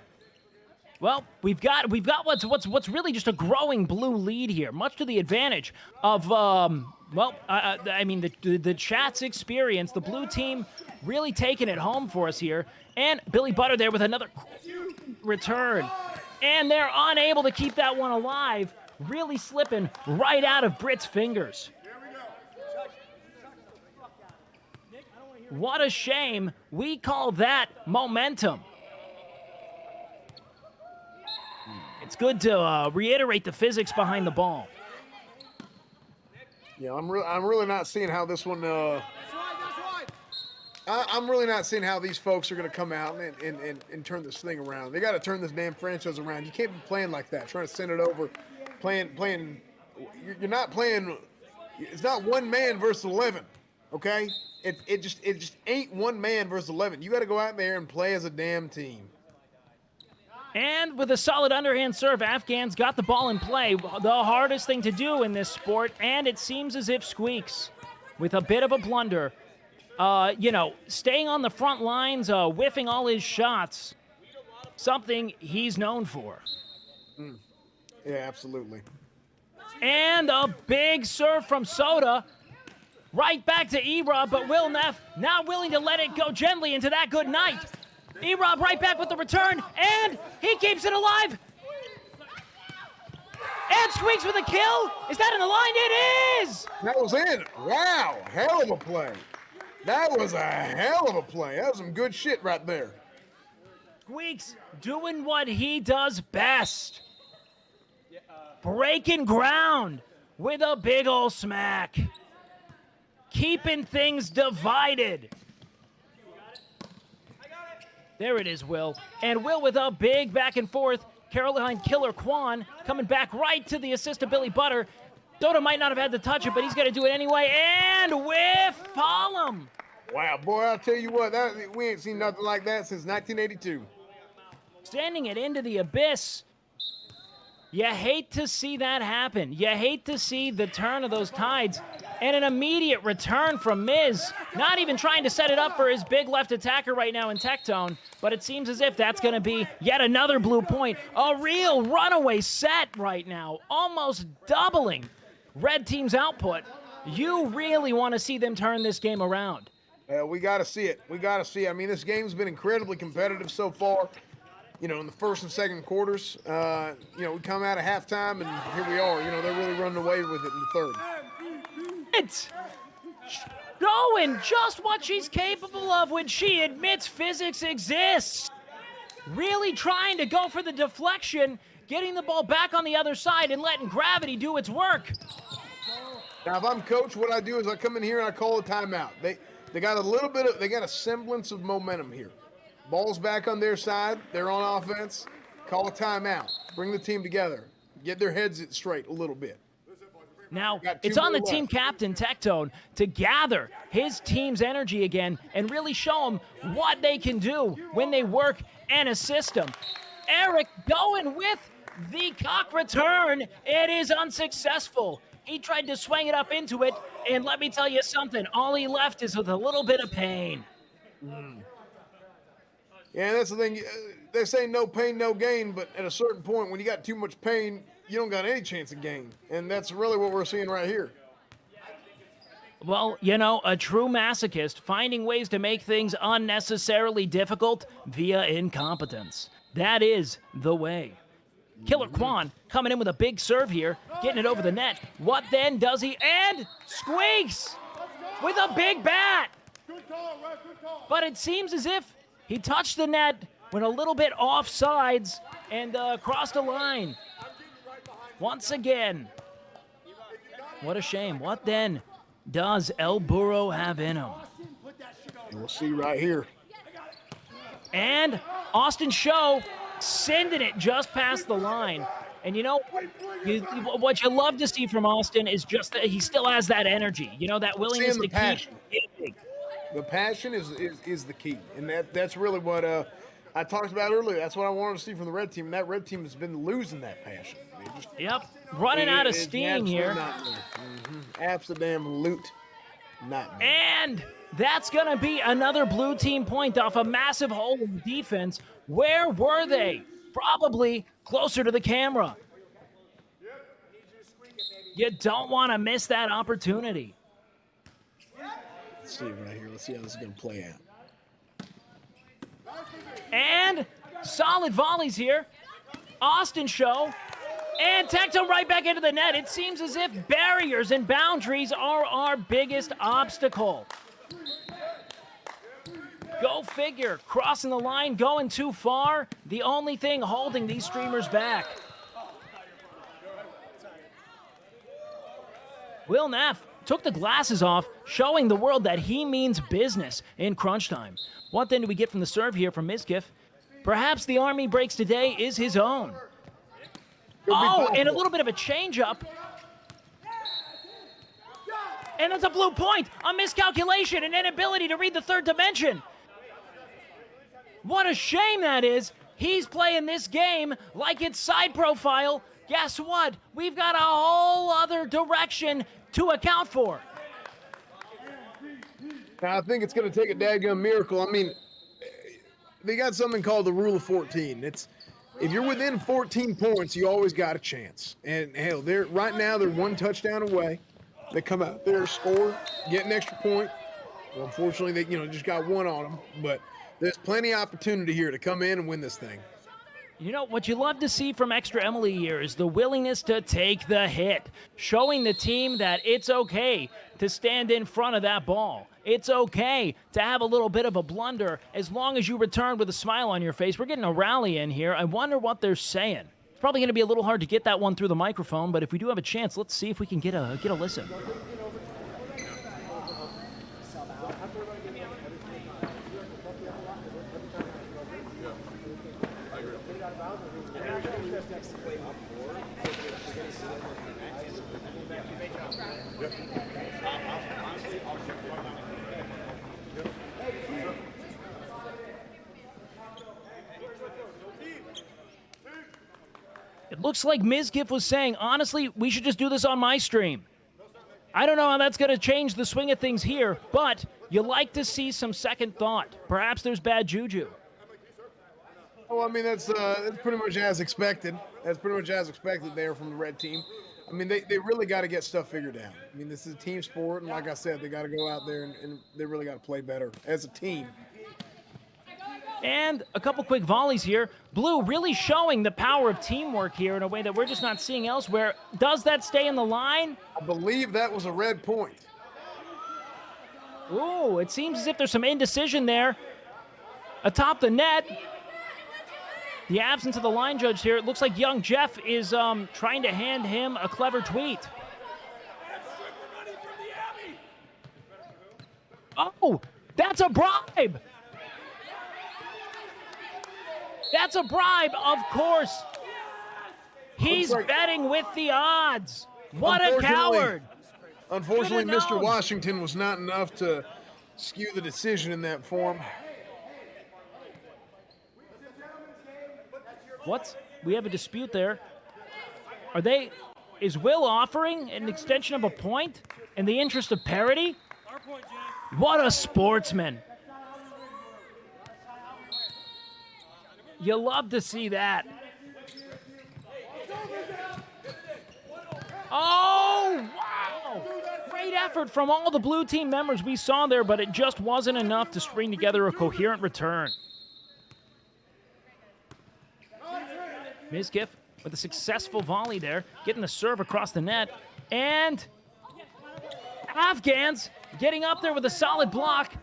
Well, we've got what's really just a growing blue lead here, much to the advantage of the chat's experience. The blue team really taking it home for us here, and Billy Butter there with another return, and they're unable to keep that one alive, really slipping right out of Britt's fingers. What a shame. We call that momentum. It's good to reiterate the physics behind the ball. Yeah, I'm really not seeing how this one. I'm really not seeing how these folks are going to come out and turn this thing around. They got to turn this damn franchise around. You can't be playing like that, trying to send it over, playing. You're not playing. It's not one man versus 11. Okay, it just ain't one man versus 11. You got to go out there and play as a damn team. And with a solid underhand serve, Afghan's got the ball in play. The hardest thing to do in this sport, and it seems as if Squeaks, with a bit of a blunder, staying on the front lines, whiffing all his shots, something he's known for. Yeah, absolutely. And a big serve from Soda. Right back to E-Rob, but Will Neff not willing to let it go gently into that good night. E-Rob right back with the return, and he keeps it alive. And Squeaks with a kill. Is that in the line? It is! That was in. Wow, hell of a play. That was a hell of a play. That was some good shit right there. Squeaks doing what he does best. Breaking ground with a big ol' smack. Keeping things divided. There it is, Will. And Will with a big back and forth. Caroline Killer Kwan coming back right to the assist of Billy Butter. Soda might not have had to touch it, but he's going to do it anyway. And whiff Palm. Wow, boy, I'll tell you what, we ain't seen nothing like that since 1982. Sending it into the abyss. You hate to see that happen. You hate to see the turn of those tides. And an immediate return from Miz. Not even trying to set it up for his big left attacker right now in Tectone. But it seems as if that's going to be yet another blue point. A real runaway set right now. Almost doubling red team's output. You really want to see them turn this game around. We got to see it. We got to see it. I mean, this game's been incredibly competitive so far. In the first and second quarters, we come out of halftime, and here we are. They're really running away with it in the third. It's showing just what she's capable of when she admits physics exists. Really trying to go for the deflection, getting the ball back on the other side, and letting gravity do its work. Now, if I'm coach, what I do is I come in here and I call a timeout. They got they got a semblance of momentum here. Ball's back on their side. They're on offense. Call a timeout. Bring the team together. Get their heads straight a little bit. Now, it's on the team captain, Tectone, to gather his team's energy again and really show them what they can do when they work and assist them. Eric going with the cock return. It is unsuccessful. He tried to swing it up into it, and let me tell you something. All he left is with a little bit of pain. Yeah, that's the thing. They say no pain, no gain, but at a certain point, when you got too much pain, you don't got any chance of gain. And that's really what we're seeing right here. Well, a true masochist finding ways to make things unnecessarily difficult via incompetence. That is the way. Killer Kwan coming in with a big serve here, getting it over the net. What then does he? And Squeaks with a big bat. But it seems as if he touched the net, went a little bit off sides, and crossed a line. Once again. What a shame. What then does El Burro have in him? We'll see right here. And Austin Show sending it just past the line. And what you love to see from Austin is just that he still has that energy. That willingness to keep hitting. The passion is the key, and that's really what I talked about earlier. That's what I wanted to see from the red team, and that red team has been losing that passion. Running out of steam here. Absolute nightmare. And that's going to be another blue team point off a massive hole in defense. Where were they? Probably closer to the camera. You don't want to miss that opportunity. Let's see right here. Let's see how this is going to play out. And solid volleys here. Austin Show. And Tectone right back into the net. It seems as if barriers and boundaries are our biggest obstacle. Go figure. Crossing the line, going too far. The only thing holding these streamers back. Will Neff took the glasses off, showing the world that he means business in crunch time. What then do we get from the serve here from Miskiff? Perhaps the Army breaks today is his own. Oh, and a little bit of a change-up. And that's a blue point. A miscalculation, an inability to read the third dimension. What a shame that is. He's playing this game like it's side profile. Guess what? We've got a whole other direction to account for. I think it's going to take a dadgum miracle. I mean, they got something called the rule of 14. It's if you're within 14 points, you always got a chance. And hell, right now they're one touchdown away. They come out there, score, get an extra point. Well, unfortunately, they just got one on them. But there's plenty of opportunity here to come in and win this thing. You know, what you love to see from Extra Emily here is the willingness to take the hit, showing the team that it's okay to stand in front of that ball. It's okay to have a little bit of a blunder as long as you return with a smile on your face. We're getting a rally in here. I wonder what they're saying. It's probably going to be a little hard to get that one through the microphone, but if we do have a chance, let's see if we can get a listen. It looks like Ms. Giff was saying, honestly, we should just do this on my stream. I don't know how that's going to change the swing of things here, but you like to see some second thought. Perhaps there's bad juju. Well, I mean, that's pretty much as expected. That's pretty much as expected there from the red team. I mean, they really got to get stuff figured out. I mean, this is a team sport, and like I said, they got to go out there and they really got to play better as a team. And a couple quick volleys here. Blue really showing the power of teamwork here in a way that we're just not seeing elsewhere. Does that stay in the line? I believe that was a red point. Ooh, it seems as if there's some indecision there. Atop the net. The absence of the line judge here. It looks like young Jeff is trying to hand him a clever tweet. Oh, that's a bribe. That's a bribe, of course. He's betting with the odds. What a coward. Unfortunately, Mr. Washington was not enough to skew the decision in that form. What? We have a dispute there. Is Will offering an extension of a point in the interest of parity? What a sportsman. You love to see that. Oh, wow! Great effort from all the blue team members we saw there, but it just wasn't enough to string together a coherent return. Ms. Giff with a successful volley there, getting the serve across the net. And Afghans getting up there with a solid block.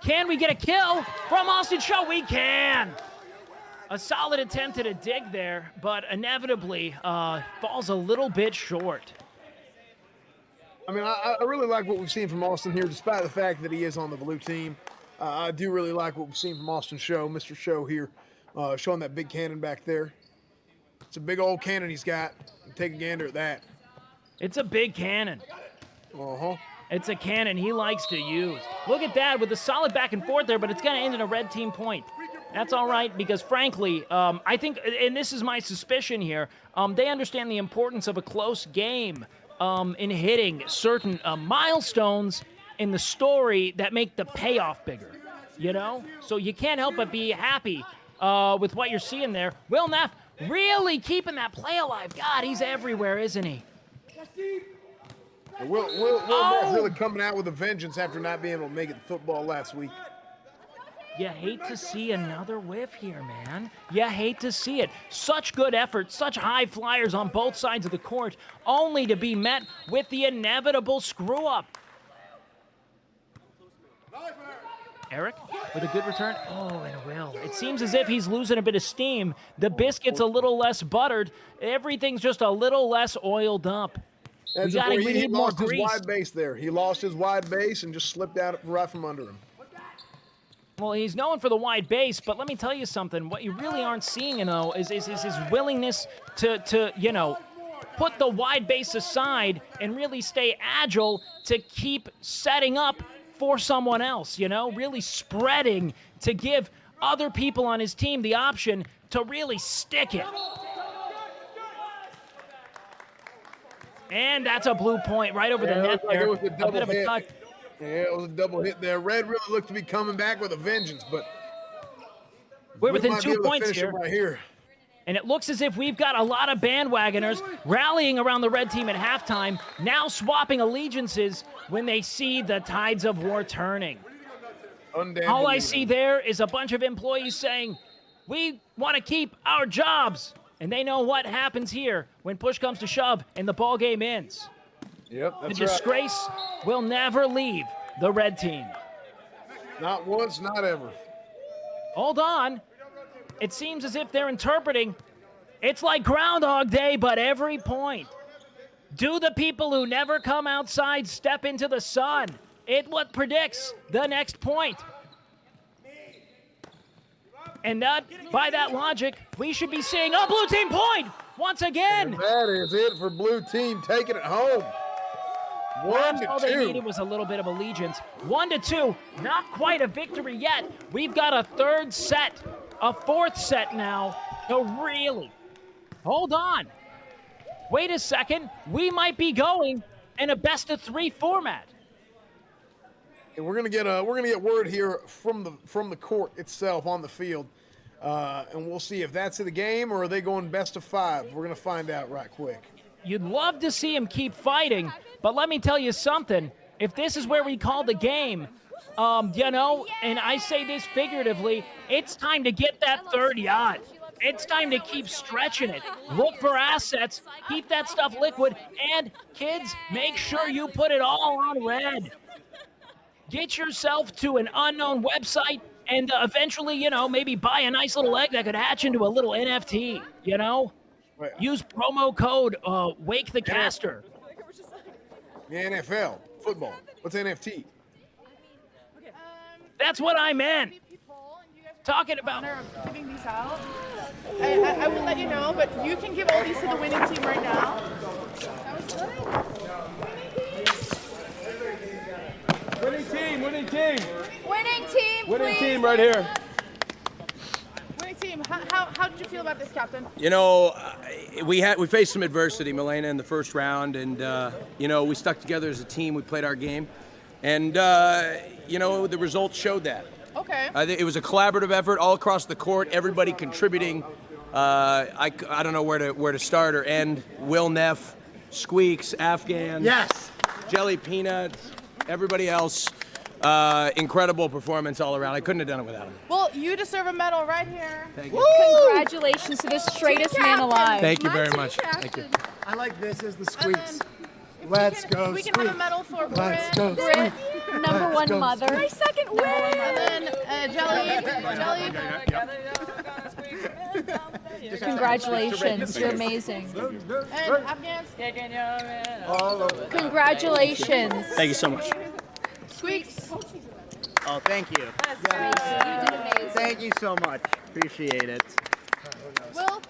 Can we get a kill from Austin Cho? We can! A solid attempt at a dig there, but inevitably falls a little bit short. I mean, I really like what we've seen from Austin here, despite the fact that he is on the blue team. I do really like what we've seen from Austin Show, Mr. Show here, showing that big cannon back there. It's a big old cannon he's got. Take a gander at that. It's a big cannon. Uh-huh. It's a cannon he likes to use. Look at that with a solid back and forth there, but it's going to end in a red team point. That's all right because, frankly, I think, and this is my suspicion here, they understand the importance of a close game in hitting certain milestones in the story that make the payoff bigger, you know? So you can't help but be happy with what you're seeing there. Will Neff really keeping that play alive. God, he's everywhere, isn't he? Will Neff really coming out with a vengeance after not being able to make it to football last week. You hate to see another whiff here, man. You hate to see it. Such good effort, such high flyers on both sides of the court, only to be met with the inevitable screw-up. Eric with a good return. Oh, and Will. It seems as if he's losing a bit of steam. The biscuit's a little less buttered. Everything's just a little less oiled up. We need more grease. He lost his wide base there. He lost his wide base and just slipped out right from under him. Well, he's known for the wide base, but let me tell you something. What you really aren't seeing, though, is his willingness to put the wide base aside and really stay agile to keep setting up for someone else, really spreading to give other people on his team the option to really stick it. And that's a blue point right over the net Like there. it was a double bit of a hit. touch. Yeah, it was a double hit there. Red really looked to be coming back with a vengeance, but we're we within might be 2 able to points finish here. it right here. And it looks as if we've got a lot of bandwagoners rallying around the red team at halftime, now swapping allegiances when they see the tides of war turning. All I see there is a bunch of employees saying, we want to keep our jobs. And they know what happens here when push comes to shove and the ball game ends. Yep, The that's disgrace will never leave the red team. Not once, not ever. Hold on. It seems as if they're interpreting it's like Groundhog Day, but every point. Do the people who never come outside step into the sun? It what predicts the next point. And that, by that logic, we should be seeing a blue team point once again. And that is it for blue team taking it home. 1-2. All they needed was a little bit of allegiance. 1-2, not quite a victory yet. We've got a third set, a fourth set now. So really, hold on. Wait a second. We might be going in a best-of-3 format. And we're gonna get word here from the court itself on the field, and we'll see if that's the game or are they going best of 5. We're gonna find out right quick. You'd love to see him keep fighting, but let me tell you something. If this is where we call the game, you know, and I say this figuratively, it's time to get that third yacht. It's time to keep stretching it. Look for assets, keep that stuff liquid, and kids, make sure you put it all on red. Get yourself to an unknown website and eventually, you know, maybe buy a nice little egg that could hatch into a little NFT, you know? Use promo code Wake the Caster. The NFL, football. What's NFT? That's what I meant. Talking about. Giving these out. I will let you know, but you can give all these to the winning team right now. Winning team. Winning team, Winning please. team right here. Winning team, how did you feel about this, Captain? You know, we faced some adversity, Milena, in the first round, and you know, we stuck together as a team. We played our game, and you know, the results showed that. Okay. It was a collaborative effort all across the court. Everybody contributing. I don't know where to start or end. Will Neff, Squeaks, Afghan. Yes. Jelly Peanuts. Everybody else. Incredible performance all around. I couldn't have done it without him. Well, you deserve a medal right here. Thank you. Congratulations to the straightest man alive. Thank you very much. Thank you. I like this as the squeaks. Let's go, We can have a medal for Let's Britt. go, Britt, number one mother. My second win. And then Jelly. Congratulations, you're amazing. And Afghans. Congratulations. Thank you so much. Squeaks. Oh, thank you. Thank you so much. Appreciate it. Will.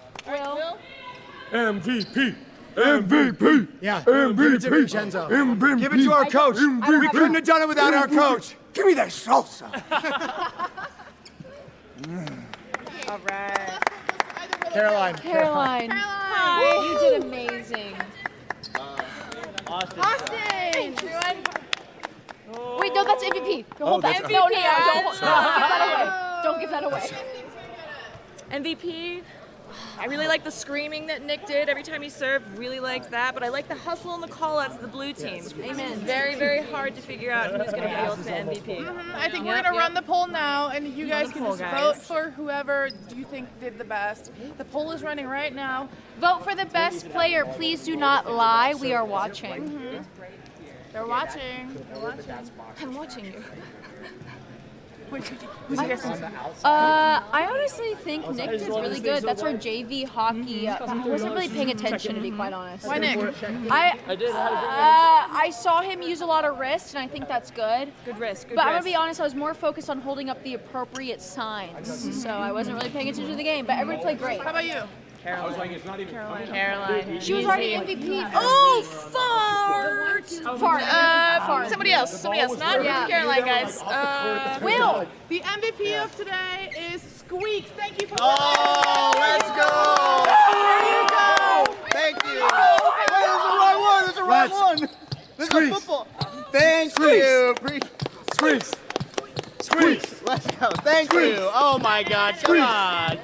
MVP. MVP. Yeah. MVP. Give it to Vincenzo. MVP. Give it to our coach. We couldn't have done it without our coach. Give me that salsa. All right. Caroline. Hi. You did amazing. Austin. Wait, no, that's MVP. Hold that. MVP. No, don't give that away. MVP. I really like the screaming that Nick did every time he served. Really liked that. But I like the hustle and the call-outs of the blue team. Amen. It's very, very hard to figure out who's going to be the ultimate MVP. I think we're going to run the poll now, and you guys can poll, just guys. vote for whoever you think did the best. The poll is running right now. Vote for the best player. Please do not lie. We are watching. They're watching. I'm watching you. Who's your guess? I honestly think Nick did really good. That's our JV hockey. I wasn't really paying attention, to be quite honest. Why Nick? I saw him use a lot of wrist, and I think that's good. Good risk. But I'm gonna be honest, I was more focused on holding up the appropriate signs, so I wasn't really paying attention to the game. But everybody played great. How about you? I was like, it's not even. Caroline. She was already MVP. Oh, fart! Fart. Somebody else. Not Caroline, guys. Will. The MVP of today is Squeaks. Thank you for Oh, let's go! There you go! Thank you! Wait, there's the right one! This is football! Thank you! Squeaks! Let's go. Thank you. Oh my God. Come on.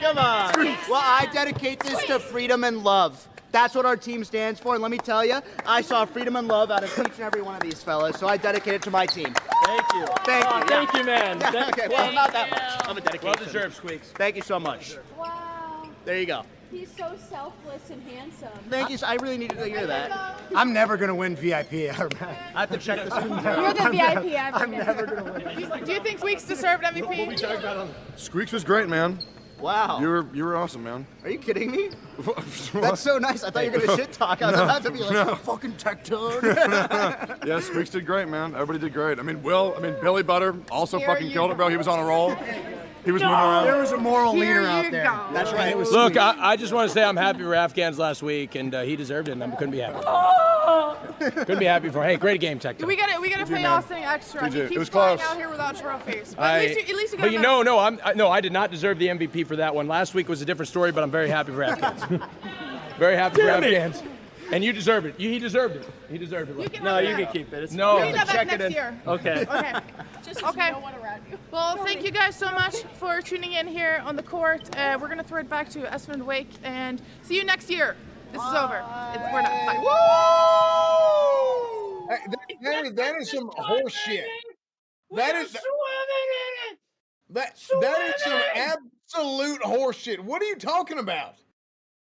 Well, I dedicate this to freedom and love. That's what our team stands for. And let me tell you, I saw freedom and love out of each and every one of these fellas. So I dedicate it to my team. Thank you. Thank you, man. Yeah, okay, well, not that much. I'm a dedication. Well deserved, Squeaks. Thank you so much. Wow. There you go. He's so selfless and handsome. Thank you. I really needed to hear that. I'm never gonna win VIP. I have to check this. You're the VIP. I'm never gonna win. Do you think Squeaks deserved MVP? Squeaks was great, man. Wow. You were awesome, man. Are you kidding me? That's so nice. I thought you were gonna shit talk. I was about to be like, fucking tectone. Yeah, Squeaks did great, man. Everybody did great. I mean, Billy Butter also fucking killed it, bro. He was on a roll. He was moving around. There was a moral leader out there. That's right. Look, I just want to say I'm happy for Afghans last week, and he deserved it, and I couldn't be happy. Couldn't be happy for. Hey, great game, Tecton. We gotta pay Austin extra. He It keeps was flying close. out here without trophies. But at least you got. But I did not deserve the MVP for that one. Last week was a different story, but I'm very happy for Afghans. Very happy for Afghans. And you deserved it. He deserved it. He deserved it. You can keep it. No, You can have that check it next in. year. Okay. Okay. Well, thank you guys so much for tuning in here on the court. We're gonna throw it back to Esmond Wake and see you next year. This is over. We're done. Bye. Hey, that is some horse shit. That is some absolute horse shit. What are you talking about?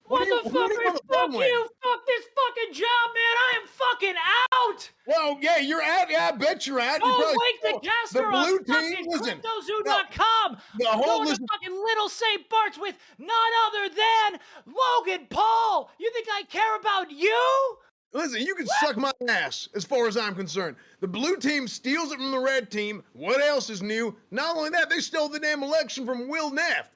Motherfucker, fuck you! Fuck this fucking job, man! I am fucking out! Well, yeah, you're out. Yeah, I bet you're out. Go Wake the Caster on fucking CryptoZoo.com! Go to fucking Little St. Bart's with none other than Logan Paul! You think I care about you? Listen, you can suck my ass as far as I'm concerned. The blue team steals it from the red team. What else is new? Not only that, they stole the damn election from Will Neff.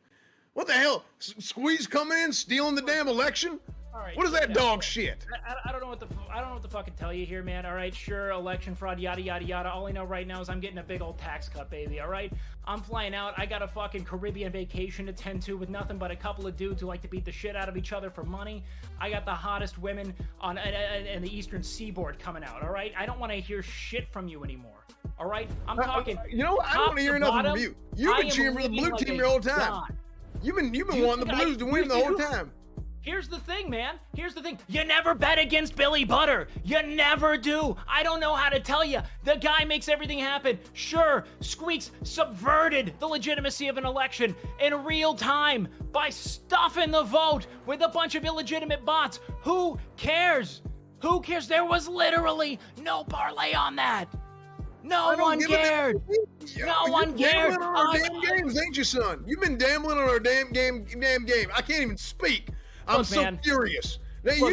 What the hell? Squeeze coming in, stealing the damn election? All right, what is that dog shit? I don't know what the fuck to tell you here, man. All right, sure, election fraud, yada yada yada. All I know right now is I'm getting a big old tax cut, baby. All right, I'm flying out. I got a fucking Caribbean vacation to tend to with nothing but a couple of dudes who like to beat the shit out of each other for money. I got the hottest women on in the Eastern Seaboard coming out. All right, I don't want to hear shit from you anymore. All right, I'm talking. You know what? I don't want to hear nothing from you. You've been cheering for the blue team your whole time. You've been wanting the Blues to win the whole time. Here's the thing, man. Here's the thing. You never bet against Billy Butter. You never do. I don't know how to tell you. The guy makes everything happen. Sure, Squeaks subverted the legitimacy of an election in real time by stuffing the vote with a bunch of illegitimate bots. Who cares? Who cares? There was literally no parlay on that. No one cared. No one cared. You're gambling on our damn games, ain't you, son? You've been gambling on our damn game. I can't even speak. I'm so furious. Now, you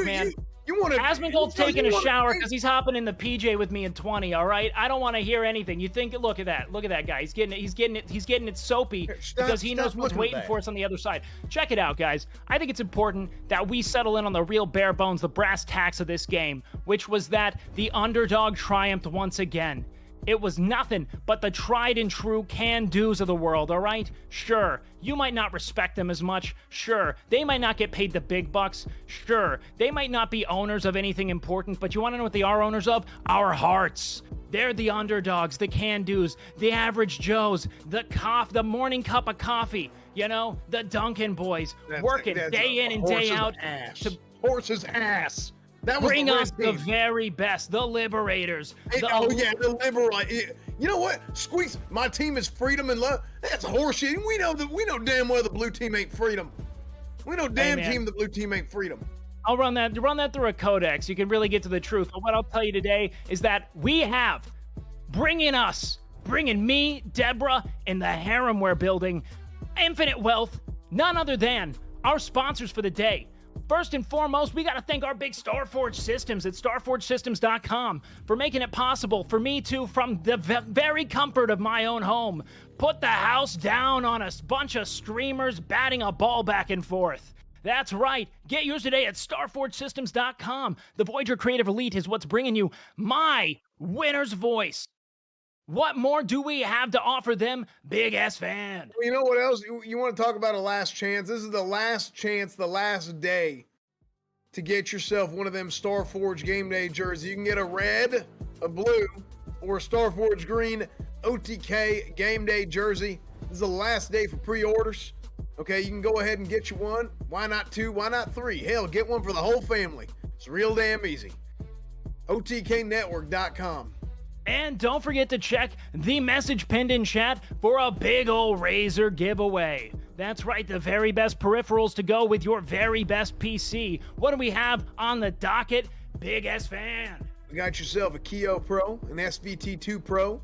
want to? Asmongold's taking a shower because he's hopping in the PJ with me in 20. All right, I don't want to hear anything. You think? Look at that guy. He's getting it soapy because he knows what's waiting for us on the other side. Check it out, guys. I think it's important that we settle in on the real bare bones, the brass tacks of this game, which was that the underdog triumphed once again. It was nothing but the tried and true can-dos of the world, all right? Sure, you might not respect them as much. Sure, they might not get paid the big bucks. Sure, they might not be owners of anything important, but you want to know what they are owners of? Our hearts. They're the underdogs, the can-dos, the average Joes, the morning cup of coffee, you know, the Duncan boys, working day in and day out. Horse's ass. Bring us the very best, the liberators. The liberators. You know what? Squeaks, my team is freedom and love. That's horseshit. We know damn well the blue team ain't freedom. We know the blue team ain't freedom. I'll run that through a codex. You can really get to the truth. But what I'll tell you today is that we have bringing me, Deborah, and the harem we're building, infinite wealth, none other than our sponsors for the day. First and foremost, we got to thank our big Starforge Systems at starforgesystems.com for making it possible for me to, from the very comfort of my own home, put the house down on a bunch of streamers batting a ball back and forth. That's right. Get yours today at starforgesystems.com. The Voyager Creative Elite is what's bringing you my winner's voice. What more do we have to offer them, Big S fan? Well, you know what else? You want to talk about a last chance? This is the last chance, the last day to get yourself one of them Starforge Game Day jerseys. You can get a red, a blue, or a Starforge green OTK Game Day jersey. This is the last day for pre-orders. Okay, you can go ahead and get you one. Why not two? Why not three? Hell, get one for the whole family. It's real damn easy. OTKnetwork.com. And don't forget to check the message pinned in chat for a big ol' Razer giveaway. That's right, the very best peripherals to go with your very best PC. What do we have on the docket, Big S fan? We got yourself a Keo Pro, an SVT2 Pro,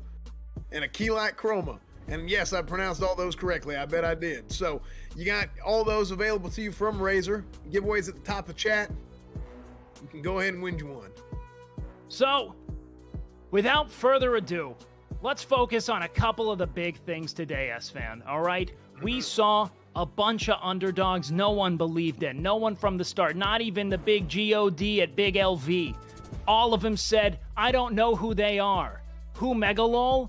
and a Keylight Chroma. And yes, I pronounced all those correctly. I bet I did. So you got all those available to you from Razer. Giveaways at the top of the chat. You can go ahead and win you one. So, without further ado, let's focus on a couple of the big things today, S-Fan, all right? We saw a bunch of underdogs no one believed in. No one from the start, not even the big GOD at Big LV. All of them said, I don't know who they are. Who, Megalol?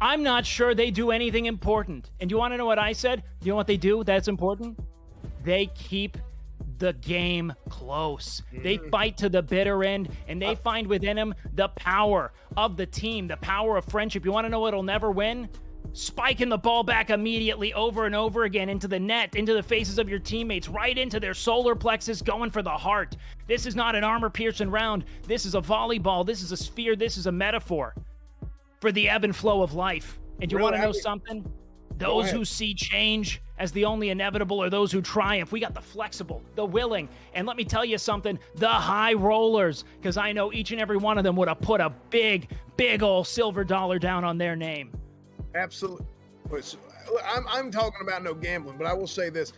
I'm not sure they do anything important. And you want to know what I said? You know what they do that's important? They keep the game close. They fight to the bitter end, and they find within them the power of the team, the power of friendship. You want to know what'll never win? Spiking the ball back immediately over and over again into the net, into the faces of your teammates, right into their solar plexus, going for the heart. This is not an armor-piercing round. This is a volleyball. This is a sphere. This is a metaphor for the ebb and flow of life. And you want to know something? Those who see change as the only inevitable are those who triumph. We got the flexible, the willing, and let me tell you something, the high rollers, because I know each and every one of them would have put a big, big old silver dollar down on their name. Absolutely. I'm talking about no gambling, but I will say this.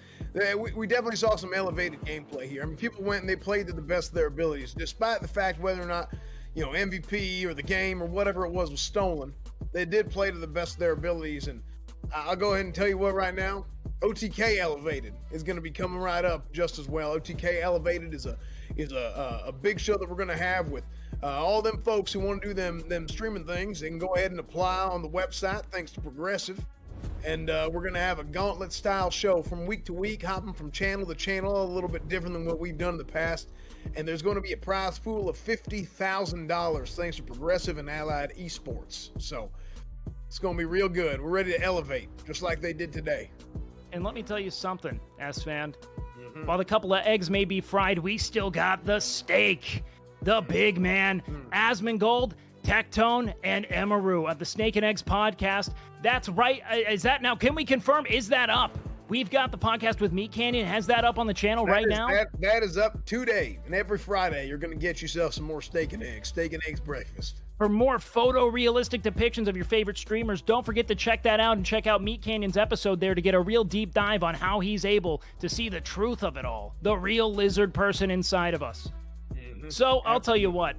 We definitely saw some elevated gameplay here. I mean, people went and they played to the best of their abilities, despite the fact whether or not, you know, MVP or the game or whatever it was stolen. They did play to the best of their abilities, and I'll go ahead and tell you what right now, OTK Elevated is going to be coming right up just as well. OTK Elevated is a big show that we're going to have with all them folks who want to do them streaming things. They can go ahead and apply on the website thanks to Progressive. And we're going to have a gauntlet style show from week to week, hopping from channel to channel, a little bit different than what we've done in the past. And there's going to be a prize pool of $50,000 thanks to Progressive and Allied Esports. So it's going to be real good. We're ready to elevate, just like they did today. And let me tell you something, S-Fan. While a couple of eggs may be fried, we still got the steak. The big man, Asmongold, Tectone, and Emaru of the Snake and Eggs podcast. That's right. Is that now? Can we confirm? Is that up? We've got the podcast with Meat Canyon. Has that up on the channel now? That is up today. And every Friday, you're going to get yourself some more steak and eggs breakfast. For more photorealistic depictions of your favorite streamers, don't forget to check that out and check out Meat Canyon's episode there to get a real deep dive on how he's able to see the truth of it all, the real lizard person inside of us. So I'll tell you what,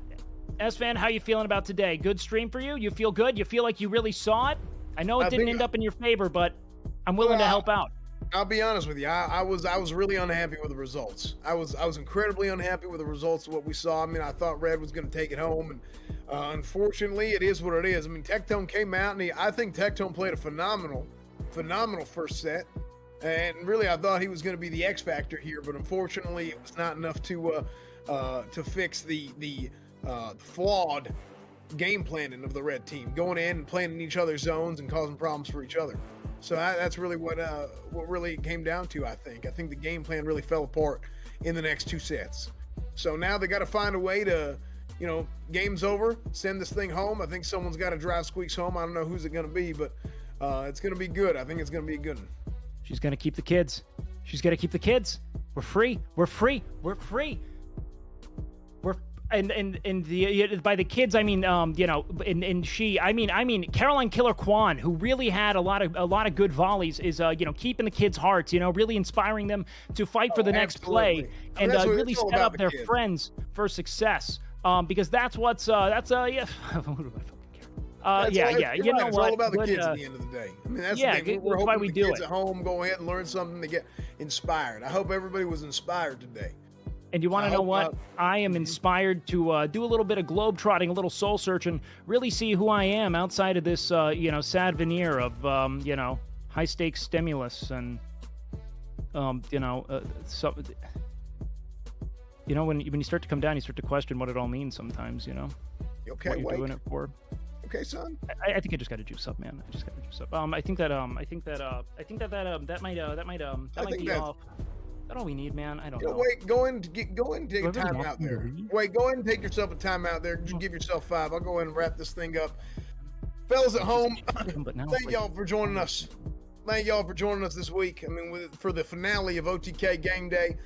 S-Fan, how you feeling about today? Good stream for you? You feel good? You feel like you really saw it? I know it didn't end up in your favor, but I'm willing to help out. I'll be honest with you. I was really unhappy with the results. I was incredibly unhappy with the results of what we saw. I mean, I thought Red was going to take it home, and unfortunately, it is what it is. I mean, Tectone came out, and I think Tectone played a phenomenal first set. And really, I thought he was going to be the X factor here, but unfortunately, it was not enough to fix the flawed game planning of the Red team, going in and playing in each other's zones and causing problems for each other. So that's really what really came down to, I think. I think the game plan really fell apart in the next two sets. So now they got to find a way to, game's over, send this thing home. I think someone's got to drive Squeaks home. I don't know who's it going to be, but it's going to be good. I think it's going to be a good one. She's going to keep the kids. She's going to keep the kids. We're free. We're free. We're free. And by the kids, I mean, I mean Caroline Killer Kwan, who really had a lot of good volleys, is keeping the kids' hearts, really inspiring them to fight for the next play and really set up their friends for success. Because that's what's who do I fucking care? Yeah. You know it's what? all about the Good, kids at the end of the day. I mean, that's yeah, the thing. We're that's why hoping we the do kids it. at home go ahead and learn something to get inspired. I hope everybody was inspired today. And you want to know what? I am inspired to do a little bit of globe trotting, a little soul search, and really see who I am outside of this, sad veneer of, high stakes stimulus and, when you start to come down, you start to question what it all means sometimes. Okay, what you're doing it for. Okay, son. I think I just got to juice up, man. I just got to juice up. I think that might be all. Is that all we need, man? I don't know. Wait, go in and take a time out there. Wait, go ahead and take yourself a time out there. Just give yourself 5. I'll go ahead and wrap this thing up. Fellas at home, thank y'all for joining us. Thank y'all for joining us this week. I mean, for the finale of OTK Game Day,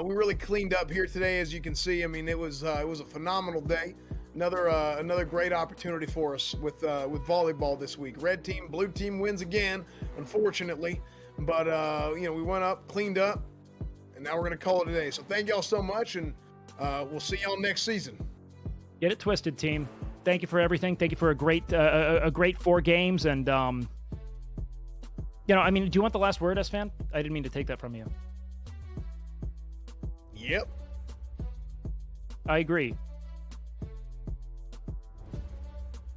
we really cleaned up here today, as you can see. I mean, it was a phenomenal day. Another great opportunity for us with volleyball this week. Red team, blue team wins again, unfortunately. But we went up, cleaned up, and now we're going to call it a day. So thank y'all so much, and we'll see y'all next season. Get it twisted, team. Thank you for everything. Thank you for a great 4 games. And, do you want the last word, S-Fan? I didn't mean to take that from you. Yep. I agree.